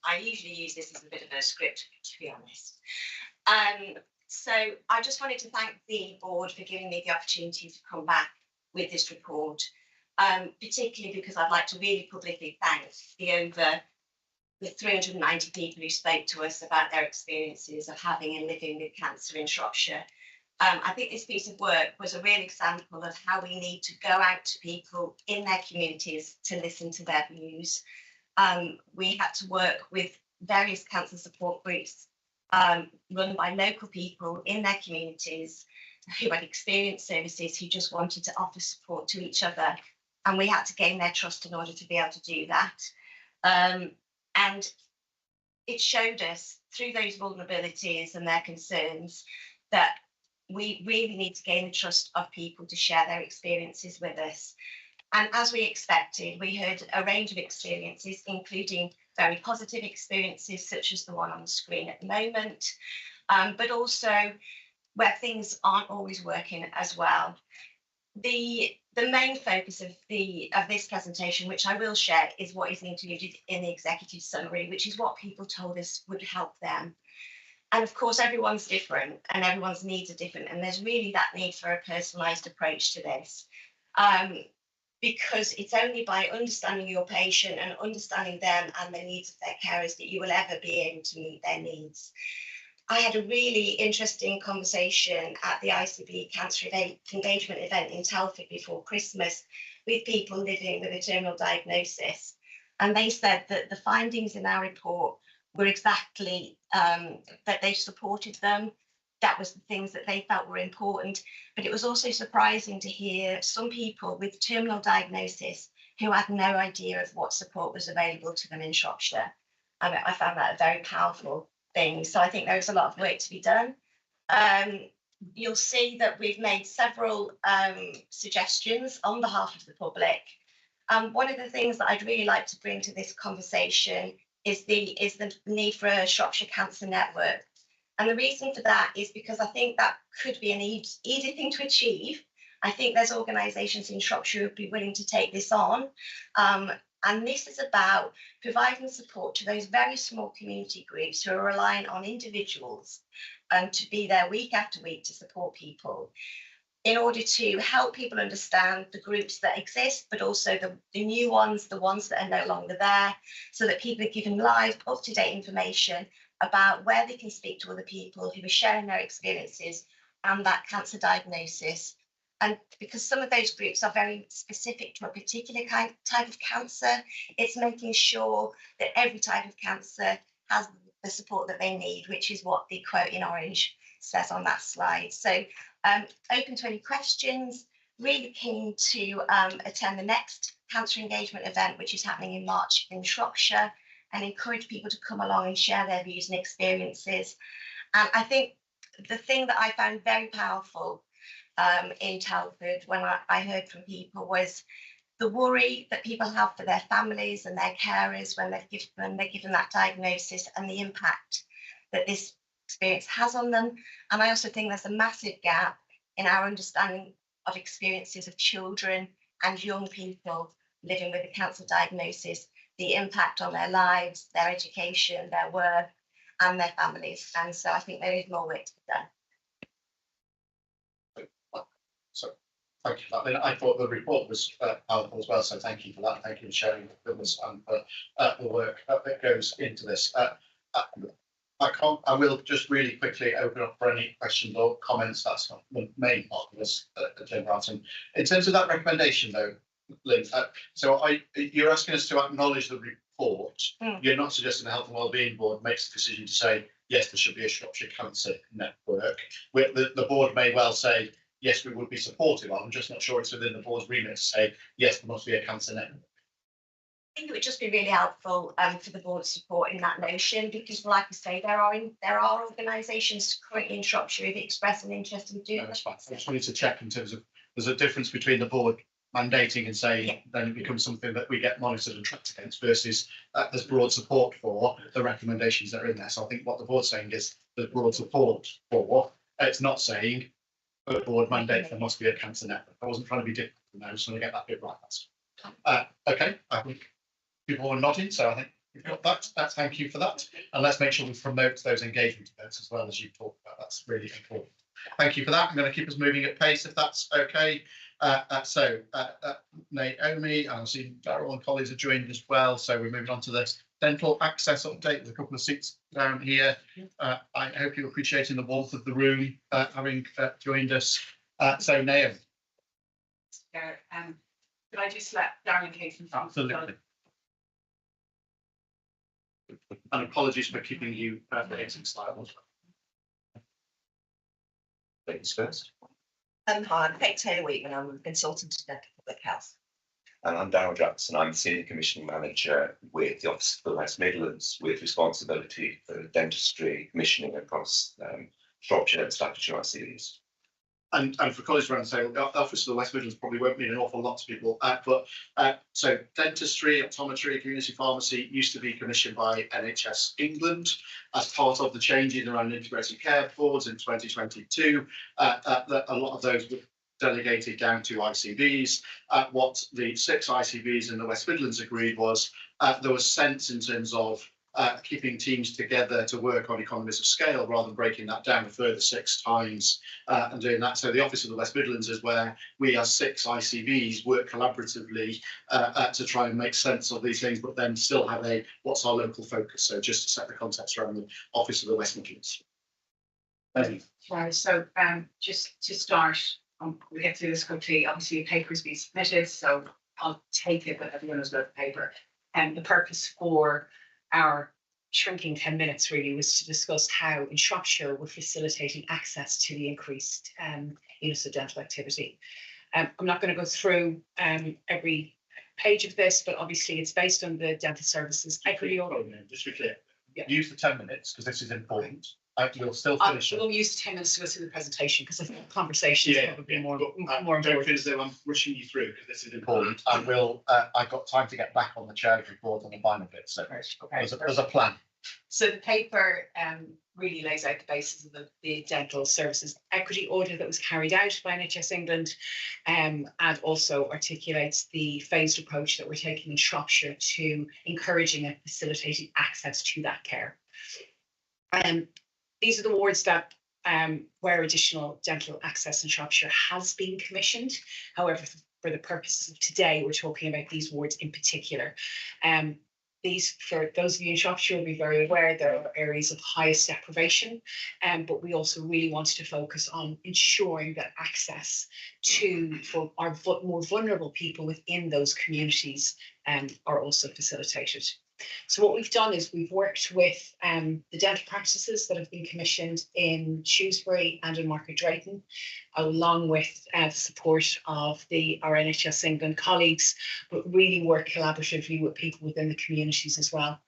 [SPEAKER 5] I usually use this as a bit of a script, to be honest. So I just wanted to thank the board for giving me the opportunity to come back with this report, particularly because I'd like to really publicly thank the 390 people who spoke to us about their experiences of having and living with cancer in Shropshire. I think this piece of work was a real example of how we need to go out to people in their communities to listen to their views. we had to work with various cancer support groups run by local people in their communities who had experienced services, who just wanted to offer support to each other. And we had to gain their trust in order to be able to do that. And it showed us through those vulnerabilities and their concerns that we really need to gain the trust of people to share their experiences with us. And as we expected, we heard a range of experiences, including very positive experiences, such as the one on the screen at the moment, but also where things aren't always working as well. The main focus of this presentation, which I will share, is what is included in the executive summary, which is what people told us would help them. And of course, everyone's different and everyone's needs are different. And there's really that need for a personalised approach to this. Because it's only by understanding your patient and understanding them and the needs of their carers that you will ever be able to meet their needs. I had a really interesting conversation at the ICB Cancer Engagement event in Telford before Christmas with people living with a terminal diagnosis. And they said that the findings in our report were exactly that they supported them. That was the things that they felt were important. But it was also surprising to hear some people with terminal diagnosis who had no idea of what support was available to them in Shropshire. I found that a very powerful thing. So I think there is a lot of work to be done. You'll see that we've made several suggestions on behalf of the public. One of the things that I'd really like to bring to this conversation is the need for a Shropshire Cancer Network. And the reason for that is because I think that could be an easy thing to achieve. I think there's organisations in Shropshire who would be willing to take this on. And this is about providing support to those very small community groups who are relying on individuals to be there week after week to support people in order to help people understand the groups that exist, but also the new ones, the ones that are no longer there, so that people are given live, up-to-date information about where they can speak to other people who are sharing their experiences and that cancer diagnosis. And because some of those groups are very specific to a particular type of cancer, it's making sure that every type of cancer has the support that they need, which is what the quote in orange says on that slide. So open to any questions, really keen to attend the next cancer engagement event, which is happening in March in Shropshire, and encourage people to come along and share their views and experiences. And I think the thing that I found very powerful in Telford when I heard from people was the worry that people have for their families and their carers when they're given that diagnosis, and the impact that this experience has on them. And I also think there's a massive gap in our understanding of experiences of children and young people living with a cancer diagnosis, the impact on their lives, their education, their work, and their families. And so I think there is more work to be done.
[SPEAKER 1] So thank you for that. I mean, I thought the report was powerful as well, so thank you for that. Thank you for sharing with us and for the work that goes into this. I will just really quickly open up for any questions or comments. That's not the main part of this agenda item. In terms of that recommendation, though, Lynn, you're asking us to acknowledge the report. You're not suggesting the Health and Wellbeing Board makes the decision to say, yes, there should be a Shropshire Cancer Network. The board may well say, yes, we would be supportive. I'm just not sure it's within the board's remit to say, yes, there must be a cancer network.
[SPEAKER 5] I think it would just be really helpful for the board support in that notion, because, like I say, there are organisations currently in Shropshire who've expressed an interest in doing
[SPEAKER 1] that's fine. I just wanted to check in terms of there's a difference between the board mandating and saying then it becomes something that we get monitored and tracked against versus there's broad support for the recommendations that are in there. So I think what the board's saying is there's broad support for. It's not saying the board mandate there must be a cancer network. I wasn't trying to be different. I just want to get that bit right. That's okay. I think people are nodding, so I think we've got that. Thank you for that. And let's make sure we promote those engagement events as well as you talked about. That's really important. Thank you for that. I'm going to keep us moving at pace if that's okay. Naomi, I see Darryl and colleagues are joined as well. So we're moving on to the dental access update with a couple of seats down here. I hope you're appreciating the warmth of the room having joined us. So Naomi.
[SPEAKER 17] Could I just let Darren Casey? Absolutely.
[SPEAKER 1] And apologies for keeping you in style.
[SPEAKER 20] Ladies first.
[SPEAKER 14] Hi, I'm Kate Taylor-Wheatman. I'm a consultant in dental public health.
[SPEAKER 20] And I'm Darryl Jackson. I'm the Senior Commissioning Manager with the Office for the West Midlands, with responsibility for dentistry commissioning across Shropshire and Staffordshire ICBs.
[SPEAKER 1] And for colleagues around the table, the Office of the West Midlands probably won't mean an awful lot to people, so dentistry, optometry, community pharmacy used to be commissioned by NHS England as part of the changes around integrated care boards in 2022. A lot of those were delegated down to ICBs. What the 6 ICBs in the West Midlands agreed was there was sense in terms of keeping teams together to work on economies of scale rather than breaking that down a further 6 times and doing that. So the Office of the West Midlands is where we as 6 ICBs work collaboratively to try and make sense of these things, but then still have what's our local focus. So just to set the context around the Office of the West Midlands.
[SPEAKER 17] Right, so just to start, we'll get through this quickly. Obviously, a paper's been submitted, so I'll take it that everyone has got the paper. And the purpose for our shrinking 10 minutes really was to discuss how in Shropshire we're facilitating access to the increased use of dental activity. I'm not going to go through every page of this, but obviously it's based on the dental services.
[SPEAKER 1] Just to be clear, use the 10 minutes because this is important. We'll still finish.
[SPEAKER 17] We'll use the 10 minutes to go through the presentation because I think the conversation is probably more important.
[SPEAKER 1] Don't feel as though I'm rushing you through because this is important. And I've got time to get back on the chair's report on the final bit. So there's a plan.
[SPEAKER 17] So the paper really lays out the basis of the dental services equity audit that was carried out by NHS England, and also articulates the phased approach that we're taking in Shropshire to encouraging and facilitating access to that care. These are the wards that where additional dental access in Shropshire has been commissioned. However, for the purposes of today, we're talking about these wards in particular. These, for those of you in Shropshire, will be very aware there are areas of highest deprivation, but we also really wanted to focus on ensuring that access for our more vulnerable people within those communities are also facilitated. So what we've done is we've worked with the dental practices that have been commissioned in Shrewsbury and in Market Drayton, along with the support of our NHS England colleagues, but really work collaboratively with people within the communities as well.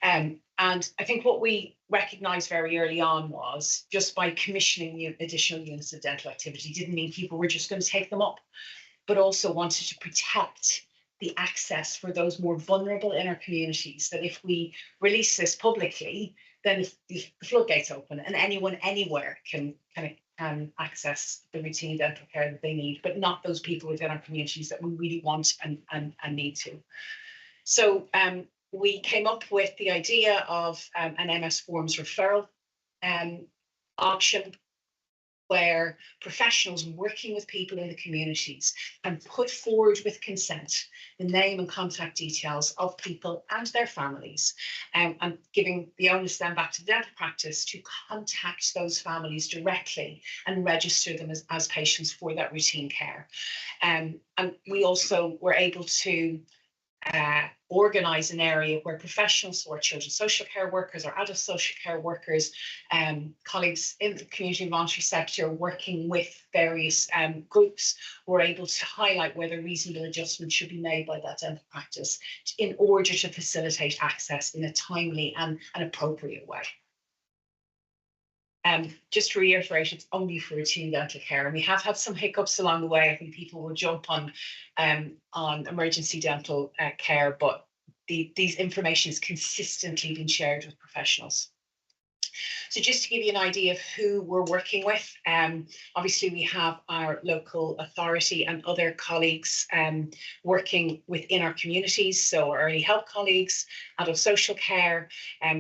[SPEAKER 17] And I think what we recognised very early on was just by commissioning additional units of dental activity didn't mean people were just going to take them up, but also wanted to protect the access for those more vulnerable in our communities, that if we release this publicly, then the floodgates open and anyone anywhere can access the routine dental care that they need, but not those people within our communities that we really want and need to. So we came up with the idea of an MS Forms referral option, where professionals working with people in the communities can put forward with consent the name and contact details of people and their families, and giving the onus then back to the dental practice to contact those families directly and register them as patients for that routine care. And we also were able to organise an area where professionals who are children's social care workers or adult social care workers, colleagues in the community and voluntary sector working with various groups were able to highlight whether reasonable adjustments should be made by that dental practice in order to facilitate access in a timely and an appropriate way. Just to reiterate, it's only for routine dental care, and we have had some hiccups along the way. I think people will jump on emergency dental care, but these information has consistently been shared with professionals. So just to give you an idea of who we're working with, obviously we have our local authority and other colleagues working within our communities. So our early help colleagues, adult social care,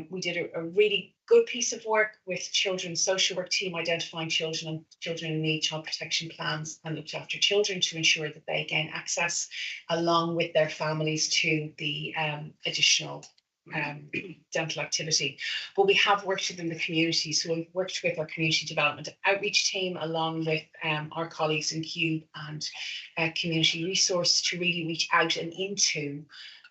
[SPEAKER 17] we did a really good piece of work with children's social work team, identifying children in need, child protection plans, and looked after children to ensure that they gain access along with their families to the additional dental activity. But we have worked within the community, so we've worked with our community development outreach team along with our colleagues in Cube and community resource to really reach out and into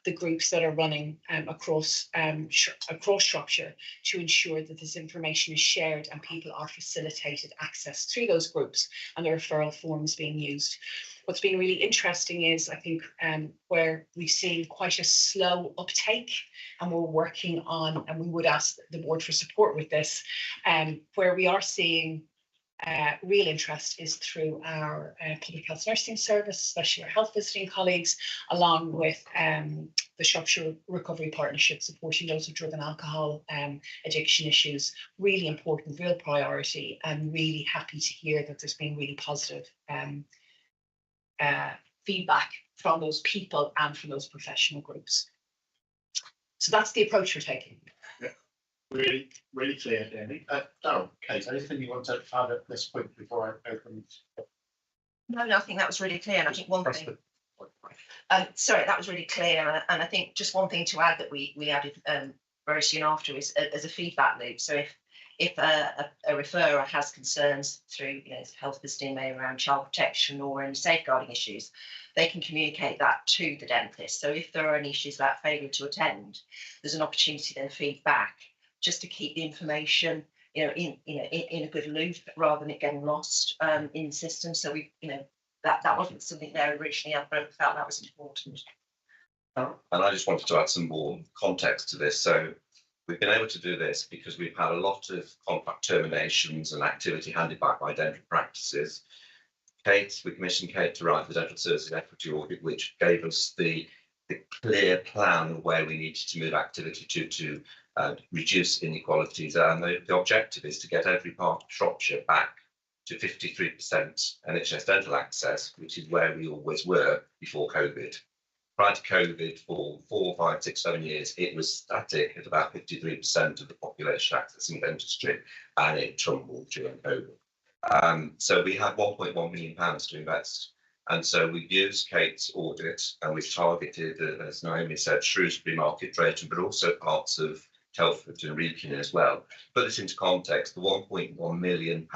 [SPEAKER 17] the groups that are running across Shropshire to ensure that this information is shared and people are facilitated access through those groups and the referral forms being used. What's been really interesting is, I think, where we've seen quite a slow uptake, and we're working on, and we would ask the board for support with this, where we are seeing real interest is through our public health nursing service, especially our health visiting colleagues, along with the Shropshire Recovery Partnership supporting those with drug and alcohol addiction issues. Really important, real priority, and really happy to hear that there's been really positive feedback from those people and from those professional groups. So that's the approach we're taking.
[SPEAKER 1] Yeah, really, really clear, Danny. Darryl, Kate, anything you want to add at this point before I open?
[SPEAKER 14] No, I think that was really clear. And I think one thing. Sorry, that was really clear. And I think just one thing to add that we added very soon after is as a feedback loop. So if a referrer has concerns through health visiting around child protection or any safeguarding issues, they can communicate that to the dentist. So if there are any issues about failure to attend, there's an opportunity then to feed back, just to keep the information in a good loop rather than it getting lost in the system. So we that wasn't something there originally. I felt that was important.
[SPEAKER 20] And I just wanted to add some more context to this. So we've been able to do this because we've had a lot of contract terminations and activity handed back by dental practices. We commissioned Kate to write the Dental Services Equity Audit, which gave us the clear plan of where we needed to move activity to reduce inequalities. And the objective is to get every part of Shropshire back to 53% NHS dental access, which is where we always were before COVID. Prior to COVID, for 4, 5, 6, 7 years, it was static at about 53% of the population accessing dentistry, and it tumbled during COVID. So we had £1.1 million to invest. And so we used Kate's audit, and we've targeted, as Naomi said, Shrewsbury, Market Drayton, but also parts of Telford and Wrekin as well. Put this into context, the £1.1 million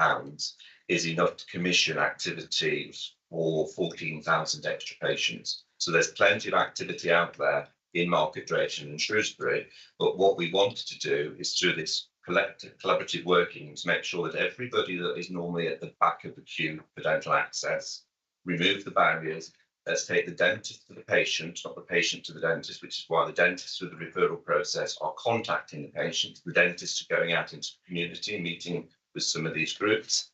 [SPEAKER 20] is enough to commission activities for 14,000 extra patients. So there's plenty of activity out there in Market Drayton and Shrewsbury, but what we wanted to do is through this collaborative working to make sure that everybody that is normally at the back of the queue for dental access, remove the barriers. Let's take the dentist to the patient, not the patient to the dentist, which is why the dentists through the referral process are contacting the patient. The dentists are going out into the community, meeting with some of these groups.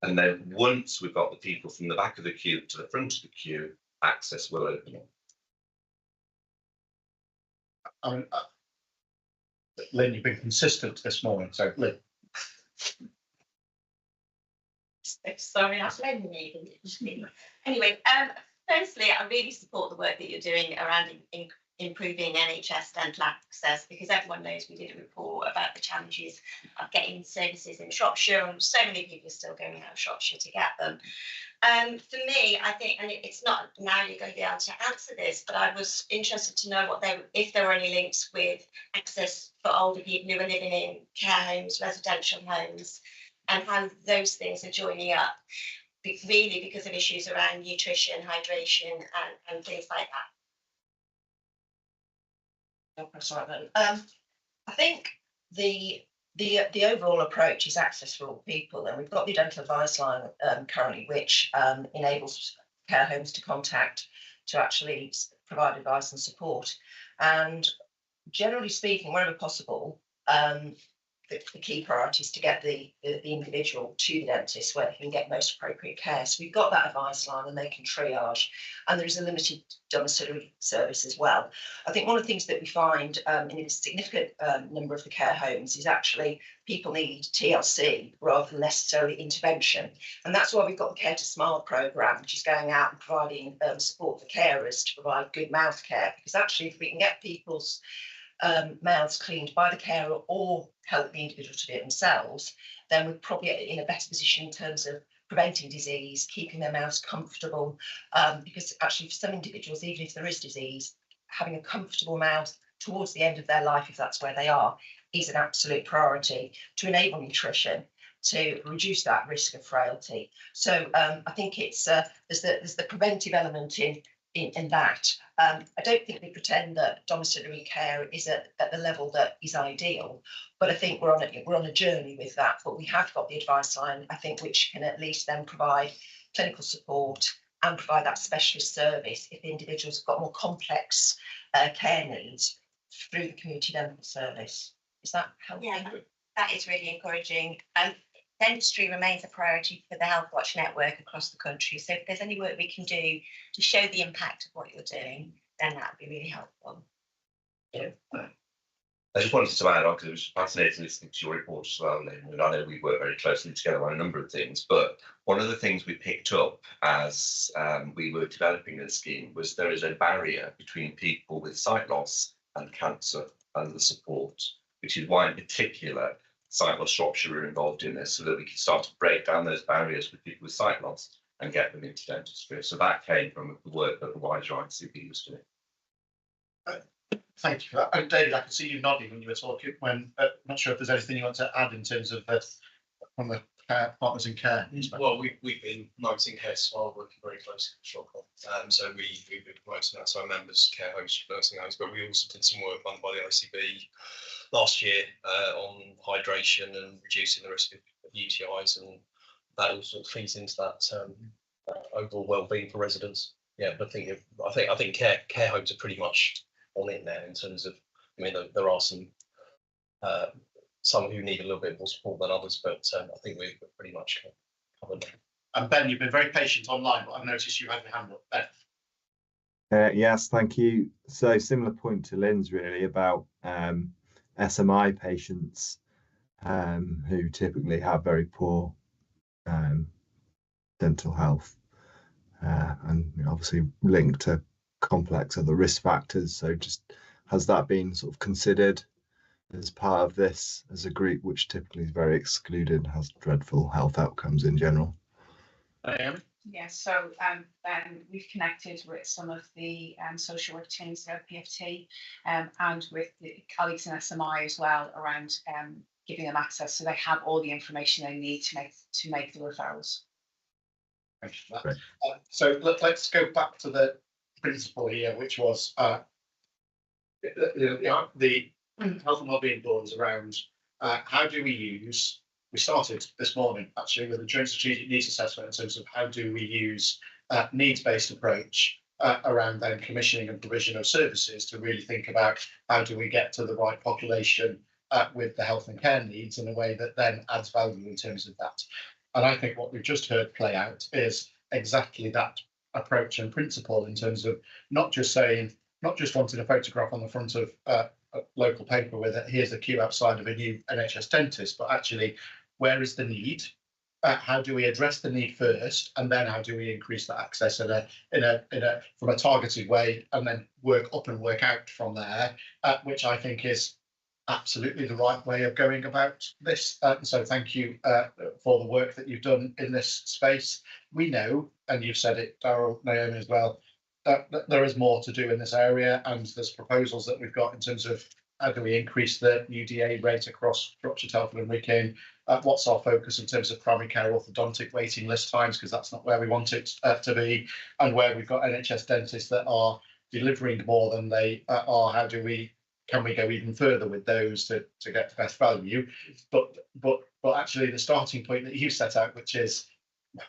[SPEAKER 20] And then once we've got the people from the back of the queue to the front of the queue, access will open up.
[SPEAKER 1] Lynn, you've been consistent this morning, so Lynn.
[SPEAKER 21] Sorry, that's me. Anyway, firstly, I really support the work that you're doing around improving NHS dental access, because everyone knows we did a report about the challenges of getting services in Shropshire, and so many people are still going out of Shropshire to get them. For me, I think, and it's not now you're going to be able to answer this, but I was interested to know if there were any links with access for older people who are living in care homes, residential homes, and how those things are joining up, really because of issues around nutrition, hydration, and things like
[SPEAKER 14] that. I think the overall approach is access for all people, and we've got the dental advice line currently, which enables care homes to contact to actually provide advice and support. And generally speaking, wherever possible, the key priority is to get the individual to the dentist where they can get most appropriate care. So we've got that advice line and they can triage, and there's a limited domiciliary service as well. I think one of the things that we find in a significant number of the care homes is actually people need TLC rather than necessarily intervention. And that's why we've got the Care to Smile programme, which is going out and providing support for carers to provide good mouth care, because actually if we can get people's mouths cleaned by the carer or help the individual to do it themselves, then we're probably in a better position in terms of preventing disease, keeping their mouths comfortable, because actually for some individuals, even if there is disease, having a comfortable mouth towards the end of their life, if that's where they are, is an absolute priority to enable nutrition, to reduce that risk of frailty. So I think it's there's the preventive element in
[SPEAKER 4] in that. I don't think we pretend that domiciliary care is at the level that is ideal, but I think we're on a journey with that. But we have got the advice line, I think, which can at least then provide clinical support and provide that specialist service if the individuals have got more complex care needs through the community dental service. Is that helpful?
[SPEAKER 5] Yeah, that is really encouraging. Dentistry remains a priority for the Health Watch network across the country. So if there's any work we can do to show the impact of what you're doing, then that would be really helpful.
[SPEAKER 20] Yeah. I just wanted to add on, because it was fascinating listening to your report as well, Lynn, and I know we work very closely together on a number of things, but one of the things we picked up as we were developing the scheme was there is a barrier between people with sight loss and cancer and the support, which is why in particular Sight Loss Shropshire are involved in this, so that we can start to break down those barriers with people with sight loss and get them into dentistry. So that came from the work that the wider ICB was doing.
[SPEAKER 1] Thank you for that. And David, I could see you nodding when you were talking. When not sure if there's anything you want to add in terms of from the partners in care.
[SPEAKER 22] Well, we've been promoting care while working very closely with Shropshire. So we've been promoting that to our members, care homes, nursing homes, but we also did some work done by the ICB last year on hydration and reducing the risk of UTIs, and that all sort of feeds into that overall well-being for residents. Yeah, but I think care homes are pretty much on it now in terms of, I mean, there are some who need a little bit more support than others, but I think we're pretty much covered there.
[SPEAKER 1] And Ben, you've been very patient online, but I've noticed you had your hand up. Ben.
[SPEAKER 11] Yes, thank you. So similar point to Lynn's really about SMI patients who typically have very poor dental health and obviously linked to complex other risk factors. So just has that been sort of considered as part of this as a group which typically is very excluded, has dreadful health outcomes in general?
[SPEAKER 17] Yeah, so we've connected with some of the social work teams at PFT and with the colleagues in SMI as well around giving them access so they have all the information they need to make the referrals.
[SPEAKER 1] Thank you for that. So let's go back to the principle here, which was the health and wellbeing boards around how do we use. We started this morning actually with a joint strategic needs assessment in terms of how do we use needs-based approach around then commissioning and provision of services to really think about how do we get to the right population with the health and care needs in a way that then adds value in terms of that. And I think what we've just heard play out is exactly that approach and principle in terms of not just wanting a photograph on the front of a local paper with it, here's the queue outside of a new NHS dentist, but actually where is the need? How do we address the need first, and then how do we increase that access from a targeted way, and then work up and work out from there, which I think is absolutely the right way of going about this. So thank you for the work that you've done in this space. We know, and you've said it, Darryl, Naomi as well, that there is more to do in this area, and there's proposals that we've got in terms of how do we increase the UDA rate across Shropshire, Telford and Wickham. What's our focus in terms of primary care orthodontic waiting list times, because that's not where we want it to be, and where we've got NHS dentists that are delivering more than they are, how do we can we go even further with those to get the best value? But actually the starting point that you set out, which is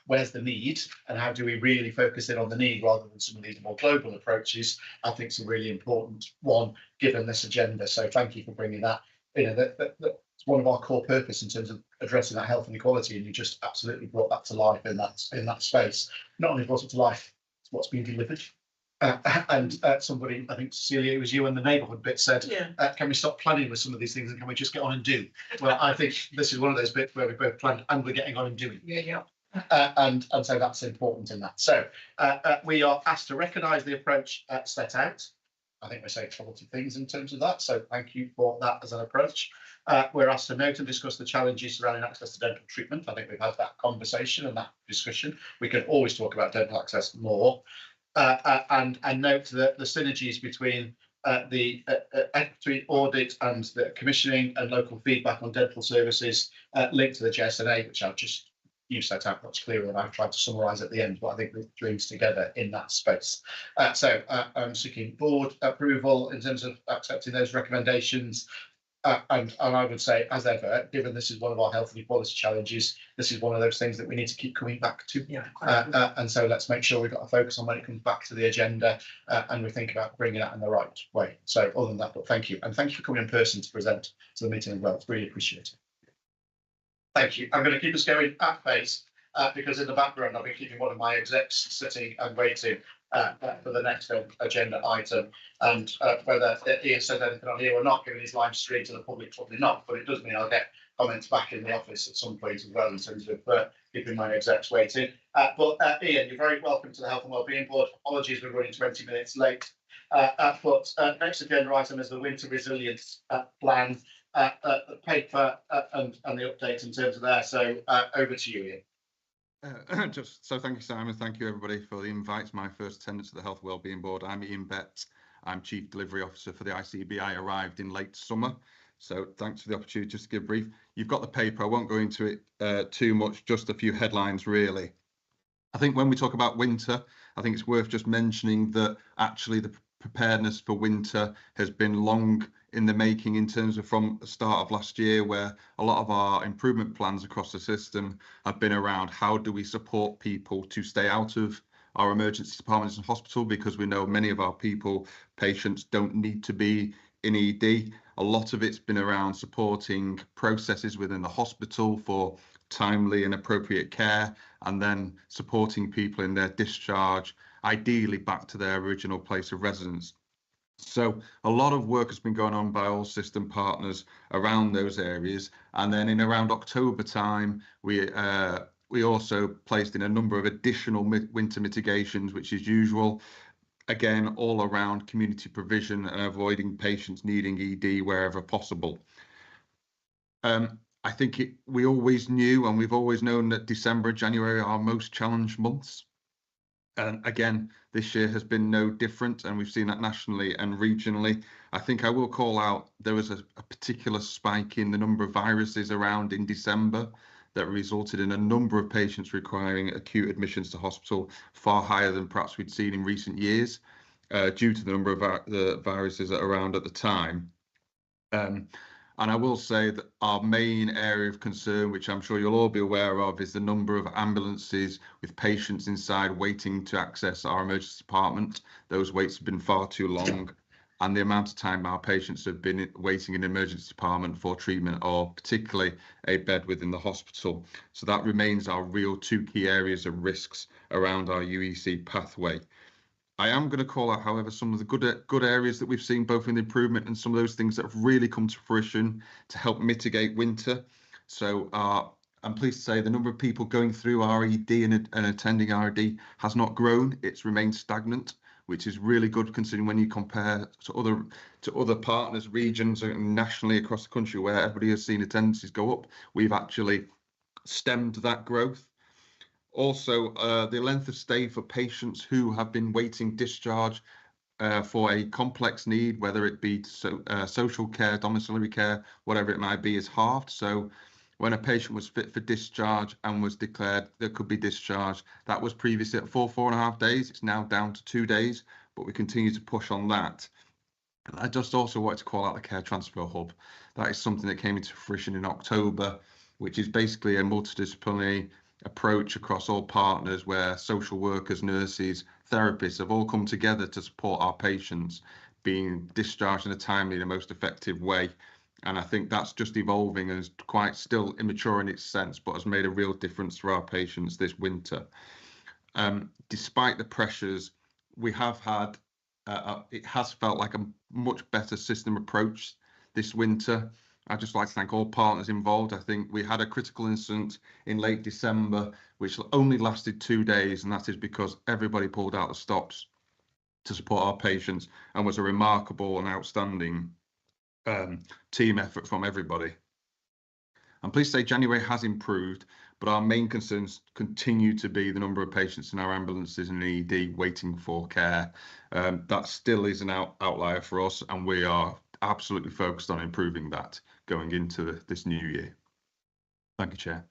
[SPEAKER 1] where's the need and how do we really focus in on the need rather than some of these more global approaches, I think is a really important one given this agenda. So thank you for bringing that. That's one of our core purpose in terms of addressing that health inequality, and you just absolutely brought that to life in that space. Not only brought it to life, it's what's being delivered. And somebody, I think Cecilia, it was you and the neighbourhood bit, said, can we stop planning with some of these things and can we just get on and do? Well, I think this is one of those bits where we both planned and we're getting on and doing. And so that's important in that. So we are asked to recognise the approach set out. I think we're saying 40 things in terms of that. So thank you for that as an approach. We're asked to note and discuss the challenges surrounding access to dental treatment. I think we've had that conversation and that discussion. We can always talk about dental access more. And note that the synergies between the equity audit and the commissioning and local feedback on dental services linked to the JSNA, which I've just you set out much clearer than I've tried to summarise at the end, but I think it brings together in that space. So I'm seeking board approval in terms of accepting those recommendations. And I would say, as ever, given this is one of our health and equality challenges, this is one of those things that we need to keep coming back to. Yeah. And so let's make sure we've got a focus on when it comes back to the agenda, and we think about bringing that in the right way. So other than that, but thank you. And thank you for coming in person to present to the meeting as well. It's really appreciated. Thank you. I'm going to keep us going at pace because in the background, I'll be keeping one of my execs sitting and waiting for the next agenda item, and whether Ian said anything on here or not, given his live stream to the public, probably not, but it does mean I'll get comments back in the office at some point as well in terms of keeping my execs waiting. But Ian, you're very welcome to the Health and Wellbeing Board. Apologies, we're running 20 minutes late. But next agenda item is the Winter Resilience Plan, the paper and the update in terms of there. So over to you, Ian.
[SPEAKER 12] So thank you, Simon. Thank you, everybody, for the invite. It's my first attendance at the Health Wellbeing Board. I'm Ian Betts. I'm Chief Delivery Officer for the ICB. I arrived in late summer, so thanks for the opportunity just to give a brief. You've got the paper. I won't go into it too much, just a few headlines, really. I think when we talk about winter, I think it's worth just mentioning that actually the preparedness for winter has been long in the making in terms of from the start of last year, where a lot of our improvement plans across the system have been around how do we support people to stay out of our emergency departments and hospital, because we know many of our patients don't need to be in ED. A lot of it's been around supporting processes within the hospital for timely and appropriate care, and then supporting people in their discharge, ideally back to their original place of residence. So a lot of work has been going on by all system partners around those areas. And then in around October time, we also placed in a number of additional winter mitigations, which is usual, again, all around community provision and avoiding patients needing ED wherever possible. I think we always knew, and we've always known, that December and January are our most challenged months. And again, this year has been no different, and we've seen that nationally and regionally. I think I will call out there was a particular spike in the number of viruses around in December that resulted in a number of patients requiring acute admissions to hospital, far higher than perhaps we'd seen in recent years, due to the number of the viruses that are around at the time. And I will say that our main area of concern, which I'm sure you'll all be aware of, is the number of ambulances with patients inside waiting to access our emergency department. Those waits have been far too long, and the amount of time our patients have been waiting in the emergency department for treatment, or particularly a bed within the hospital. So that remains our real two key areas of risks around our UEC pathway. I am going to call out, however, some of the good areas that we've seen, both in the improvement and some of those things that have really come to fruition to help mitigate winter. So I'm pleased to say the number of people going through RED and attending RED has not grown. It's remained stagnant, which is really good considering when you compare to other partners, regions, and nationally across the country where everybody has seen attendances go up. We've actually stemmed that growth. Also, the length of stay for patients who have been waiting discharge for a complex need, whether it be social care, domiciliary care, whatever it might be, is halved. So when a patient was fit for discharge and was declared that could be discharged, that was previously at 4.5 days. It's now down to 2 days, but we continue to push on that. And I just also wanted to call out the Care Transfer Hub. That is something that came into fruition in October, which is basically a multidisciplinary approach across all partners where social workers, nurses, therapists have all come together to support our patients being discharged in a timely and most effective way. And I think that's just evolving and is quite still immature in its sense, but has made a real difference for our patients this winter. Despite the pressures, we have had, it has felt like a much better system approach this winter. I'd just like to thank all partners involved. I think we had a critical incident in late December, which only lasted 2 days, and that is because everybody pulled out the stops to support our patients, and was a remarkable and outstanding team effort from everybody. I'm pleased to say January has improved, but our main concerns continue to be the number of patients in our ambulances and ED waiting for care. That still is an outlier for us, and we are absolutely focused on improving that going into this new year. Thank you, Chair.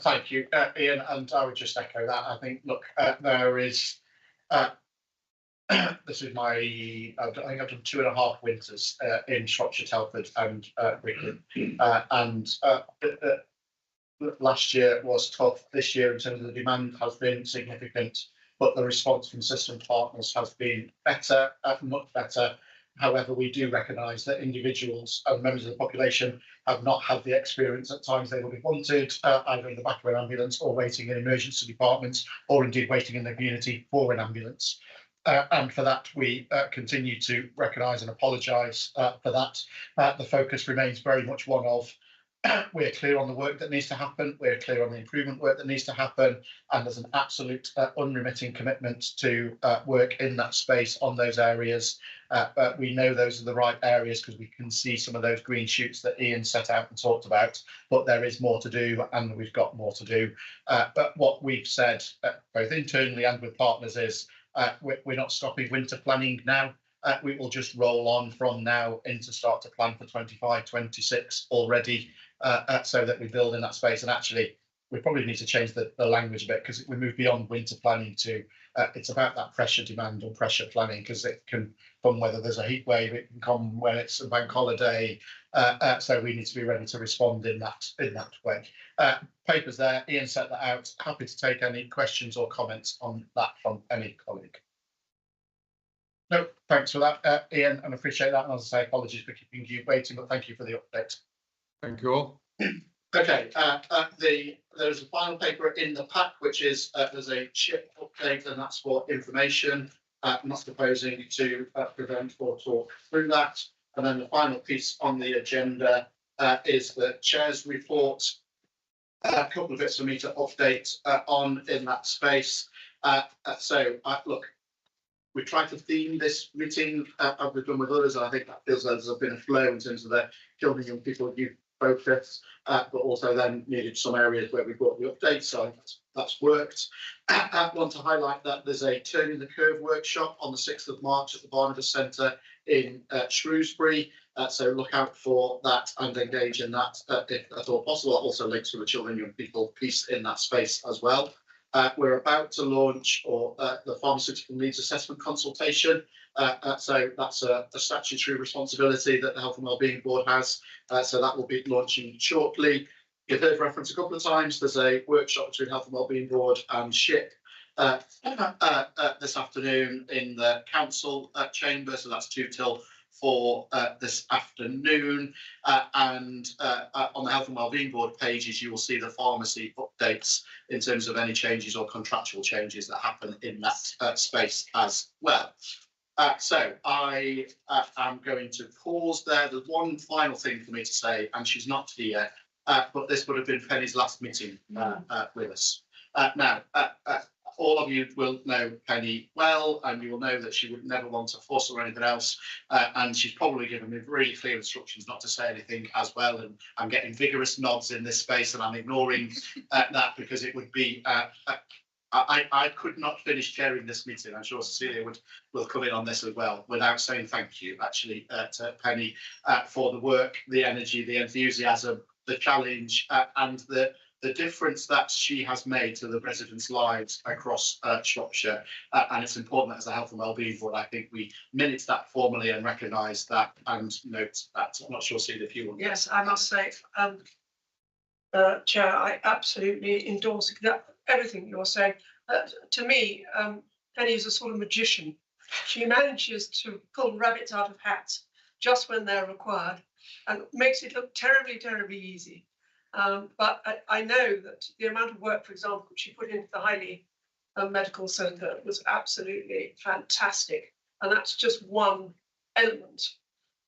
[SPEAKER 1] Thank you, Ian, and I would just echo that. I think, look, there is, this is my, I think I've done 2.5 winters in Shropshire, Telford and Wigan, and last year was tough. This year, in terms of the demand, has been significant, but the response from system partners has been better, much better. However, we do recognise that individuals and members of the population have not had the experience at times they would have wanted, either in the back of an ambulance or waiting in emergency departments, or indeed waiting in the community for an ambulance. And for that, we continue to recognise and apologise for that. The focus remains very much one of we're clear on the work that needs to happen, we're clear on the improvement work that needs to happen, and there's an absolute unremitting commitment to work in that space on those areas. But we know those are the right areas because we can see some of those green shoots that Ian set out and talked about, but there is more to do, and we've got more to do. But what we've said, both internally and with partners, is we're not stopping winter planning now. We will just roll on from now into start to plan for 25, 26 already, so that we build in that space. And actually, we probably need to change the language a bit, because we move beyond winter planning to it's about that pressure demand or pressure planning, because it can come whether there's a heat wave, it can come when it's a bank holiday. So we need to be ready to respond in that way. Papers there, Ian set that out. Happy to take any questions or comments on that from any colleague. No, thanks for that, Ian, and appreciate that. And as I say, apologies for keeping you waiting, but thank you for the update.
[SPEAKER 12] Thank you all.
[SPEAKER 1] Okay, there's a final paper in the pack, which is there's a chip update, and that's for information. I'm not proposing to prevent or talk through that. And then the final piece on the agenda is the chair's report. A couple of bits for me to update on in that space. Look, we tried to theme this meeting as we've done with others, and I think that feels like there's been a flow in terms of the children, young people, youth focus, but also then needed some areas where we brought the updates, so that's worked. I want to highlight that there's a Turning the Curve workshop on the 6th of March at the Barnabas Centre in Shrewsbury, so look out for that and engage in that if at all possible. Also links to the children, young people piece in that space as well. We're about to launch the pharmaceutical needs assessment consultation. So that's a statutory responsibility that the Health and Wellbeing Board has. So that will be launching shortly. You've heard reference a couple of times. There's a workshop between Health and Wellbeing Board and SHIP this afternoon in the council chamber. So that's 2 till 4 this afternoon. And on the Health and Wellbeing Board pages, you will see the pharmacy updates in terms of any changes or contractual changes that happen in that space as well. So I am going to pause there. There's one final thing for me to say, and she's not here, but this would have been Penny's last meeting with us. Now, all of you will know Penny well, and you will know that she would never want to fuss or anything else. And she's probably given me really clear instructions not to say anything as well. And I'm getting vigorous nods in this space, and I'm ignoring that because it would be. I could not finish chairing this meeting. I'm sure Cecilia will come in on this as well without saying thank you, actually, to Penny for the work, the energy, the enthusiasm, the challenge, and the difference that she has made to the residents' lives across Shropshire. And it's important that as a Health and Wellbeing Board, I think we minute that formally and recognise that and note that. I'm not sure, Celia, if you want.
[SPEAKER 3] Yes, I must say, Chair, I absolutely endorse everything you're saying. To me, Penny is a sort of magician. She manages to pull rabbits out of hats just when they're required and makes it look terribly, terribly easy. But I know that the amount of work, for example, she put into the Highly Medical Centre was absolutely fantastic. And that's just one element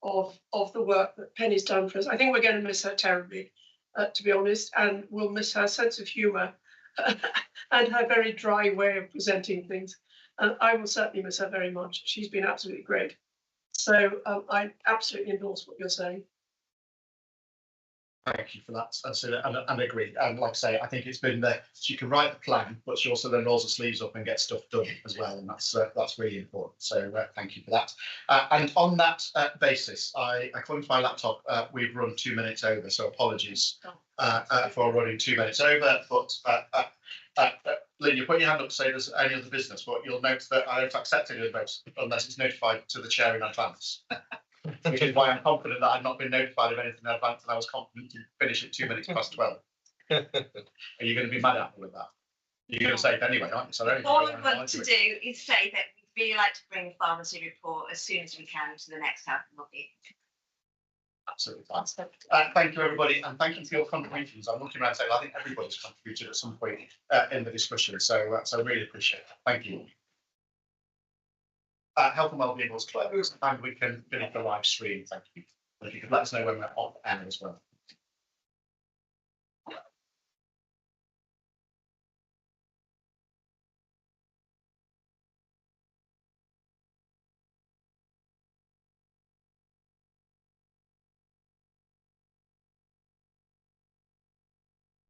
[SPEAKER 3] of the work that Penny's done for us. I think we're going to miss her terribly, to be honest, and we'll miss her sense of humour and her very dry way of presenting things. And I will certainly miss her very much. She's been absolutely great. So I absolutely endorse what you're saying.
[SPEAKER 1] Thank you for that. And agree. And like I say, I think it's been there. She can write the plan, but she also then rolls her sleeves up and gets stuff done as well. And that's really important. So thank you for that. And on that basis, according to my laptop, we've run 2 minutes over. So apologies for running 2 minutes over. But Lynn, you put your hand up to say there's any other business, but you'll note that I don't accept any of those unless it's notified to the chair in advance. Which is why I'm confident that I've not been notified of anything in advance, and I was confident to finish at 2 minutes past 12. Are you going to be mad at me with that? You're going to say it anyway, aren't you? So
[SPEAKER 21] all we want to do is say that we'd really like to bring the pharmacy report as soon as we can to the next health and wellbeing.
[SPEAKER 1] Absolutely fine. Thank you, everybody, and thank you for your contributions. I'm looking around saying I think everybody's contributed at some point in the discussion, so I really appreciate it. Thank you. Health and wellbeing was closed, and we can finish the live stream. Thank you. If you could let us know when we're off air as well.